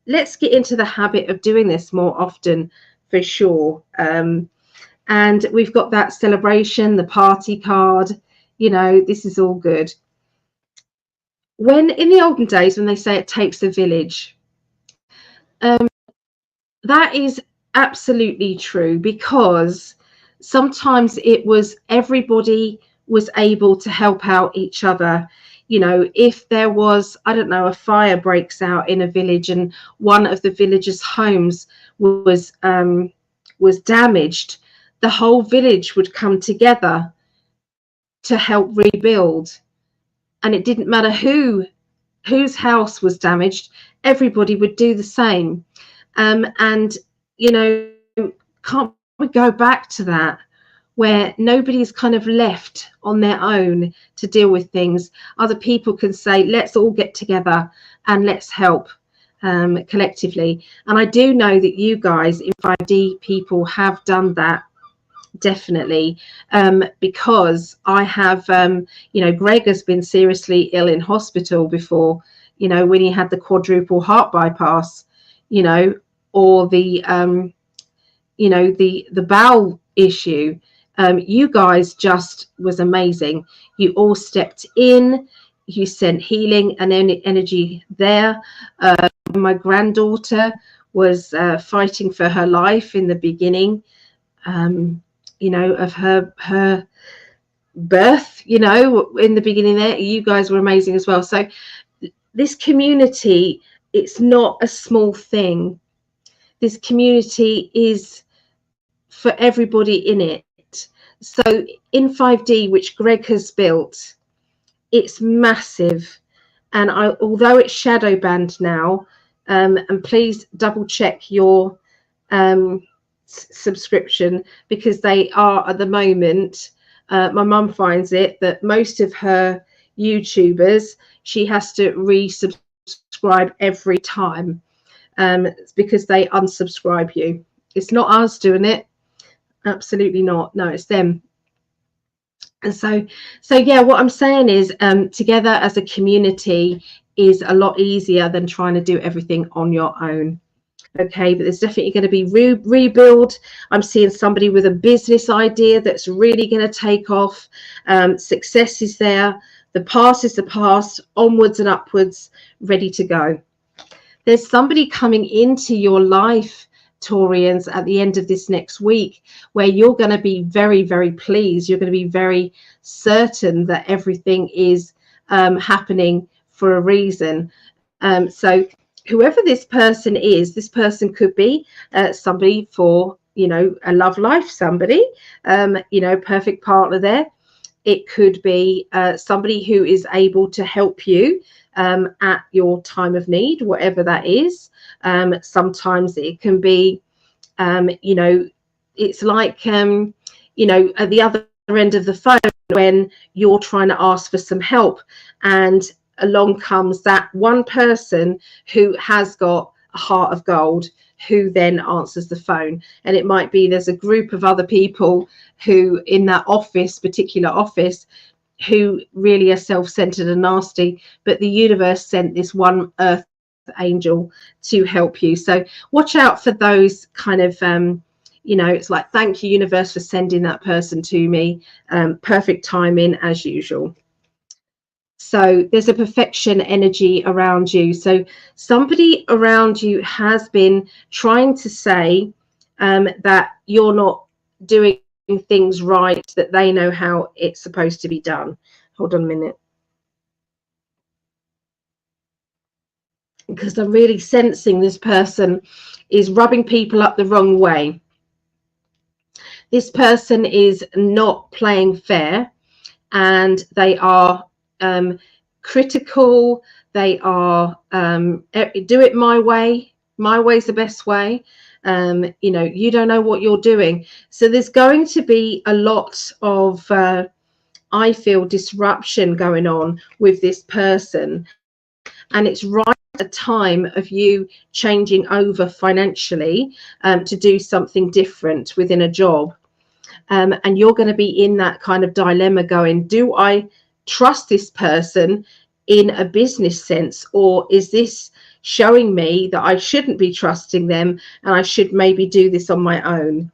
Let's get into the habit of doing this more often, for sure. And we've got that celebration, the party card. You know, this is all good. When in the olden days, when they say it takes a village, that is absolutely true, because sometimes it was everybody was able to help out each other. You know, if there was, I don't know, a fire breaks out in a village and one of the villagers' homes was damaged, the whole village would come together to help rebuild. And it didn't matter whose house was damaged, everybody would do the same. And, you know, can't we go back to that, where nobody's kind of left on their own to deal with things? Other people can say, let's all get together and let's help collectively. And I do know that you guys in 5D people have done that, definitely, because I have, you know, Greg has been seriously ill in hospital before, you know, when he had the quadruple heart bypass, you know, or the, you know, the bowel issue. You guys just was amazing. You all stepped in, you sent healing and energy there. My granddaughter was fighting for her life in the beginning, you know, of her birth, you know, in the beginning there. You guys were amazing as well. So this community, it's not a small thing. This community is for everybody in it. So in 5D, which Greg has built, it's massive. And although it's shadow banned now, and please double check your subscription, because they are at the moment, my mum finds it that most of her YouTubers, she has to resubscribe every time, because they unsubscribe you. It's not us doing it, absolutely not. No, it's them. And so yeah, what I'm saying is, together as a community is a lot easier than trying to do everything on your own. Okay, but there's definitely going to be rebuild. I'm seeing somebody with a business idea that's really going to take off. Success is there. The past is the past, onwards and upwards, ready to go. There's somebody coming into your life, Taurians, at the end of this next week, where you're going to be very, very pleased. You're going to be very certain that everything is happening for a reason. So whoever this person is, this person could be somebody for, you know, a love life, somebody, you know, perfect partner there. It could be somebody who is able to help you at your time of need, whatever that is. Sometimes it can be, you know, it's like, you know, at the other end of the phone when you're trying to ask for some help, and along comes that one person who has got a heart of gold, who then answers the phone. And it might be there's a group of other people who in that office, particular office, who really are self-centered and nasty, but the universe sent this one earth angel to help you. So watch out for those kind of you know, it's like, thank you universe for sending that person to me. Perfect timing as usual. So there's a perfection energy around you. So somebody around you has been trying to say that you're not doing things right, that they know how it's supposed to be done. Hold on a minute. Because I'm really sensing this person is rubbing people up the wrong way. This person is not playing fair, and they are critical. They are do it my way. My way's the best way. You know, you don't know what you're doing. So there's going to be a lot of I feel disruption going on with this person, and it's right at a time of you changing over financially to do something different within a job. And you're going to be in that kind of dilemma going, do I trust this person in a business sense, or is this showing me that I shouldn't be trusting them and I should maybe do this on my own?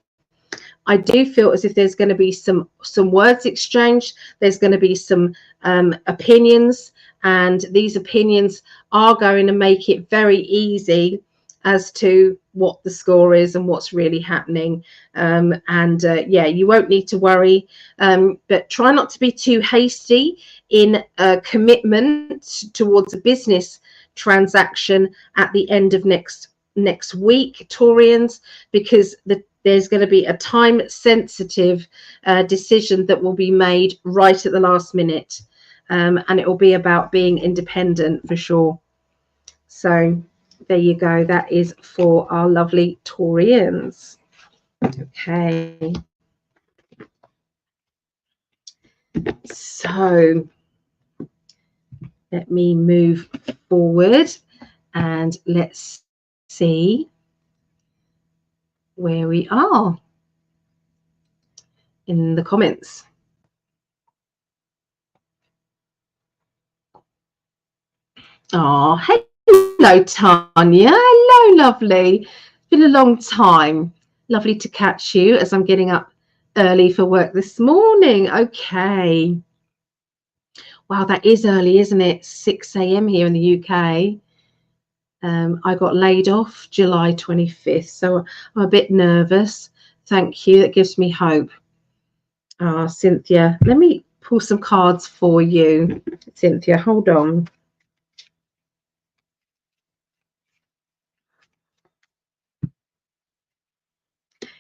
I do feel as if there's going to be some words exchanged. There's going to be some opinions, and these opinions are going to make it very easy as to what the score is and what's really happening. Yeah, you won't need to worry, but try not to be too hasty in a commitment towards a business transaction at the end of next week, Taurians, because there's going to be a time sensitive decision that will be made right at the last minute, and it will be about being independent for sure. So there you go. That is for our lovely Taurians. Okay. So let me move forward and let's see where we are in the comments. Oh, hello, Tanya. Hello, lovely. It's been a long time. Lovely to catch you as I'm getting up early for work this morning. Okay. Wow, that is early, isn't it? 6 a.m. here in the UK. I got laid off July 25th, so I'm a bit nervous. Thank you. That gives me hope. Cynthia, let me pull some cards for you. Cynthia, hold on.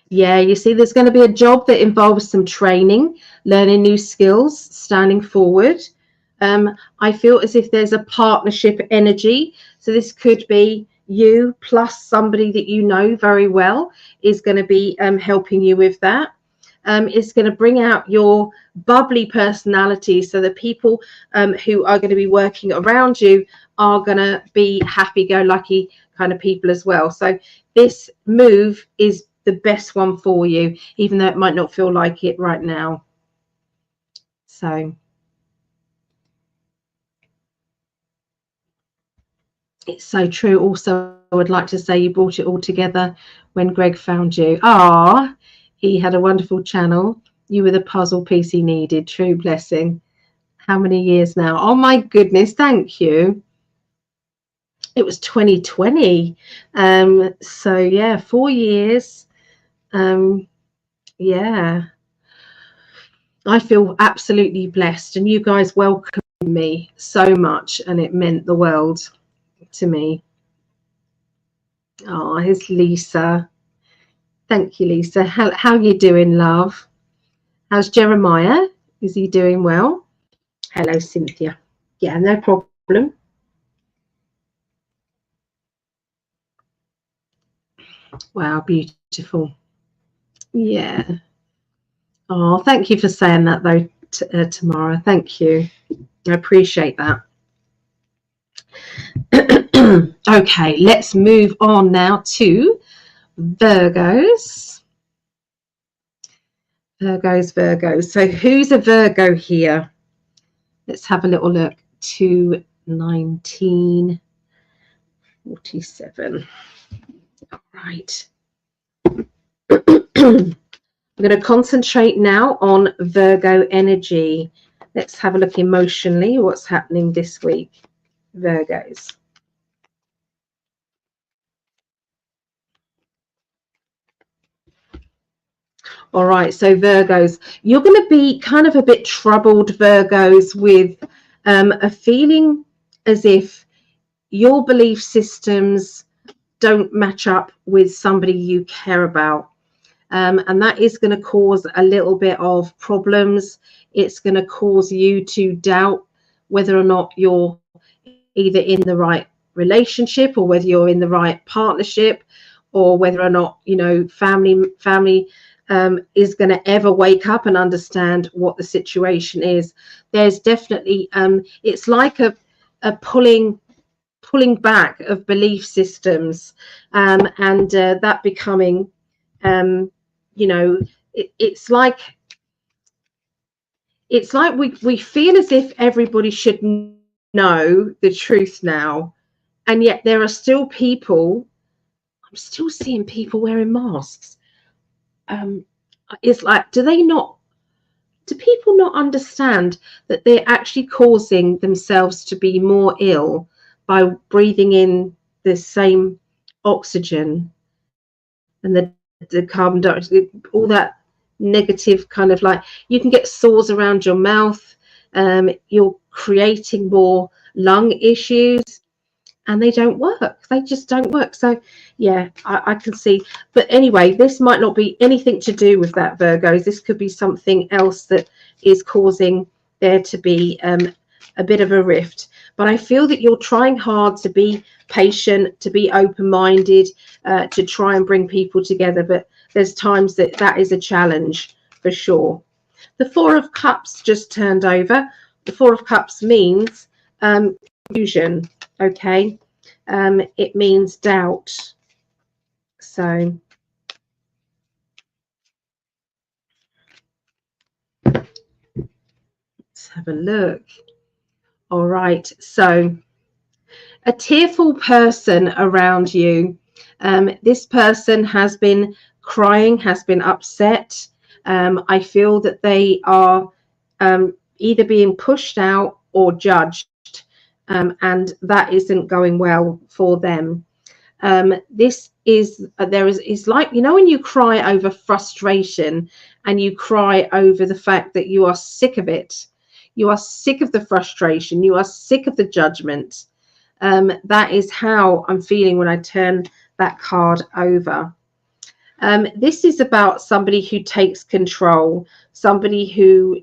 Yeah, you see, there's going to be a job that involves some training, learning new skills, standing forward. I feel as if there's a partnership energy. So this could be you plus somebody that you know very well is going to be helping you with that. It's going to bring out your bubbly personality, so the people who are going to be working around you are going to be happy-go-lucky kind of people as well. So this move is the best one for you, even though it might not feel like it right now. So it's so true. Also, would like to say you brought it all together when Greg found you. Ah, he had a wonderful channel. You were the puzzle piece he needed. True blessing. How many years now? Oh my goodness, thank you. It was 2020. So yeah, 4 years. Yeah. I feel absolutely blessed, and you guys welcomed me so much, and it meant the world to me. Oh, here's Lisa. Thank you, Lisa. How you doing, love? How's Jeremiah? Is he doing well? Hello, Cynthia. Yeah, no problem. Wow, beautiful. Yeah. Oh, thank you for saying that, though, Tamara. Thank you. I appreciate that. Okay, let's move on now to Virgos. Virgos. So who's a Virgo here? Let's have a little look. 1947. All right. I'm going to concentrate now on Virgo energy. Let's have a look emotionally. What's happening this week, Virgos? All right, so Virgos, you're going to be kind of a bit troubled, Virgos, with a feeling as if your belief systems don't match up with somebody you care about. And that is going to cause a little bit of problems. It's going to cause you to doubt whether or not you're either in the right relationship, or whether you're in the right partnership, or whether or not, you know, family is going to ever wake up and understand what the situation is. There's definitely it's like a pulling back of belief systems, and that becoming you know, it's like we feel as if everybody should know the truth now, and yet there are still people. I'm still seeing people wearing masks. It's like, do people not understand that they're actually causing themselves to be more ill by breathing in the same oxygen and the carbon dioxide, all that negative kind of, like, you can get sores around your mouth, you're creating more lung issues, and they don't work. They just don't work. So yeah, I can see. But anyway, this might not be anything to do with that, Virgos. This could be something else that is causing there to be a bit of a rift. But I feel that you're trying hard to be patient, to be open-minded, to try and bring people together. But there's times that is a challenge for sure. The Four of Cups just turned over. The Four of Cups means confusion. Okay, it means doubt. So let's have a look. All right, so a tearful person around you. This person has been crying, has been upset. I feel that they are either being pushed out or judged, and that isn't going well for them. This is is like, you know, when you cry over frustration and you cry over the fact that you are sick of it, you are sick of the frustration, you are sick of the judgment. That is how I'm feeling when I turn that card over. This is about somebody who takes control, somebody who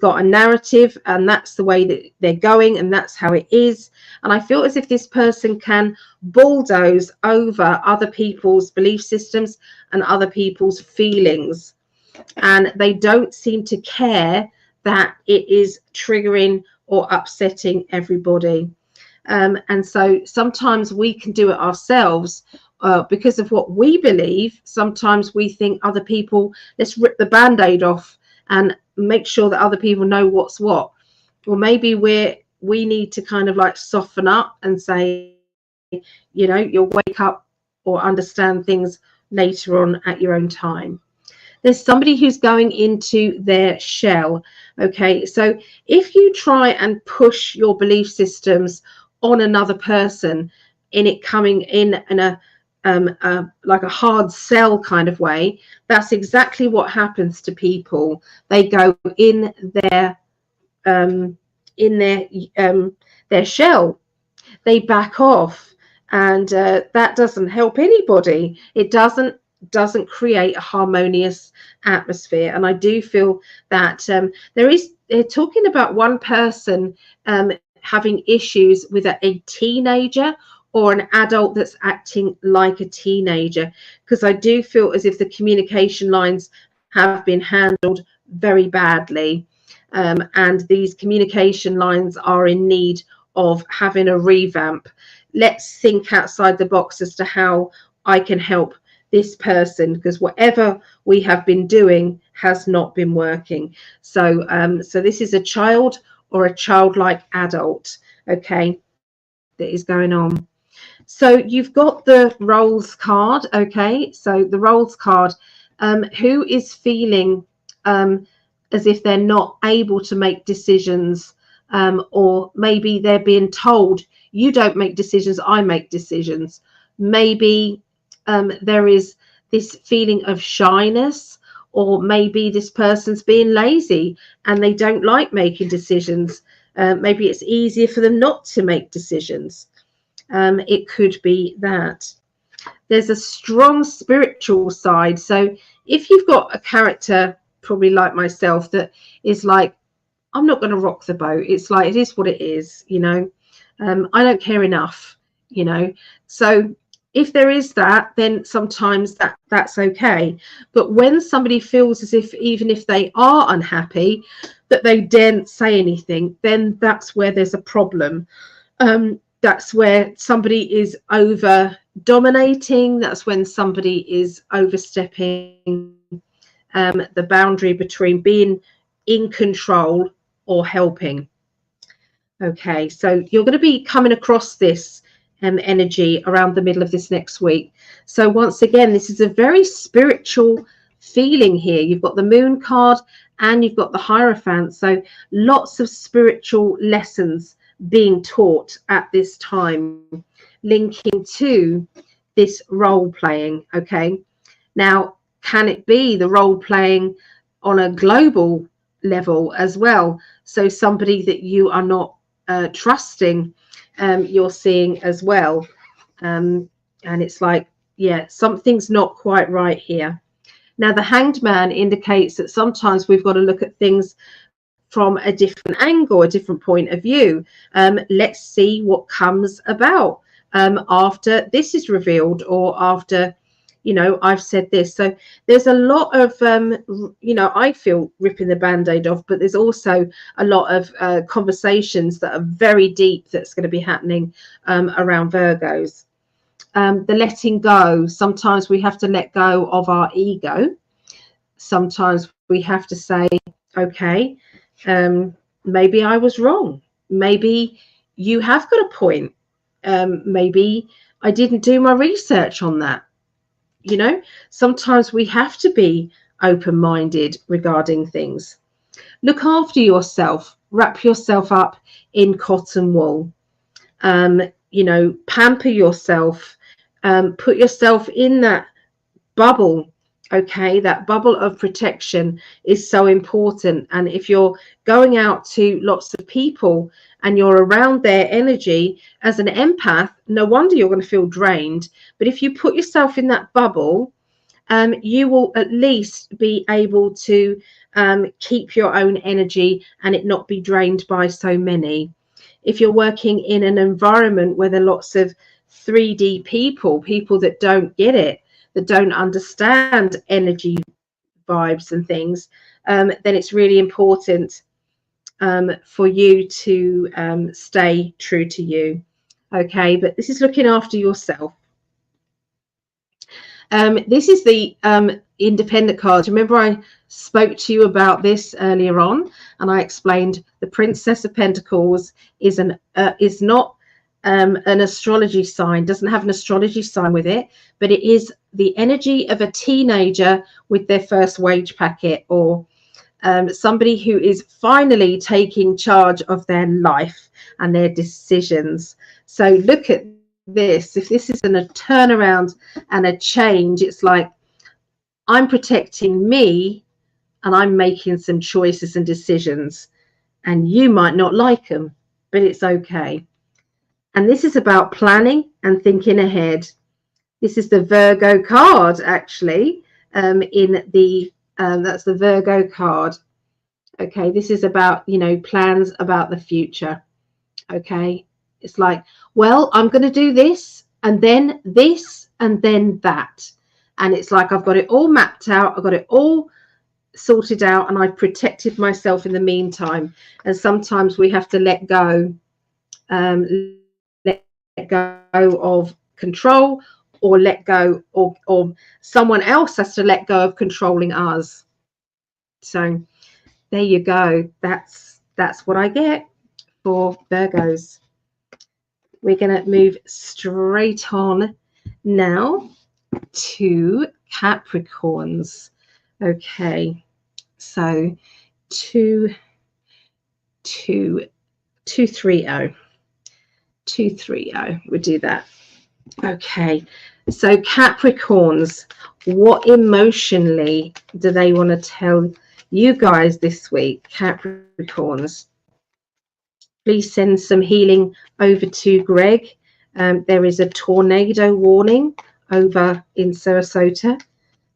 got a narrative, and that's the way that they're going, and that's how it is. And I feel as if this person can bulldoze over other people's belief systems and other people's feelings, and they don't seem to care that it is triggering or upsetting everybody. And so sometimes we can do it ourselves because of what we believe. Sometimes we think other people, let's rip the band-aid off and make sure that other people know what's what. Or maybe we need to kind of like soften up and say, you know, you'll wake up or understand things later on at your own time. There's somebody who's going into their shell. Okay, so if you try and push your belief systems on another person, in it coming in a like a hard sell kind of way, that's exactly what happens to people. They go in their their shell. They back off, and that doesn't help anybody. It doesn't create a harmonious atmosphere. And I do feel that they're talking about one person having issues with a teenager or an adult that's acting like a teenager, because I do feel as if the communication lines have been handled very badly, and these communication lines are in need of having a revamp. Let's think outside the box as to how I can help this person, because whatever we have been doing has not been working. So so this is a child or a childlike adult, okay, that is going on. So you've got the roles card, okay, so the roles card, who is feeling as if they're not able to make decisions, or maybe they're being told, you don't make decisions, I make decisions. Maybe there is this feeling of shyness, or maybe this person's being lazy and they don't like making decisions. Maybe it's easier for them not to make decisions. It could be that. There's a strong spiritual side. So if you've got a character, probably like myself, that is like, I'm not going to rock the boat. It's like, it is what it is, you know. I don't care enough, you know. So if there is that, then sometimes that's okay. But when somebody feels as if, even if they are unhappy, that they daren't say anything, then that's where there's a problem. That's where somebody is over dominating. That's when somebody is overstepping the boundary between being in control or helping. Okay, so you're going to be coming across this energy around the middle of this next week. So once again, this is a very spiritual feeling here. You've got the moon card and you've got the Hierophant. So lots of spiritual lessons being taught at this time, linking to this role playing. Okay, now can it be the role playing on a global level as well? So somebody that you are not trusting, you're seeing as well, and it's like, yeah, something's not quite right here. Now the Hanged Man indicates that sometimes we've got to look at things from a different angle, a different point of view. Let's see what comes about after this is revealed, or after, you know, I've said this. So there's a lot of, you know, I feel ripping the Band-Aid off, but there's also a lot of conversations that are very deep that's going to be happening around Virgos. The letting go. Sometimes we have to let go of our ego. Sometimes we have to say, okay, maybe I was wrong. Maybe you have got a point. Maybe I didn't do my research on that. You know, sometimes we have to be open-minded regarding things. Look after yourself. Wrap yourself up in cotton wool. You know, pamper yourself. Put yourself in that bubble. Okay, that bubble of protection is so important. And if you're going out to lots of people and you're around their energy as an empath, no wonder you're going to feel drained. But if you put yourself in that bubble, you will at least be able to keep your own energy and it not be drained by so many. If you're working in an environment where there are lots of 3D people that don't get it, that don't understand energy vibes and things, then it's really important for you to stay true to you. Okay, but this is looking after yourself. This is the independent card. Remember I spoke to you about this earlier on, and I explained the Princess of Pentacles is not an astrology sign, doesn't have an astrology sign with it, but it is the energy of a teenager with their first wage packet, or somebody who is finally taking charge of their life and their decisions. So look at this. If this isn't a turnaround and a change, it's like I'm protecting me and I'm making some choices and decisions, and you might not like them, but it's okay. And this is about planning and thinking ahead. This is the Virgo card, actually, in the that's the Virgo card. Okay, this is about, you know, plans about the future. Okay, it's like, well, I'm going to do this and then this and then that, and it's like I've got it all mapped out, I've got it all sorted out, and I've protected myself in the meantime. And sometimes we have to let go of control, or let go, or someone else has to let go of controlling us. So there you go. That's what I get for Virgos. We're going to move straight on now to Capricorns. Okay, so 230. We'll do that. Okay, so Capricorns, what emotionally do they want to tell you guys this week? Capricorns, please send some healing over to Greg. There is a tornado warning over in Sarasota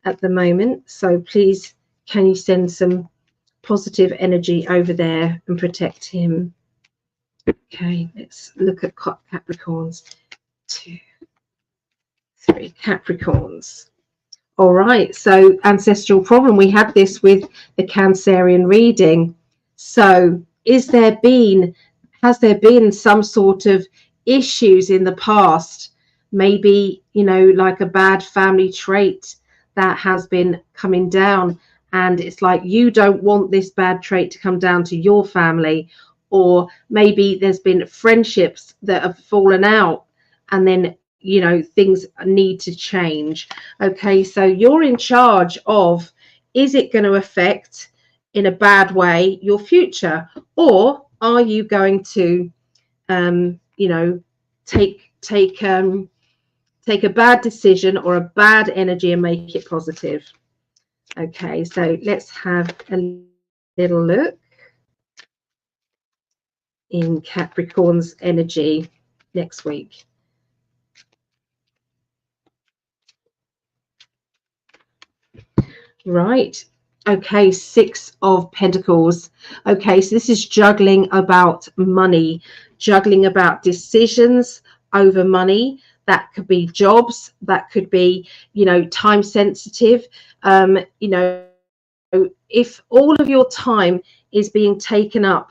at the moment, so please, can you send some positive energy over there and protect him? Okay, let's look at Capricorns. 2, 3 Capricorns. All right, so ancestral problem, we had this with the Cancerian reading. So has there been some sort of issues in the past, maybe, you know, like a bad family trait that has been coming down, and it's like you don't want this bad trait to come down to your family, or maybe there's been friendships that have fallen out, and then, you know, things need to change. Okay, so you're in charge of, is it going to affect in a bad way your future, or are you going to you know, take a bad decision or a bad energy and make it positive? Okay, so let's have a little look in Capricorn's energy next week. Right. Okay, 6 of Pentacles. Okay, so this is juggling about money, juggling about decisions over money. That could be jobs, that could be, you know, time sensitive. You know, if all of your time is being taken up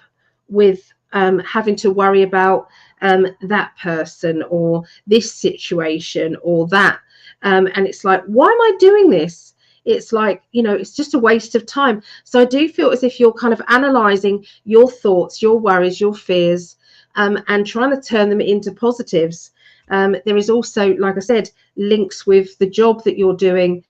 with having to worry about that person or this situation or that, and it's like, why am I doing this? It's like, you know, it's just a waste of time. So I do feel as if you're kind of analyzing your thoughts, your worries, your fears, and trying to turn them into positives. There is also, like I said, links with the job that you're doing.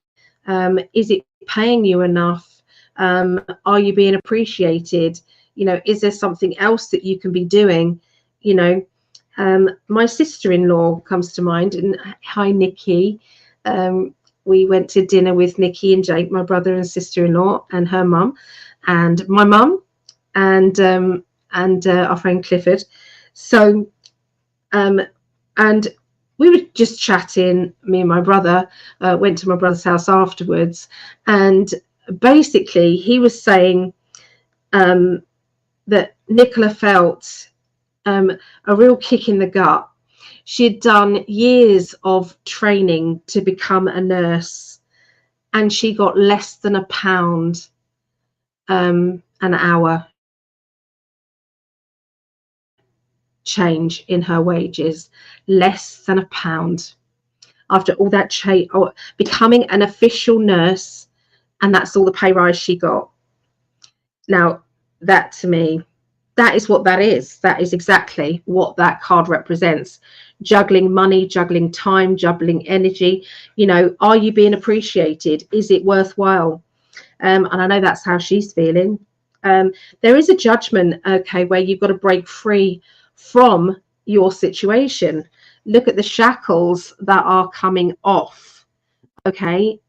Is it paying you enough? Are you being appreciated? You know, is there something else that you can be doing? You know, my sister-in-law comes to mind, and hi, Nikki. We went to dinner with Nikki and Jake, my brother and sister-in-law, and her mum, and my mum, and our friend Clifford. So, and we were just chatting. Me and my brother went to my brother's house afterwards, and basically he was saying that Nicola felt a real kick in the gut. She had done years of training to become a nurse, and she got less than £1 an hour change in her wages, less than £1 after all that becoming an official nurse, and that's all the pay rise she got. Now that, to me, that is what that is. That is exactly what that card represents. Juggling money, juggling time, juggling energy. You know, are you being appreciated? Is it worthwhile? And I know that's how she's feeling. There is a judgment, okay, where you've got to break free from your situation. Look at the shackles that are coming off, okay?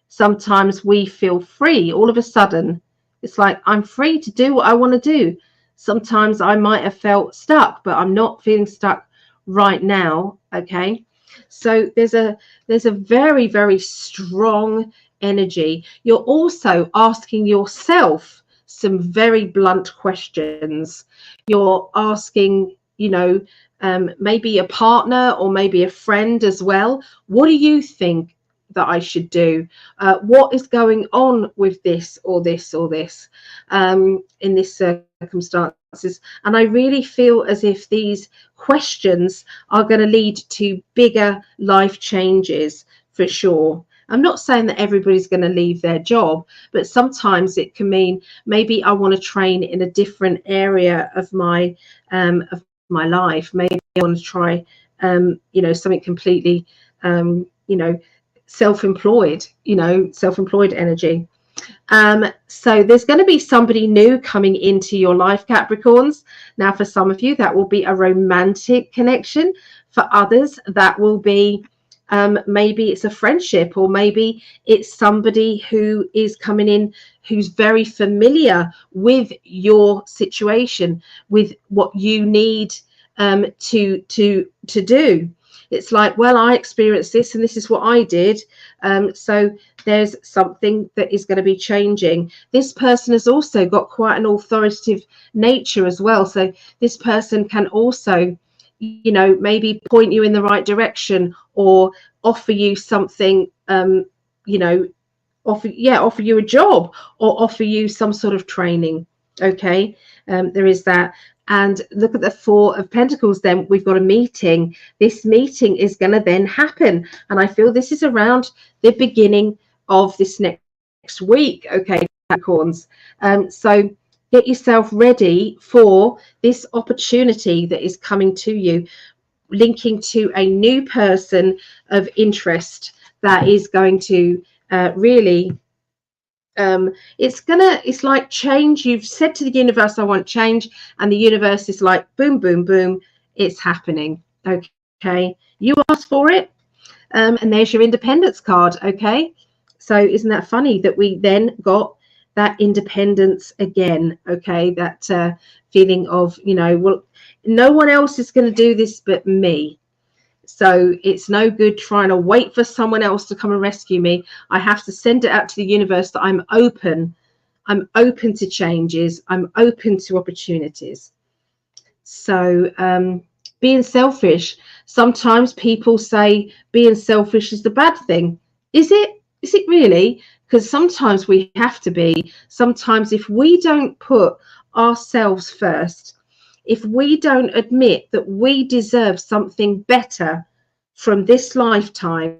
Sometimes we feel free all of a sudden. It's like, I'm free to do what I want to do. Sometimes I might have felt stuck, but I'm not feeling stuck right now, okay? So there's a very, very strong energy. You're also asking yourself some very blunt questions. You're asking, you know, maybe a partner or maybe a friend as well. What do you think that I should do? What is going on with this or this or this in this circumstances? And I really feel as if these questions are going to lead to bigger life changes for sure. I'm not saying that everybody's going to leave their job, but sometimes it can mean maybe I want to train in a different area of my life. Maybe I want to try, you know, something completely, you know, self-employed energy. So there's going to be somebody new coming into your life, Capricorns. Now, for some of you, that will be a romantic connection. For others, that will be maybe it's a friendship, or maybe it's somebody who is coming in who's very familiar with your situation, with what you need to do. It's like, well, I experienced this and this is what I did. So there's something that is going to be changing. This person has also got quite an authoritative nature as well. So this person can also, you know, maybe point you in the right direction, or offer you something, you know, offer you a job, or offer you some sort of training. Okay, there is that. And look at the Four of Pentacles. Then we've got a meeting. This meeting is going to then happen, and I feel this is around the beginning of this next week. Okay, Capricorns. So get yourself ready for this opportunity that is coming to you, linking to a new person of interest that is going to really it's like change. You've said to the universe, I want change, and the universe is like, boom, boom, boom, it's happening. Okay, you asked for it, and there's your independence card. Okay, so isn't that funny that we then got that independence again? Okay, that feeling of, you know, well, no one else is going to do this but me. So it's no good trying to wait for someone else to come and rescue me. I have to send it out to the universe that I'm open. I'm open to changes. I'm open to opportunities. So being selfish. Sometimes people say being selfish is the bad thing. Is it? Is it really? Because sometimes we have to be. Sometimes if we don't put ourselves first, if we don't admit that we deserve something better from this lifetime,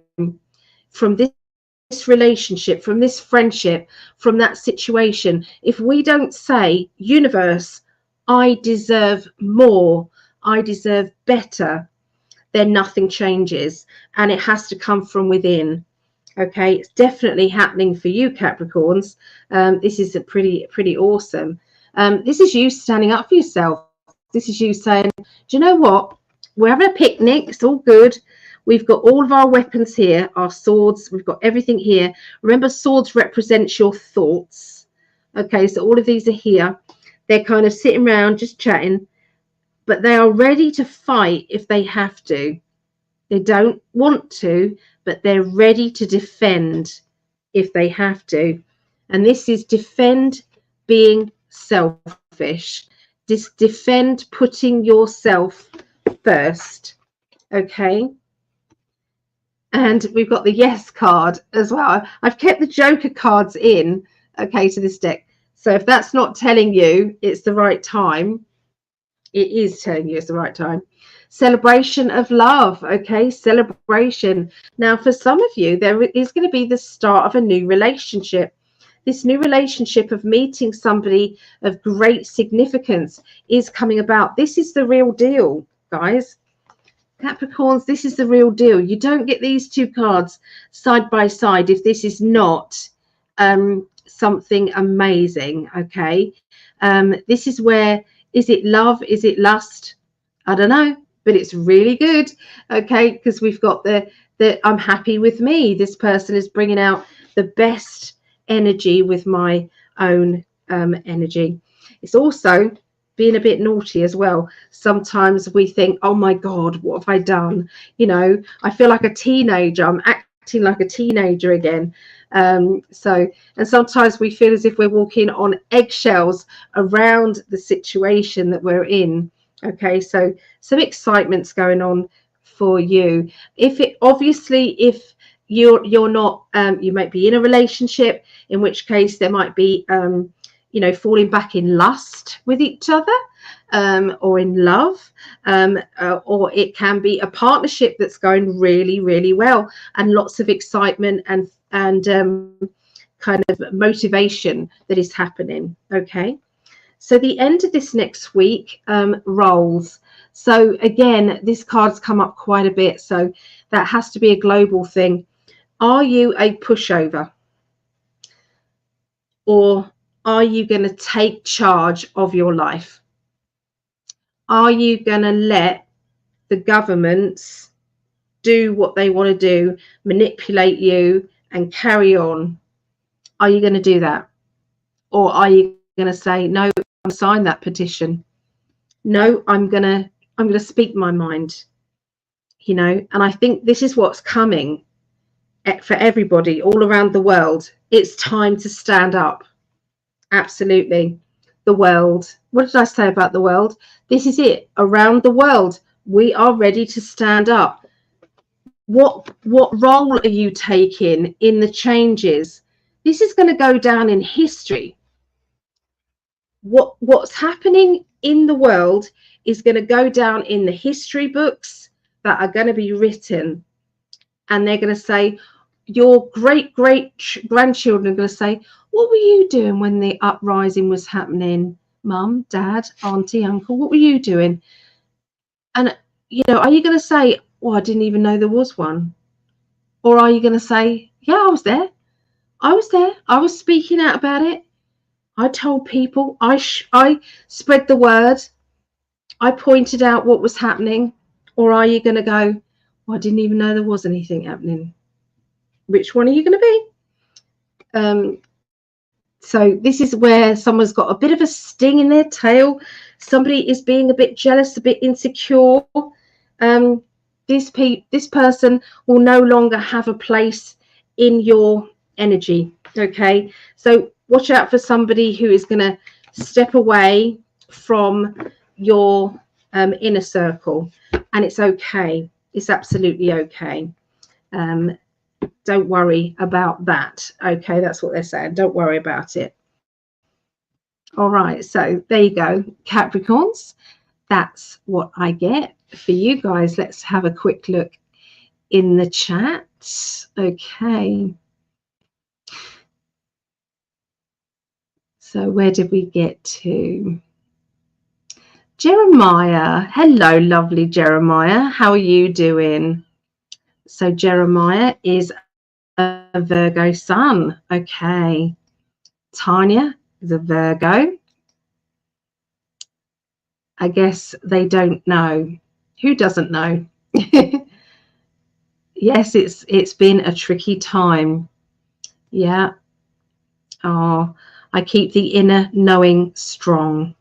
from this relationship, from this friendship, from that situation, if we don't say, universe, I deserve more, I deserve better, then nothing changes, and it has to come from within. Okay, it's definitely happening for you, Capricorns. This is pretty awesome. This is you standing up for yourself. This is you saying, do you know what? We're having a picnic. It's all good. We've got all of our weapons here, our swords. We've got everything here. Remember, swords represent your thoughts. Okay, so all of these are here. They're kind of sitting around just chatting, but they are ready to fight if they have to. They don't want to, but they're ready to defend if they have to. And this is defend being selfish. Defend putting yourself first. Okay. And we've got the yes card as well. I've kept the Joker cards in, okay, to this deck. So if that's not telling you it's the right time, it is telling you it's the right time. Celebration of love. Okay, celebration. Now, for some of you, there is going to be the start of a new relationship. this new relationship of meeting somebody of great significance is coming about. This is the real deal, guys. Capricorns, this is the real deal. You don't get these two cards side by side if this is not something amazing. Okay, this is where, is it love, is it lust? I don't know, but it's really good. Okay, because we've got the I'm happy with me. This person is bringing out the best energy with my own energy. It's also being a bit naughty as well. Sometimes we think, oh my God, what have I done? You know, I feel like a teenager. I'm acting like a teenager again. And sometimes we feel as if we're walking on eggshells around the situation that we're in. Okay, so some excitement's going on for you. If you're not, you might be in a relationship, in which case there might be you know, falling back in lust with each other, or in love, or it can be a partnership that's going really, really well, and lots of excitement and kind of motivation that is happening. Okay, so the end of this next week rolls. So again, this card's come up quite a bit, so that has to be a global thing. Are you a pushover, or are you going to take charge of your life? Are you going to let the governments do what they want to do, manipulate you and carry on? Are you going to do that? Or are you going to say, no, I'm sign that petition? No, I'm going to speak my mind, you know? And I think this is what's coming for everybody all around the world. It's time to stand up. Absolutely. The world. What did I say about the world? This is it. Around the world, we are ready to stand up. What role are you taking in the changes? This is going to go down in history. What's happening in the world is going to go down in the history books that are going to be written, and they're going to say, your great grandchildren are going to say, what were you doing when the uprising was happening? Mum, dad, auntie, uncle, what were you doing? And, you know, are you going to say, well, I didn't even know there was one? Or are you going to say, yeah, I was there. I was there. I was speaking out about it. I told people. I spread the word. I pointed out what was happening. Or are you going to go, well, I didn't even know there was anything happening? Which one are you going to be? So this is where someone's got a bit of a sting in their tail. Somebody is being a bit jealous, a bit insecure. This person will no longer have a place in your energy. Okay, so watch out for somebody who is going to step away from your inner circle, and it's okay. It's absolutely okay. Don't worry about that. Okay, that's what they're saying. Don't worry about it. All right, so there you go, Capricorns. That's what I get for you guys. Let's have a quick look in the chat. Okay. So where did we get to? Jeremiah. Hello, lovely Jeremiah. How are you doing? So Jeremiah is a Virgo sun. Okay. Tanya is a Virgo. I guess they don't know. Who doesn't know? Yes, it's been a tricky time. Yeah. Oh, I keep the inner knowing strong.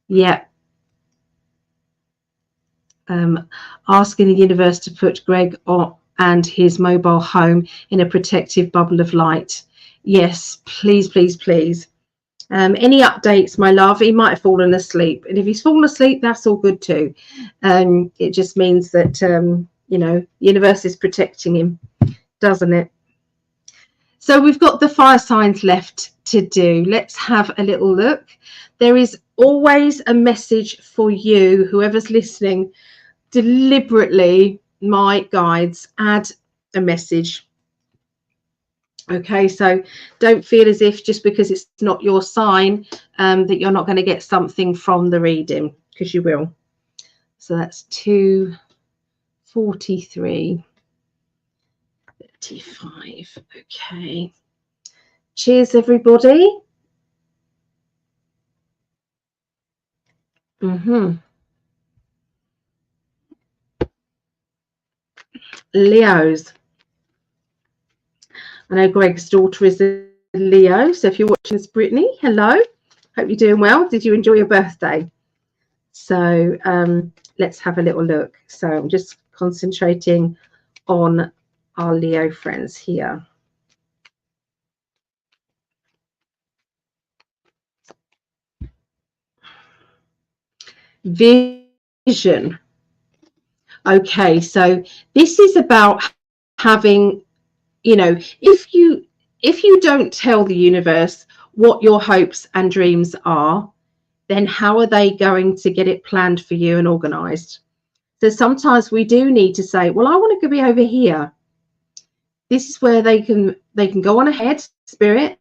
Yeah. Asking the universe to put Greg and his mobile home in a protective bubble of light. Yes, please, please, please. Any updates, my love? He might have fallen asleep, and if he's fallen asleep, that's all good too. It just means that you know, the universe is protecting him, doesn't it? So we've got the fire signs left to do. Let's have a little look. There is always a message for you, whoever's listening. Deliberately, my guides add a message. Okay, so don't feel as if just because it's not your sign that you're not going to get something from the reading, because you will. So that's 243, 35. Okay. Cheers, everybody. Leos. I know Greg's daughter is a Leo, so if you're watching this, Brittany, hello. Hope you're doing well. Did you enjoy your birthday? So let's have a little look. So I'm just concentrating on our Leo friends here. Vision. Okay, so this is about having, you know, if you don't tell the universe what your hopes and dreams are, then how are they going to get it planned for you and organized? So sometimes we do need to say, well, I want to be over here. This is where they can go on ahead, spirit,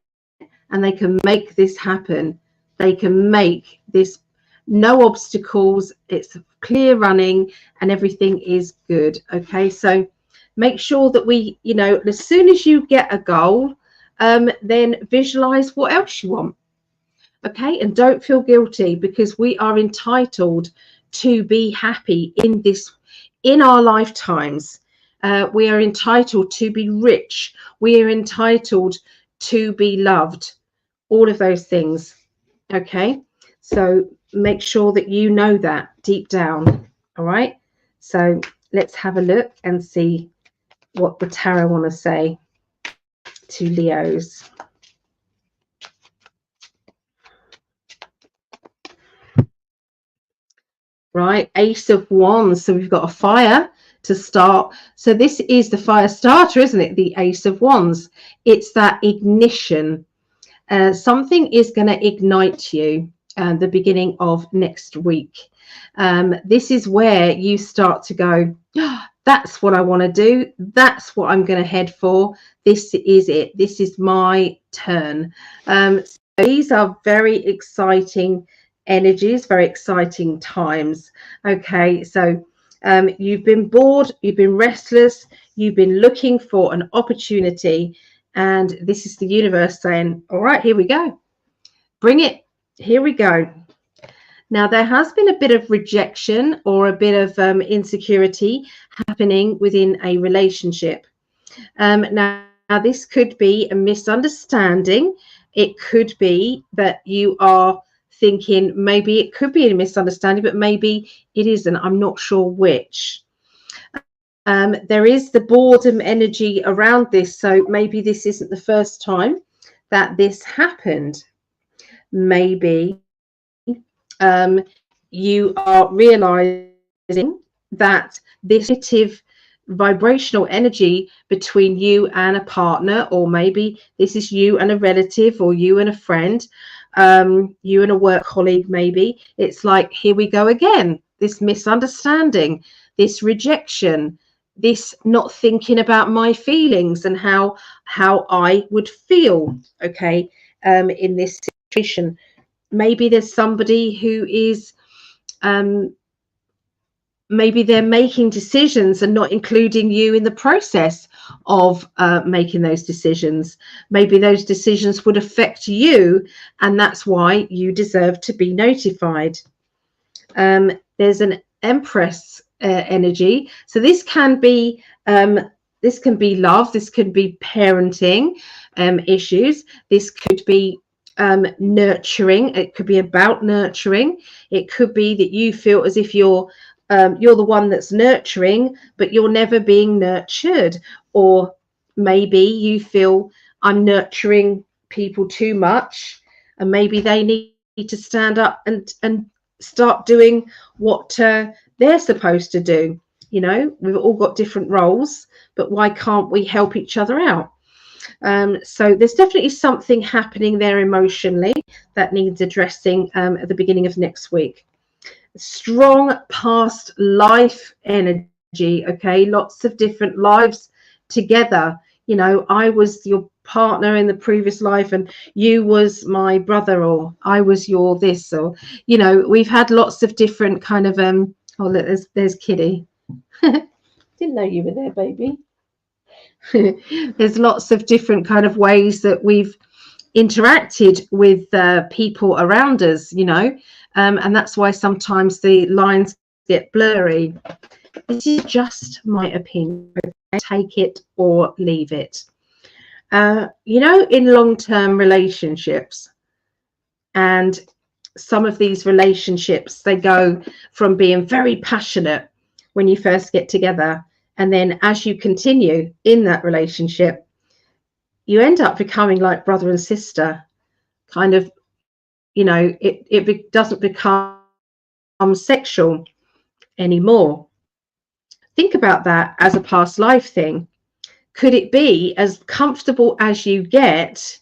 and they can make this happen. They can make this, no obstacles, it's clear running and everything is good. Okay, so make sure that we, you know, as soon as you get a goal, then visualize what else you want. Okay, and don't feel guilty, because we are entitled to be happy in our lifetimes. We are entitled to be rich. We are entitled to be loved. All of those things. Okay, so make sure that you know that deep down. All right, so let's have a look and see what the tarot want to say to Leos. Right, Ace of Wands. So we've got a fire to start. So this is the fire starter, isn't it? The Ace of Wands. It's that ignition. Something is going to ignite you the beginning of next week. This is where you start to go, oh, that's what I want to do. That's what I'm going to head for. This is it. This is my turn. So these are very exciting energies, very exciting times. Okay, so you've been bored, you've been restless, you've been looking for an opportunity, and this is the universe saying, all right, here we go, bring it, here we go. Now there has been a bit of rejection or a bit of insecurity happening within a relationship. Now this could be a misunderstanding. It could be that you are thinking maybe it could be a misunderstanding, but maybe it isn't. I'm not sure which. There is the boredom energy around this, so maybe this isn't the first time that this happened. Maybe you are realizing that this negative vibrational energy between you and a partner, or maybe this is you and a relative, or you and a friend, you and a work colleague, maybe it's like, here we go again, this misunderstanding, this rejection, this not thinking about my feelings and how I would feel, okay, in this situation. Maybe there's somebody who is maybe they're making decisions and not including you in the process of making those decisions. Maybe those decisions would affect you, and that's why you deserve to be notified. There's an Empress energy. So this can be love, this could be parenting issues, this could be nurturing, it could be about nurturing, it could be that you feel as if you're the one that's nurturing, but you're never being nurtured. Or maybe you feel, I'm nurturing people too much, and maybe they need to stand up and start doing what they're supposed to do. You know, we've all got different roles, but why can't we help each other out? So there's definitely something happening there emotionally that needs addressing at the beginning of next week. Strong past life energy. Okay, lots of different lives together. you know, I was your partner in the previous life and you was my brother, or I was your this, or, you know, we've had lots of different kind of oh look, there's Kitty. Didn't know you were there, baby. There's lots of different kind of ways that we've interacted with people around us, you know, and that's why sometimes the lines get blurry. This is just my opinion. Take it or leave it. You know, in long-term relationships, and some of these relationships, they go from being very passionate when you first get together, and then as you continue in that relationship, you end up becoming like brother and sister, kind of, you know, it doesn't become sexual anymore. Think about that as a past life thing. Could it be as comfortable as you get,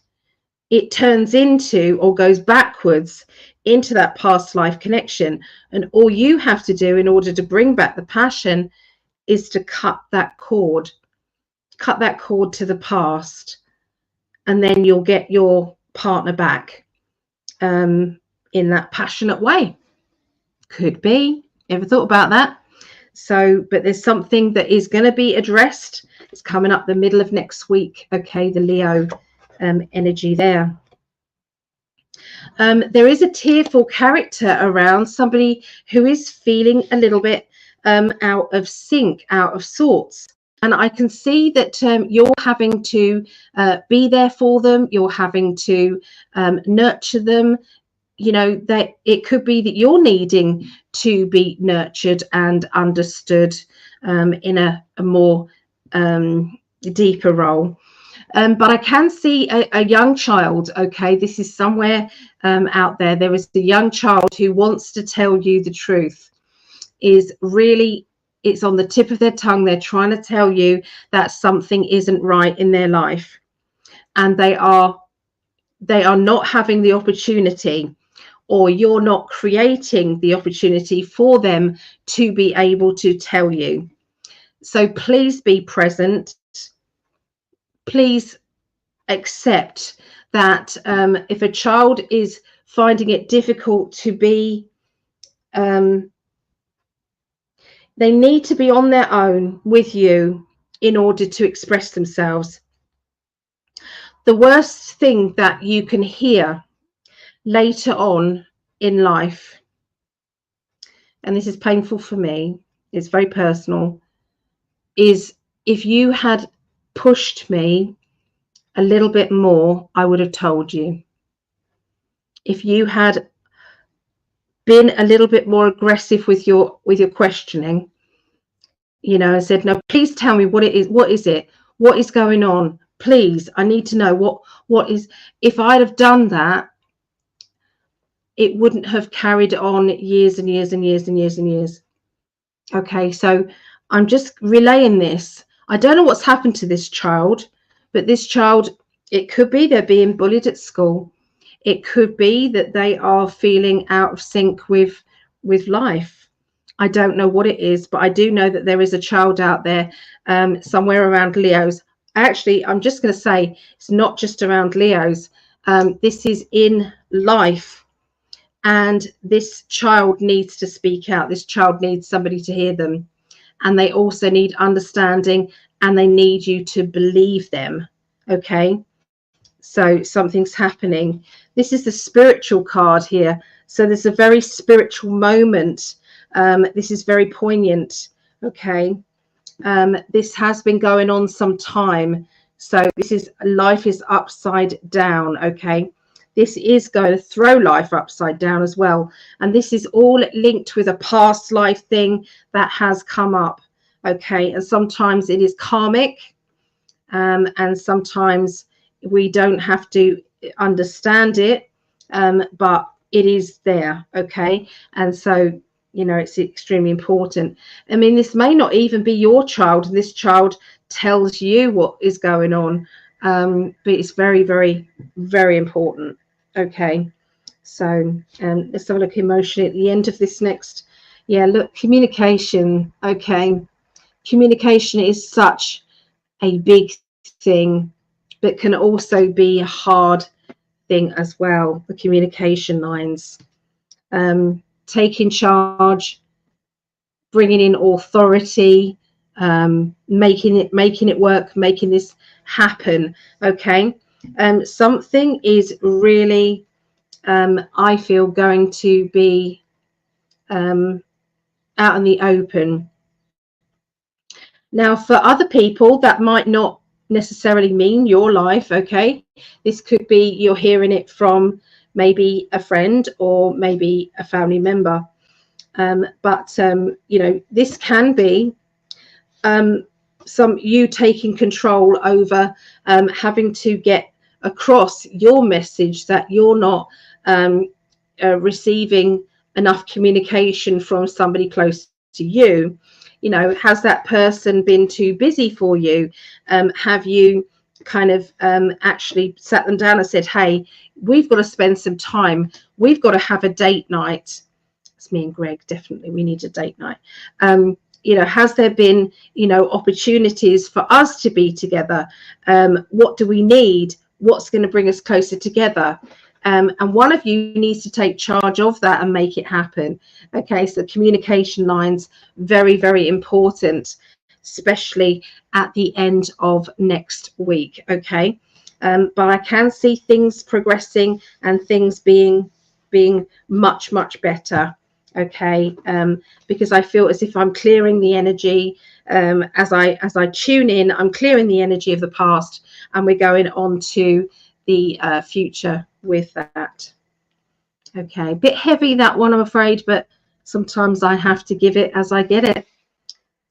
it turns into or goes backwards into that past life connection, and all you have to do in order to bring back the passion is to cut that cord to the past, and then you'll get your partner back in that passionate way. Could be. Ever thought about that? So, but there's something that is going to be addressed. It's coming up the middle of next week. Okay, the Leo energy there. There is a tearful character around, somebody who is feeling a little bit out of sync, out of sorts. And I can see that you're having to be there for them. You're having to nurture them. You know, that it could be that you're needing to be nurtured and understood in a more deeper role. But I can see a young child. Okay, this is somewhere out there. There is a young child who wants to tell you the truth. Is really, it's on the tip of their tongue. They're trying to tell you that something isn't right in their life, and they are not having the opportunity, or you're not creating the opportunity for them to be able to tell you. So please be present. Please accept that if a child is finding it difficult to be, they need to be on their own with you in order to express themselves. The worst thing that you can hear later on in life, and this is painful for me, it's very personal, is if you had pushed me a little bit more, I would have told you. If you had been a little bit more aggressive with your questioning, you know, and said, no, please tell me what it is. What is it? What is going on? Please, I need to know what is. If I'd have done that, it wouldn't have carried on years and years and years and years and years. Okay, so I'm just relaying this. I don't know what's happened to this child, but this child, it could be they're being bullied at school. It could be that they are feeling out of sync with life. I don't know what it is, but I do know that there is a child out there somewhere around Leos. Actually, I'm just going to say it's not just around Leos. This is in life, and this child needs to speak out. This child needs somebody to hear them, and they also need understanding, and they need you to believe them. Okay, so something's happening. This is the spiritual card here, so there's a very spiritual moment. This is very poignant. Okay, this has been going on some time, so this is, life is upside down. Okay, this is going to throw life upside down as well, and this is all linked with a past life thing that has come up. Okay, and sometimes it is karmic, and sometimes we don't have to understand it, but it is there. Okay, and so, you know, it's extremely important. I mean, this may not even be your child, and this child tells you what is going on, but it's very, very, very important. Okay, so let's have a look emotionally at the end of this next. Yeah, look, communication. Okay, communication is such a big thing, but can also be a hard thing as well. The communication lines, taking charge, bringing in authority, making it work, making this happen. Okay, something is really, I feel, going to be out in the open. Now, for other people, that might not necessarily mean your life. Okay, this could be you're hearing it from maybe a friend or maybe a family member. But you know, this can be some you taking control over, having to get across your message that you're not receiving enough communication from somebody close to you. You know, has that person been too busy for you? Have you kind of actually sat them down and said, hey, we've got to spend some time, we've got to have a date night? It's me and Greg, definitely we need a date night. You know, has there been, you know, opportunities for us to be together? What do we need? What's going to bring us closer together? And one of you needs to take charge of that and make it happen. Okay, so communication lines, very, very important, especially at the end of next week. Okay, but I can see things progressing and things being much, much better. Okay, because I feel as if I'm clearing the energy, as I tune in, I'm clearing the energy of the past, and we're going on to the future with that. Okay, a bit heavy that one, I'm afraid, but sometimes I have to give it as I get it.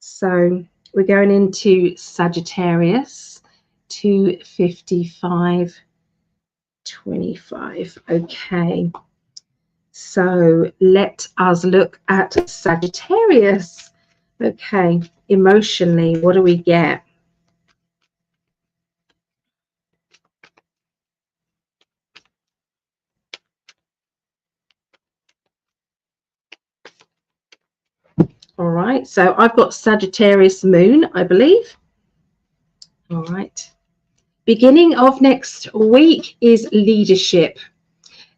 So we're going into Sagittarius, 255:25. Okay, so let us look at Sagittarius. Okay, emotionally, what do we get? All right, so I've got Sagittarius moon, I believe. All right. Beginning of next week is leadership.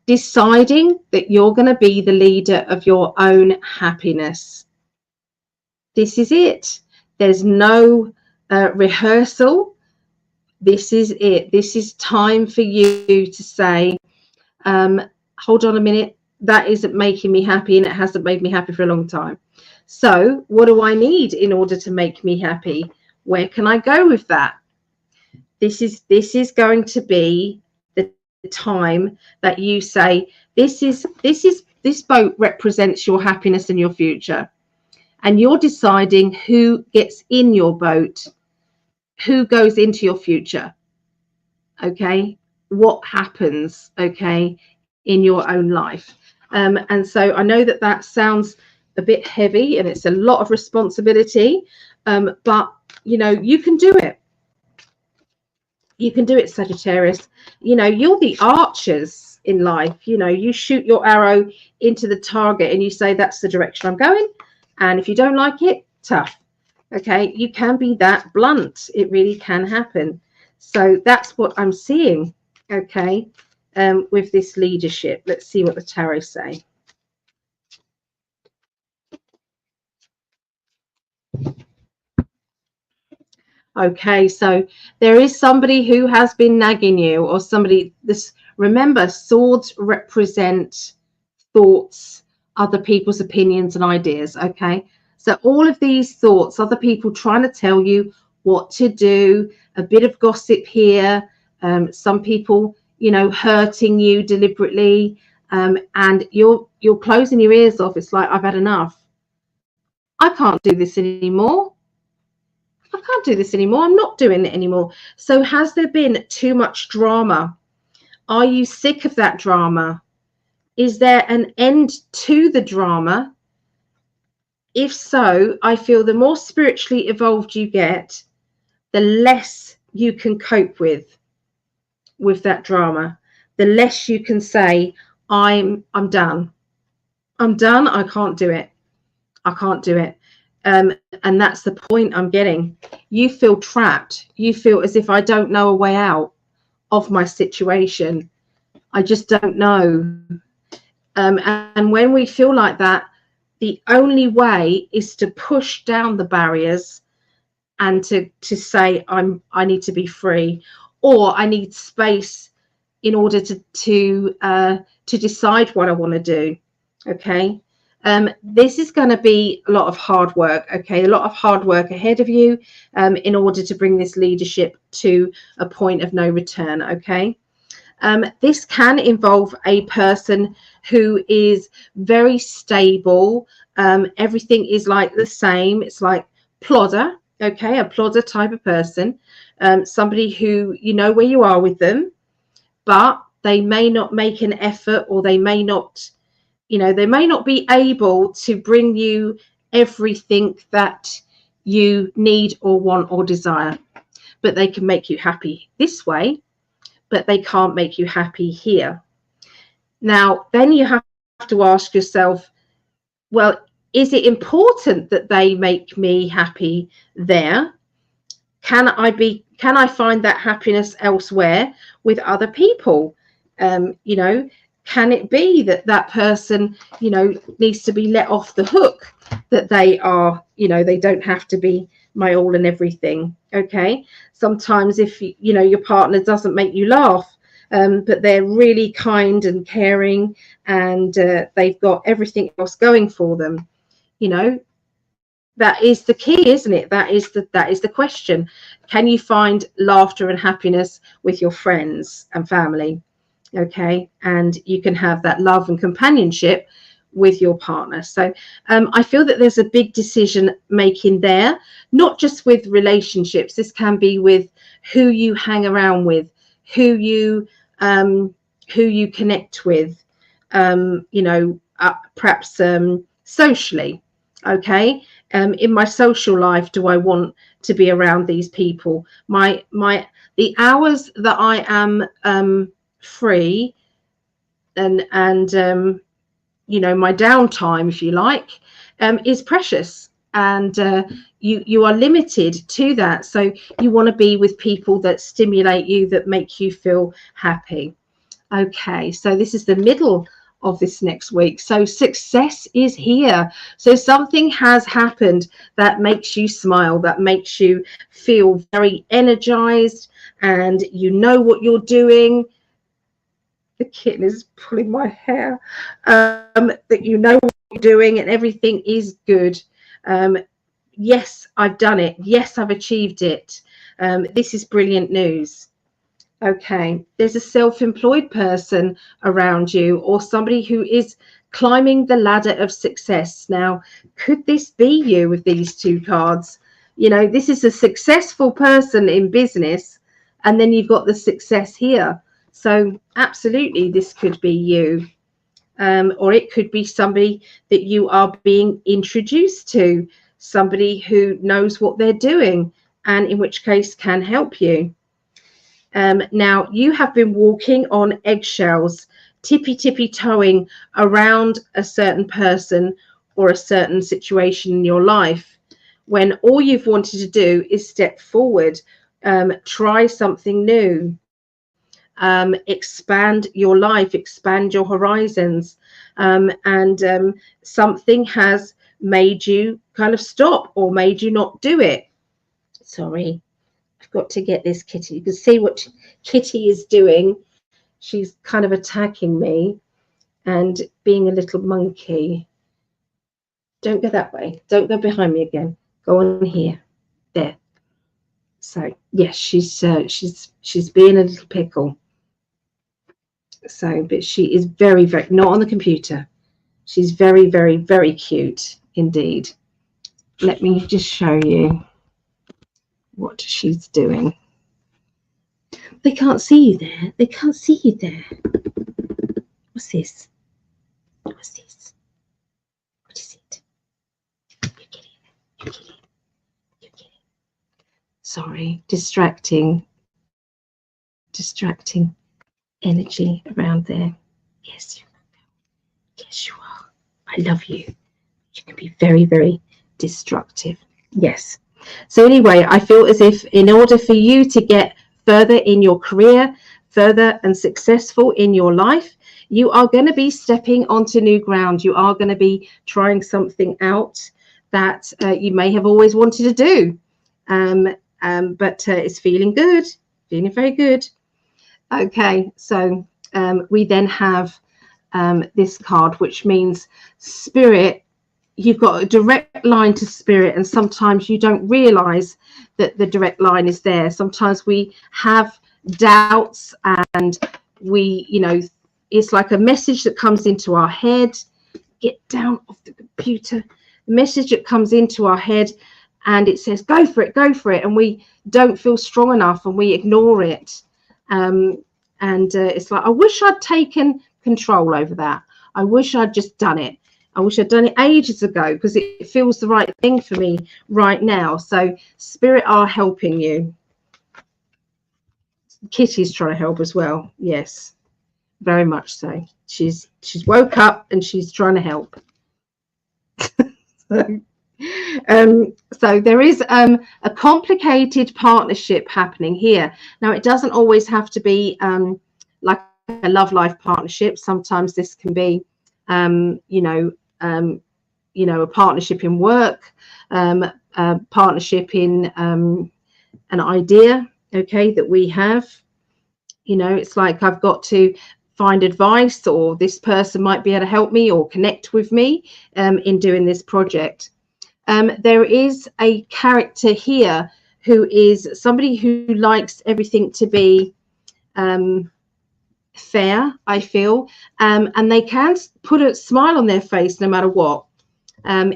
Deciding that you're going to be the leader of your own happiness. This is it. There's no rehearsal. This is it. This is time for you to say, hold on a minute, that isn't making me happy, and it hasn't made me happy for a long time. So what do I need in order to make me happy? Where can I go with that? This is going to be the time that you say, this boat represents your happiness and your future, and you're deciding who gets in your boat, who goes into your future. Okay, what happens, okay, in your own life. And so I know that that sounds a bit heavy and it's a lot of responsibility, but you know, you can do it. You can do it, Sagittarius. You know, you're the archers in life. You know, you shoot your arrow into the target and you say, that's the direction I'm going. And if you don't like it, tough. Okay, you can be that blunt. It really can happen. So that's what I'm seeing. Okay, with this leadership. Let's see what the tarot say. Okay, so there is somebody who has been nagging you, or somebody. This, remember, swords represent thoughts, other people's opinions and ideas. Okay, so all of these thoughts, other people trying to tell you what to do, a bit of gossip here, some people, you know, hurting you deliberately, and you're closing your ears off. It's like, I've had enough. I can't do this anymore. I can't do this anymore. I'm not doing it anymore. So has there been too much drama? Are you sick of that drama? Is there an end to the drama? If so, I feel the more spiritually evolved you get, the less you can cope with that drama. The less you can say, I'm done. I'm done. I can't do it. I can't do it. And that's the point I'm getting. You feel trapped. You feel as if I don't know a way out of my situation. I just don't know. And when we feel like that, the only way is to push down the barriers and to say I need to be free, or I need space in order to decide what I want to do. Okay. This is going to be a lot of hard work. Okay, a lot of hard work ahead of you in order to bring this leadership to a point of no return. Okay. This can involve a person who is very stable. Everything is like the same. It's like plodder. Okay, a plodder type of person. Somebody who you know where you are with them, but they may not make an effort, or they may not, they may not be able to bring you everything that you need or want or desire, but they can make you happy this way, but they can't make you happy here. Now, then you have to ask yourself, well, is it important that they make me happy there? Can I find that happiness elsewhere with other people? Can it be that that person, needs to be let off the hook, that they are, they don't have to be my all and everything? Okay. Sometimes if your partner doesn't make you laugh, but they're really kind and caring, and they've got everything else going for them, that is the key, isn't it? That is the question. Can you find laughter and happiness with your friends and family? Okay, and you can have that love and companionship with your partner. So I feel that there's a big decision making there, not just with relationships. This can be with who you hang around with, who you connect with, perhaps socially. Okay, in my social life, do I want to be around these people? The hours that I am free, and my downtime, if you like, is precious, and you are limited to that. So you want to be with people that stimulate you, that make you feel happy. Okay, so this is the middle of this next week. So success is here. So something has happened that makes you smile, that makes you feel very energized, and you know what you're doing. The kitten is pulling my hair. That you know what you're doing and everything is good. Yes, I've done it. Yes, I've achieved it. This is brilliant news. Okay, there's a self-employed person around you, or somebody who is climbing the ladder of success. Now, could this be you with these two cards? This is a successful person in business, and then you've got the success here. So absolutely, this could be you. Or it could be somebody that you are being introduced to, somebody who knows what they're doing, and in which case can help you. Now, you have been walking on eggshells, tippy-toeing around a certain person or a certain situation in your life, when all you've wanted to do is step forward, try something new, expand your life, expand your horizons, and something has made you kind of stop, or made you not do it. Sorry, I've got to get this kitty. You can see what Kitty is doing. She's kind of attacking me and being a little monkey. Don't go that way. Don't go behind me again. Go on here. There. So yes, she's being a little pickle. So, but she is very, very, not on the computer. She's very, very, very cute indeed. Let me just show you what she's doing. They can't see you there. They can't see you there. What's this? What's this? What is it? You're getting it. You're getting it. You're getting it. Sorry, distracting energy around there. Yes, you are. I love you. You can be very, very destructive. Yes. So anyway, I feel as if in order for you to get further in your career, further and successful in your life, you are going to be stepping onto new ground. You are going to be trying something out that you may have always wanted to do. But it's feeling good, feeling very good. Okay, so we then have this card, which means spirit. You've got a direct line to spirit, and sometimes you don't realize that the direct line is there. Sometimes we have doubts, and we, you know, it's like a message that comes into our head. Get down off the computer. Message that comes into our head, and it says go for it, and we don't feel strong enough, and we ignore it. It's like, I wish I'd taken control over that. I wish I'd just done it. I wish I'd done it ages ago, because it feels the right thing for me right now. So spirit are helping you. Kitty's trying to help as well. Yes, very much so. She's woke up and she's trying to help. So there is a complicated partnership happening here. Now, it doesn't always have to be like a love life partnership. Sometimes this can be a partnership in work, a partnership in an idea, okay, that we have. You know, it's like I've got to find advice, or this person might be able to help me or connect with me in doing this project. There is a character here who is somebody who likes everything to be fair, I feel, and they can put a smile on their face no matter what,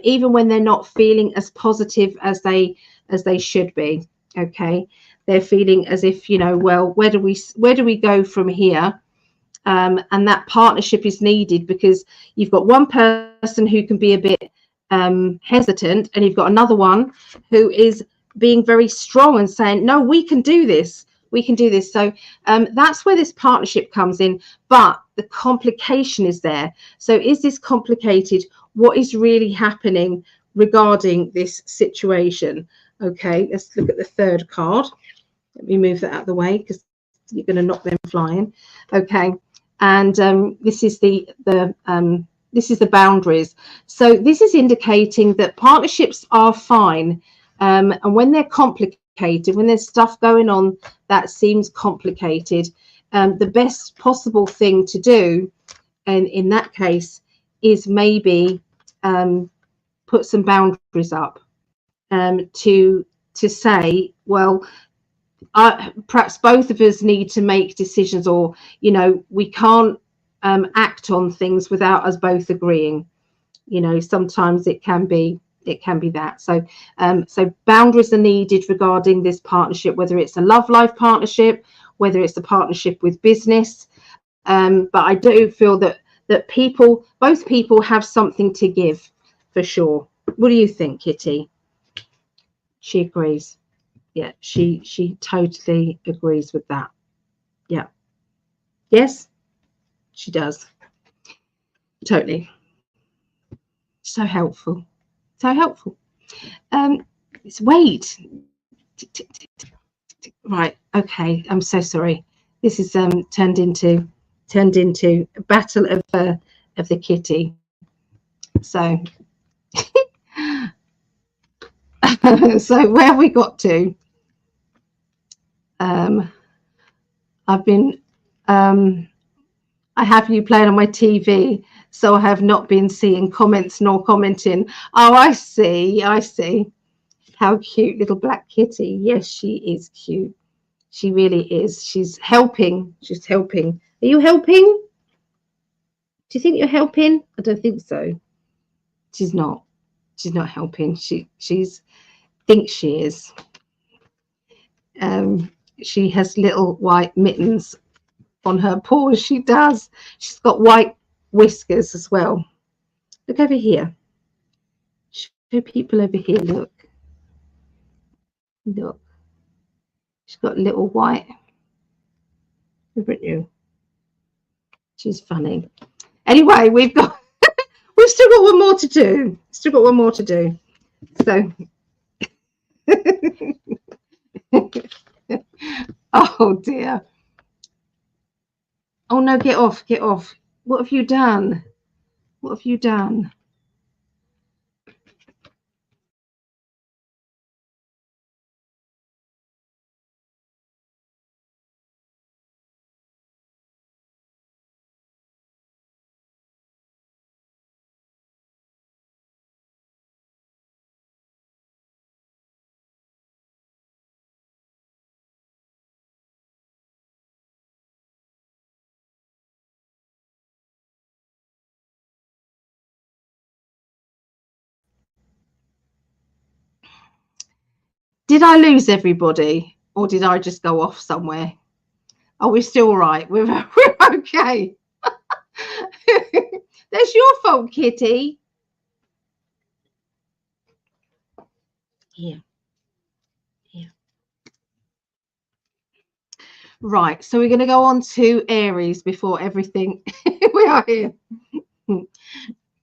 even when they're not feeling as positive as they should be. Okay, they're feeling as if, you know, well, where do we go from here? And that partnership is needed, because you've got one person who can be a bit hesitant, and you've got another one who is being very strong and saying, no, we can do this. We can do this. So that's where this partnership comes in. But the complication is there. So is this complicated? What is really happening regarding this situation? Okay, let's look at the third card. Let me move that out of the way, because you're going to knock them flying. Okay, and this is the boundaries. So this is indicating that partnerships are fine, and when they're complicated, when there's stuff going on that seems complicated, the best possible thing to do, and in that case, is maybe put some boundaries up, to say, well, perhaps both of us need to make decisions, or, you know, we can't act on things without us both agreeing. You know, sometimes it can be that. So boundaries are needed regarding this partnership, whether it's a love life partnership, whether it's a partnership with business. But I do feel that both people have something to give, for sure. What do you think, Kitty? She agrees. Yeah, she totally agrees with that. Yeah. Yes, she does. Totally. So helpful. So helpful. It's wait. Right. Okay. I'm so sorry. This is turned into a battle of the kitty. So so where have we got to? I've been I have you playing on my TV, so I have not been seeing comments nor commenting. Oh, I see. How cute, little black kitty. Yes, she is cute. She really is. She's helping. Are you helping? Do you think you're helping? I don't think so. She's not helping. She thinks she is. She has little white mittens on her paws. She does. She's got white whiskers as well. Look over here. Show people over here. Look. She's got little white. Haven't you? She's funny. Anyway, we've still got one more to do. So, oh dear. Oh no, get off, get off. What have you done? What have you done? Did I lose everybody, or did I just go off somewhere? Are we still all right? We're okay. That's your fault, Kitty. Here, here. Right, so we're going to go on to Aries before everything. We are here.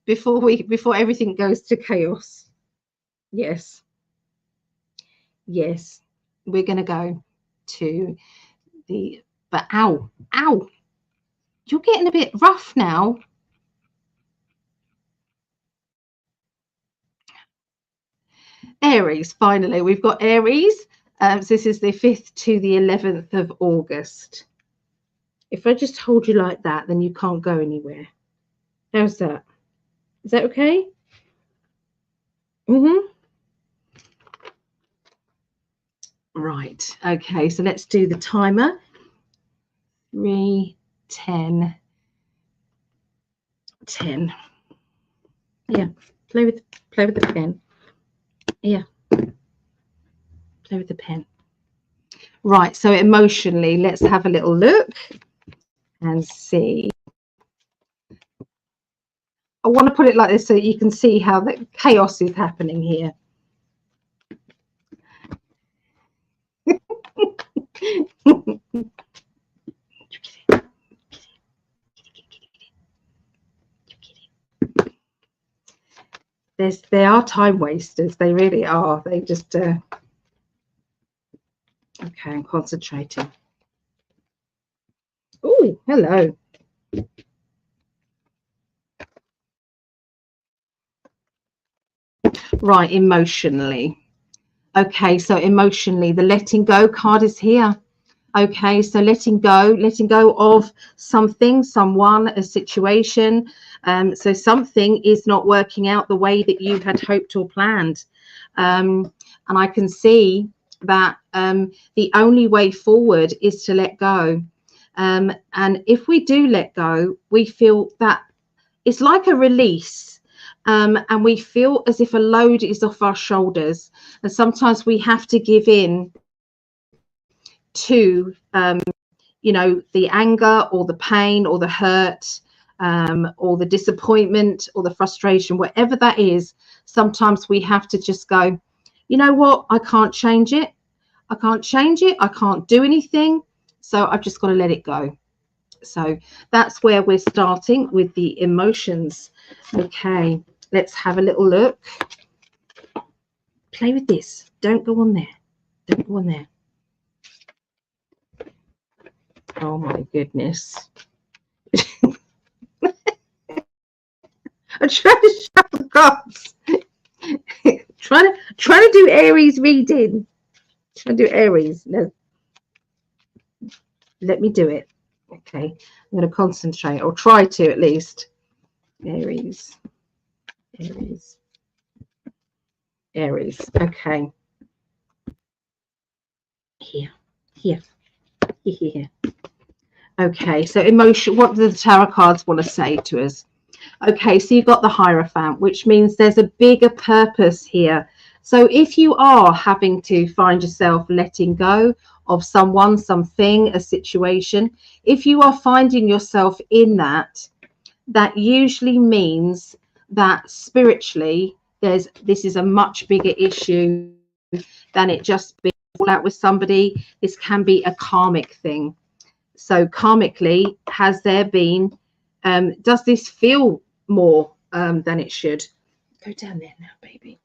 Before everything goes to chaos. Yes. Yes. We're going to go to but ow, ow. You're getting a bit rough now. Aries, finally. We've got Aries. So this is the 5th to the 11th of August. If I just hold you like that, then you can't go anywhere. How's that? Is that okay? Right. Okay, so let's do the timer. 3, 10, 10. Yeah, play with the pen. Yeah, play with the pen. Right, so emotionally, let's have a little look and see. I want to put it like this so that you can see how the chaos is happening here. They are time wasters. They really are. They just okay, I'm concentrating. Oh, hello. Right, emotionally. Okay, so emotionally, the letting go card is here. Okay, so letting go of something, someone, a situation. So something is not working out the way that you had hoped or planned. And I can see that the only way forward is to let go. And if we do let go, we feel that it's like a release. And we feel as if a load is off our shoulders. And sometimes we have to give in to the anger or the pain or the hurt or the disappointment or the frustration, whatever that is. Sometimes we have to just go, you know what, I can't change it. I can't do anything, so I've just got to let it go. So that's where we're starting with the emotions. Okay, let's have a little look. Play with this. Don't go on there. Oh my goodness. I'm trying to shuffle cards. trying to do Aries reading. Trying to do Aries. No. Let me do it. Okay. I'm going to concentrate, or try to at least. Aries. Okay. Here. Okay, so emotion, what do the tarot cards want to say to us? Okay, so you've got the Hierophant, which means there's a bigger purpose here. So if you are having to find yourself letting go of someone, something, a situation, if you are finding yourself in that, that usually means that spiritually this is a much bigger issue than it just being out with somebody. This can be a karmic thing. So karmically, has there been, does this feel more than it should? Go down there now, baby.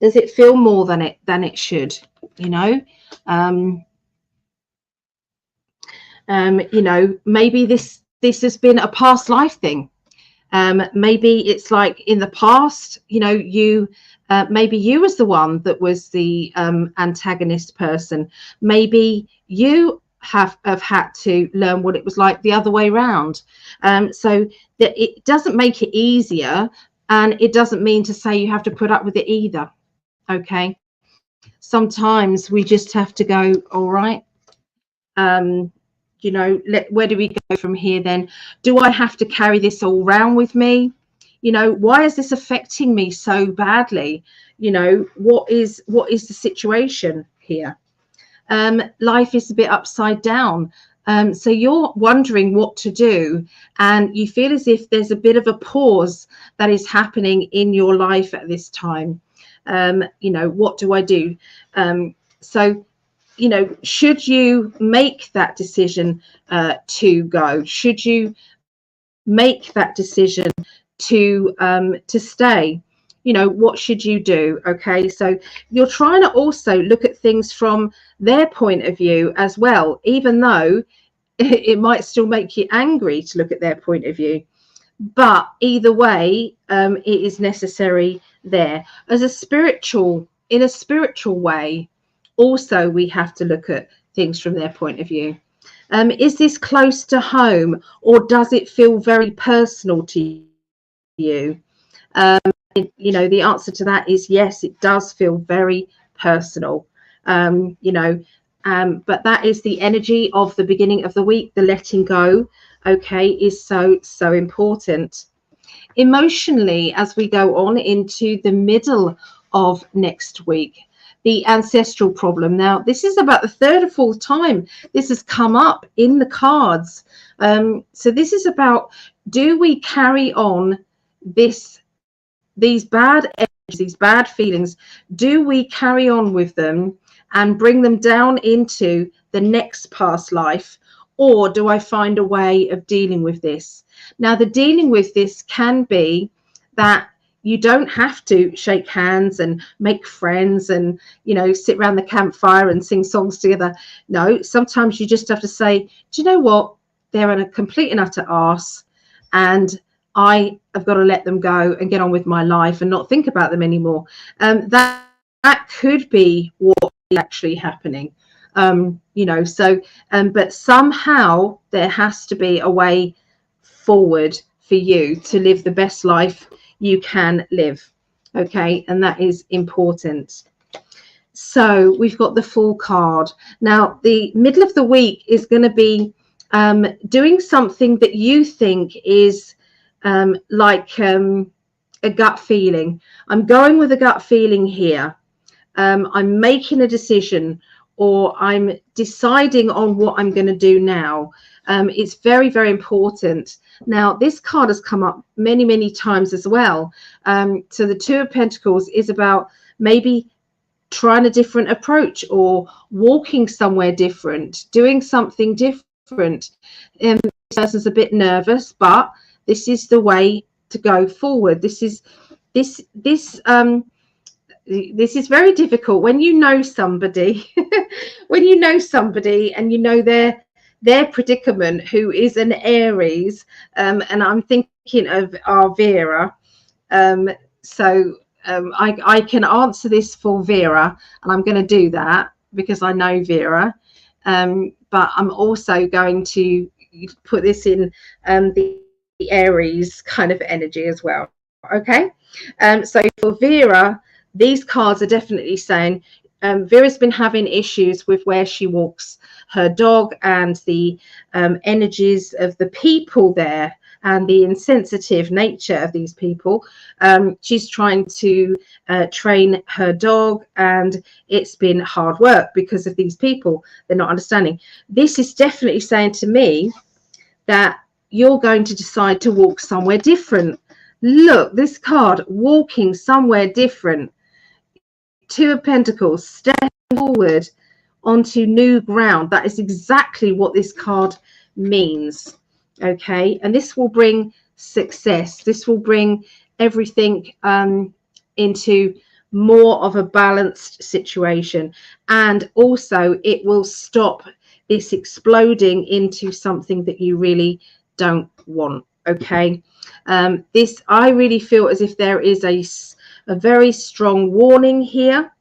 Does it feel more than it should? You know, you know, maybe this has been a past life thing. Maybe it's like in the past, you know, you maybe you was the one that was the antagonist person. Maybe you have had to learn what it was like the other way around. So that it doesn't make it easier, and it doesn't mean to say you have to put up with it either. Okay, sometimes we just have to go, all right, you know, where do we go from here then? Do I have to carry this all around with me? You know, why is this affecting me so badly? You know, what is the situation here? Life is a bit upside down. So you're wondering what to do, and you feel as if there's a bit of a pause that is happening in your life at this time. You know, what do I do? So, you know, should you make that decision to go? Should you make that decision to stay? You know, what should you do? Okay, so you're trying to also look at things from their point of view as well, even though it might still make you angry to look at their point of view. But either way, it is necessary there. As a spiritual, in a spiritual way, also we have to look at things from their point of view. Is this close to home, or does it feel very personal to you? You know, the answer to that is yes, it does feel very personal. You know, but that is the energy of the beginning of the week. The letting go, okay, is so important. Emotionally, as we go on into the middle of next week, the ancestral problem. Now, this is about the third or fourth time this has come up in the cards. So this is about, do we carry on these bad energies, these bad feelings? Do we carry on with them and bring them down into the next past life, or do I find a way of dealing with this? Now, the dealing with this can be that you don't have to shake hands and make friends and, you know, sit around the campfire and sing songs together. No, sometimes you just have to say, do you know what? They're a complete and utter arse, and I have got to let them go and get on with my life and not think about them anymore. That could be what is actually happening. You know, so but somehow there has to be a way forward for you to live the best life you can live. Okay, and that is important. So we've got the Fool card. Now, the middle of the week is going to be doing something that you think is like a gut feeling. I'm going with a gut feeling here. I'm making a decision, or I'm deciding on what I'm going to do now. It's very, very important. Now, this card has come up many, many times as well. So the Two of Pentacles is about maybe trying a different approach, or walking somewhere different, doing something different. This person's a bit nervous, but this is the way to go forward. This is very difficult when you know somebody when you know somebody and you know their predicament, who is an Aries, and I'm thinking of our Vera. So I can answer this for Vera, and I'm going to do that because I know Vera, but I'm also going to put this in the Aries kind of energy as well. Okay, so for Vera, these cards are definitely saying Vera's been having issues with where she walks her dog, and the energies of the people there, and the insensitive nature of these people. She's trying to train her dog, and it's been hard work because of these people. They're not understanding. This is definitely saying to me that you're going to decide to walk somewhere different. Look, this card, walking somewhere different. Two of Pentacles, stepping forward onto new ground. That is exactly what this card means. Okay, and this will bring success. This will bring everything into more of a balanced situation. And also it will stop this exploding into something that you really don't want. Okay. This, I really feel as if there is a very strong warning here,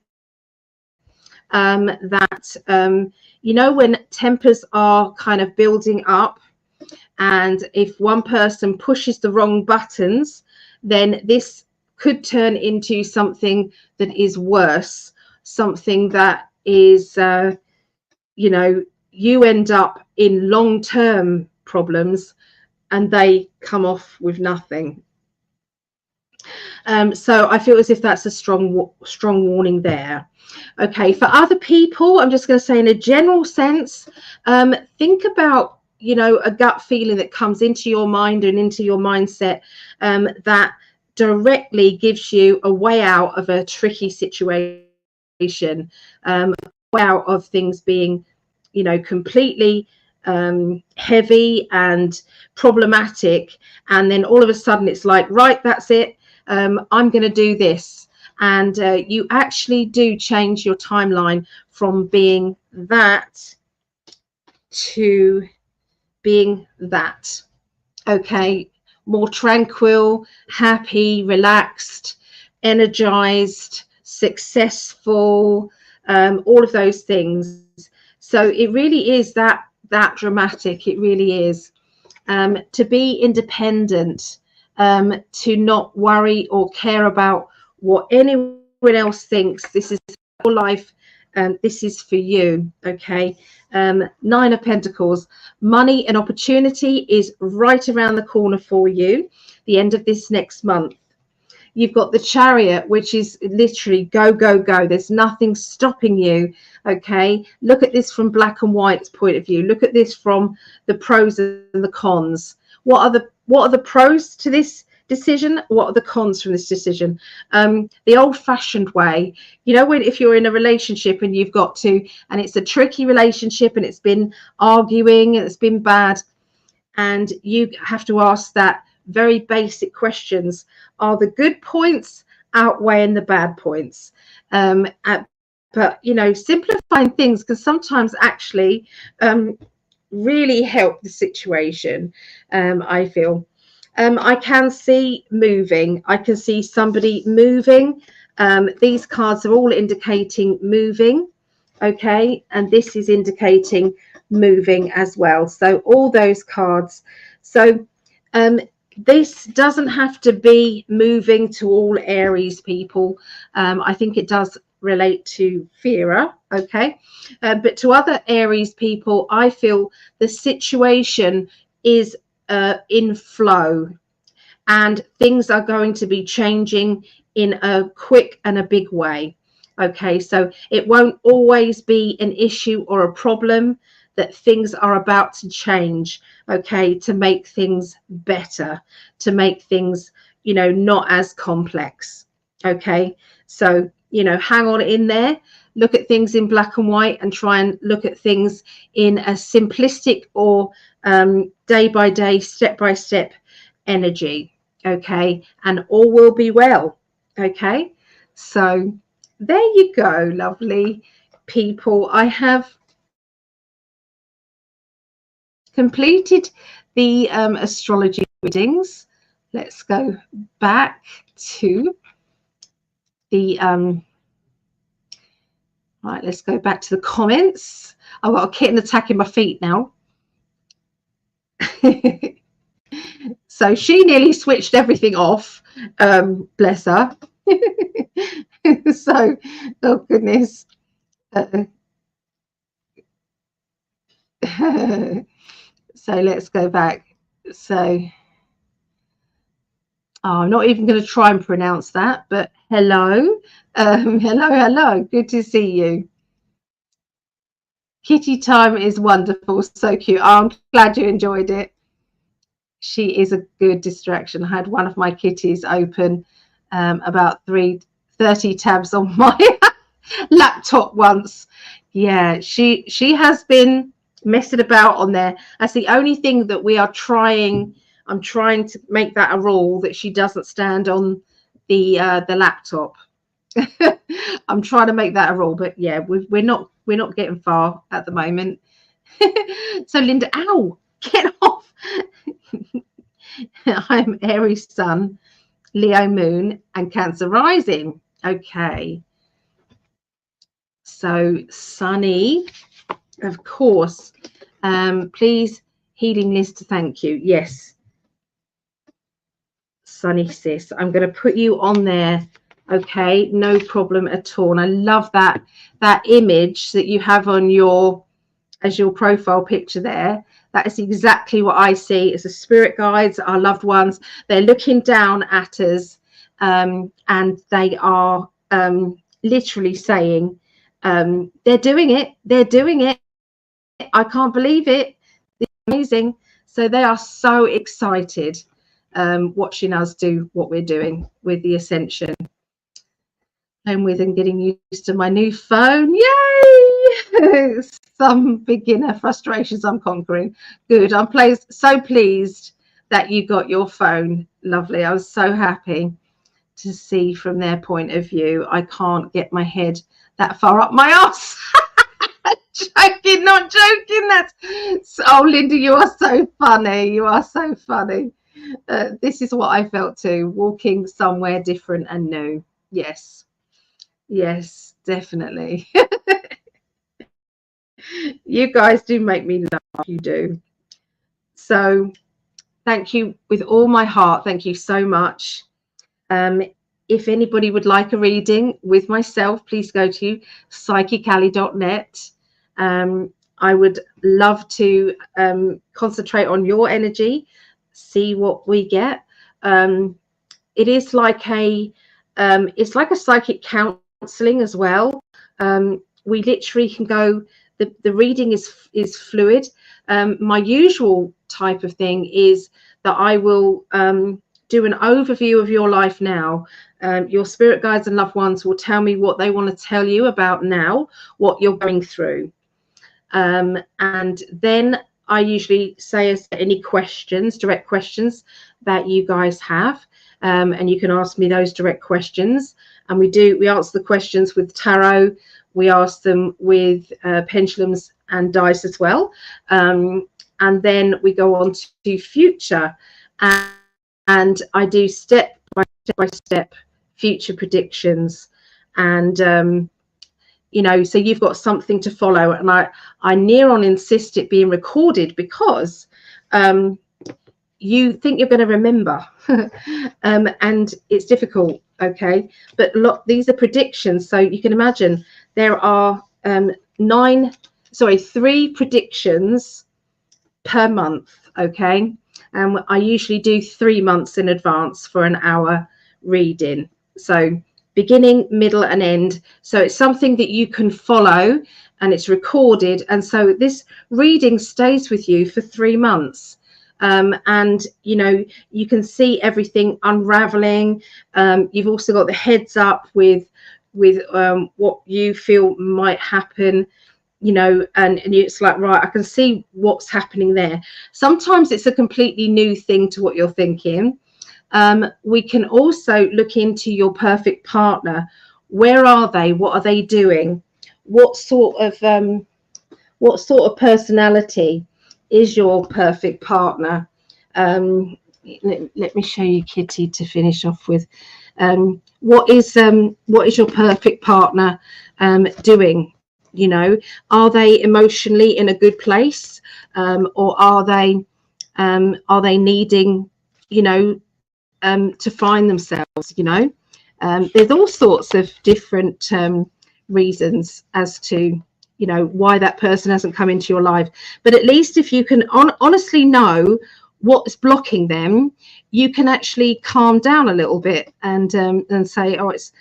that you know, when tempers are kind of building up, and if one person pushes the wrong buttons, then this could turn into something that is worse, something that is you know, you end up in long-term problems and they come off with nothing. So I feel as if that's a strong warning there. Okay, for other people, I'm just going to say in a general sense, think about, you know, a gut feeling that comes into your mind and into your mindset, that directly gives you a way out of a tricky situation, way out of things being, you know, completely heavy and problematic, and then all of a sudden it's like, right, that's it, I'm going to do this. And you actually do change your timeline from being that to being that. Okay, more tranquil, happy, relaxed, energized, successful, all of those things. So it really is that dramatic. It really is. To be independent, to not worry or care about what anyone else thinks. This is your life, this is for you. Okay. Nine of Pentacles, money and opportunity is right around the corner for you, the end of this next month. You've got the Chariot, which is literally go, go, go. There's nothing stopping you. Okay, look at this from black and white's point of view. Look at this from the pros and the cons. What are the pros to this decision? What are the cons from this decision? The old-fashioned way, you know, when if you're in a relationship and you've got to, and it's a tricky relationship and it's been arguing and it's been bad, and you have to ask that very basic questions: are the good points outweighing the bad points? But you know, simplifying things can sometimes actually really help the situation. I feel I can see moving. I can see somebody moving. These cards are all indicating moving. Okay, and this is indicating moving as well. So all those cards. So this doesn't have to be moving to all Aries people. I think it does relate to Vera, okay, but to other Aries people, I feel the situation is in flow, and things are going to be changing in a quick and a big way. Okay, so it won't always be an issue or a problem, that things are about to change, okay, to make things better, to make things, you know, not as complex. Okay, so, you know, hang on in there, look at things in black and white, and try and look at things in a simplistic or day by day, step by step energy. Okay, and all will be well. Okay, so there you go, lovely people. I have completed the astrology readings. Let's go back to the right, let's go back to the comments. I've got a kitten attacking my feet now. So she nearly switched everything off, bless her. So, oh goodness. So let's go back. So I'm not even going to try and pronounce that, but hello. Hello. Good to see you. Kitty time is wonderful. So cute. I'm glad you enjoyed it. She is a good distraction. I had one of my kitties open about 30 tabs on my laptop once. Yeah, she has been messing about on there. That's the only thing that we are trying. I'm trying to make that a rule, that she doesn't stand on the laptop. I'm trying to make that a rule, but yeah, we're not getting far at the moment. So Linda, ow, get off. I'm Aries Sun, Leo Moon, and Cancer Rising. Okay. So Sunny, of course. Please, healing list, thank you. Yes. Sunny sis, I'm going to put you on there. Okay, no problem at all. And I love that image that you have on your profile picture there. That is exactly what I see as the spirit guides, our loved ones. They're looking down at us, and they are literally saying, they're doing it. They're doing it. I can't believe it. It's amazing. So they are so excited watching us do what we're doing with the ascension. I'm with and getting used to my new phone. Yay! Some beginner frustrations I'm conquering. Good. I'm so pleased that you got your phone. Lovely. I was so happy to see from their point of view. I can't get my head that far up my ass. Joking, not joking. Oh, Linda, you are so funny. You are so funny. This is what I felt too, walking somewhere different and new. Yes, definitely. You guys do make me laugh. You do. So thank you with all my heart. Thank you so much. If anybody would like a reading with myself, please go to psychically.net. I would love to concentrate on your energy, see what we get. It is like it's like a psychic counseling as well. We literally can go. The reading is fluid. My usual type of thing is that I will do an overview of your life now. Your spirit guides and loved ones will tell me what they want to tell you about now, what you're going through. And then I usually say, is there any questions, direct questions that you guys have? And you can ask me those direct questions. And we answer the questions with tarot. We ask them with pendulums and dice as well. And then we go on to future. And I do step by step future predictions. And you know, so you've got something to follow. And I near on insist it being recorded because you think you're going to remember and it's difficult. Okay, but these are predictions, so you can imagine there are 3 predictions per month. Okay, and I usually do 3 months in advance for an hour reading, so beginning, middle and end. So it's something that you can follow and it's recorded, and so this reading stays with you for 3 months. And you know, you can see everything unraveling. You've also got the heads up with what you feel might happen, you know, and it's like, right, I can see what's happening there. Sometimes it's a completely new thing to what you're thinking. We can also look into your perfect partner. Where are they? What are they doing? What sort of personality is your perfect partner? Let me show you Kitty to finish off with. What is your perfect partner doing? You know, are they emotionally in a good place, or are they needing, you know, to find themselves? You know, there's all sorts of different reasons as to, you know, why that person hasn't come into your life. But at least if you can honestly know what's blocking them, you can actually calm down a little bit and say, oh, it's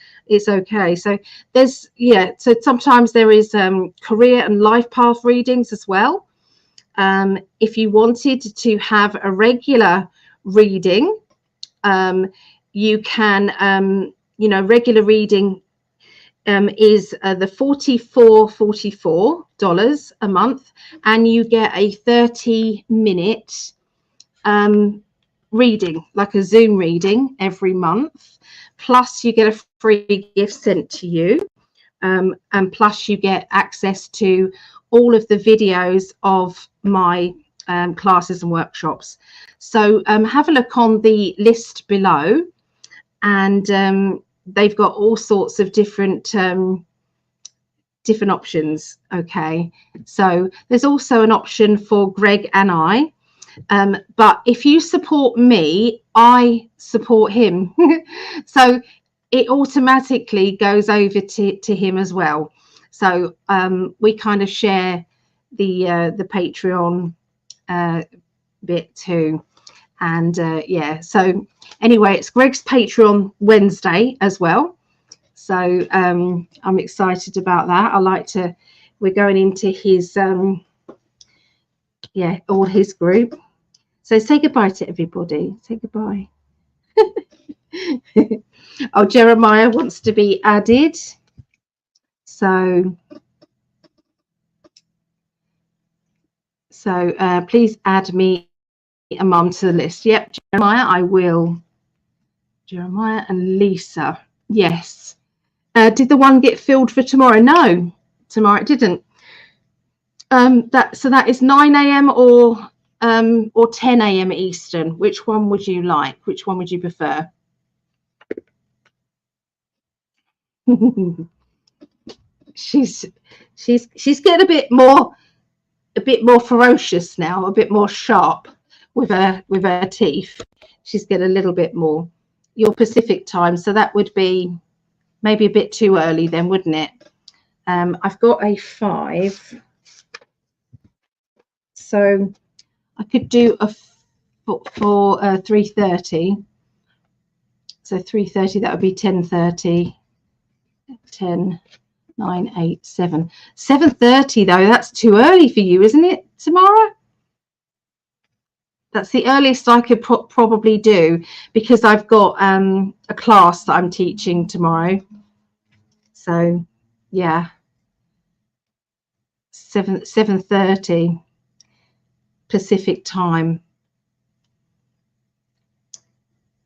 okay. So there's, yeah, so sometimes there is career and life path readings as well. If you wanted to have a regular reading, you can, you know, regular reading is the $44 a month, and you get a 30-minute reading, like a Zoom reading every month. plus you get a free gift sent to you, and plus you get access to all of the videos of my classes and workshops. So have a look on the list below, and they've got all sorts of different options. Okay, so there's also an option for Greg and I, but if you support me, I support him. So it automatically goes over to him as well. So we kind of share the Patreon bit too. And yeah, so anyway, it's Greg's Patreon Wednesday as well. So I'm excited about that. I like to, we're going into his yeah, all his group. So say goodbye to everybody. Say goodbye. Oh, Jeremiah wants to be added. So please add me and Mum to the list. Yep, Jeremiah, I will. Jeremiah and Lisa. Yes. Did the one get filled for tomorrow? No, tomorrow it didn't. So that is 9 a.m. or 10 a.m. Eastern. Which one would you like? Which one would you prefer? she's getting a bit more ferocious now, a bit more sharp with her teeth. She's getting a little bit more. Your Pacific time, so that would be maybe a bit too early then, wouldn't it? I've got a 5, so I could do a for 3:30. So 3:30, that would be 10:30, 10, 9, 8, 7. 7:30 though, that's too early for you, isn't it, tomorrow? That's the earliest I could probably do, because I've got a class that I'm teaching tomorrow. So yeah, 7:30 Pacific time.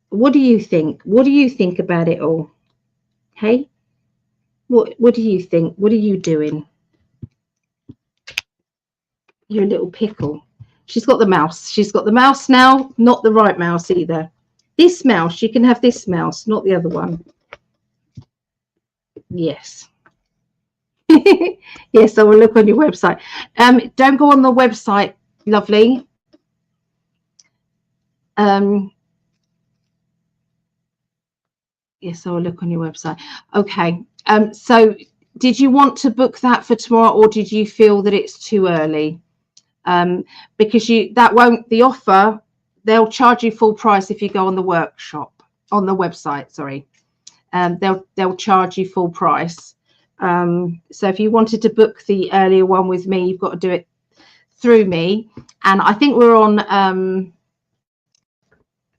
What do you think? What do you think about it all? Hey, what do you think? What are you doing? You're a little pickle. She's got the mouse. She's got the mouse now, not the right mouse either. This mouse, you can have this mouse, not the other one. Yes. Yes, I will look on your website. Don't go on the website, lovely. Yes, I will look on your website. Okay. So did you want to book that for tomorrow, or did you feel that it's too early? Because the offer, they'll charge you full price if you go on the workshop, on the website, sorry. They'll charge you full price. So if you wanted to book the earlier one with me, you've got to do it through me. And I think we're on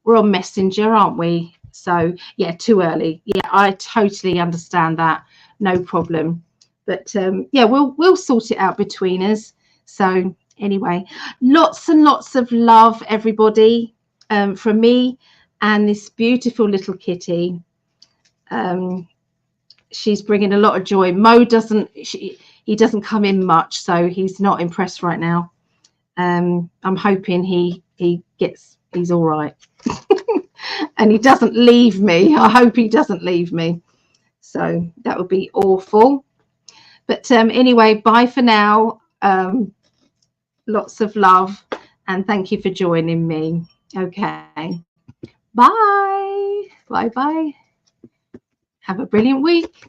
Messenger, aren't we? So yeah, too early. Yeah, I totally understand that. No problem. But yeah, we'll sort it out between us. So anyway, lots and lots of love, everybody, from me and this beautiful little kitty. She's bringing a lot of joy. Mo he doesn't come in much, so he's not impressed right now. I'm hoping he's all right. And he doesn't leave me. I hope he doesn't leave me. So that would be awful. But anyway, bye for now. Lots of love, and thank you for joining me. Okay. Bye. Bye-bye. Have a brilliant week.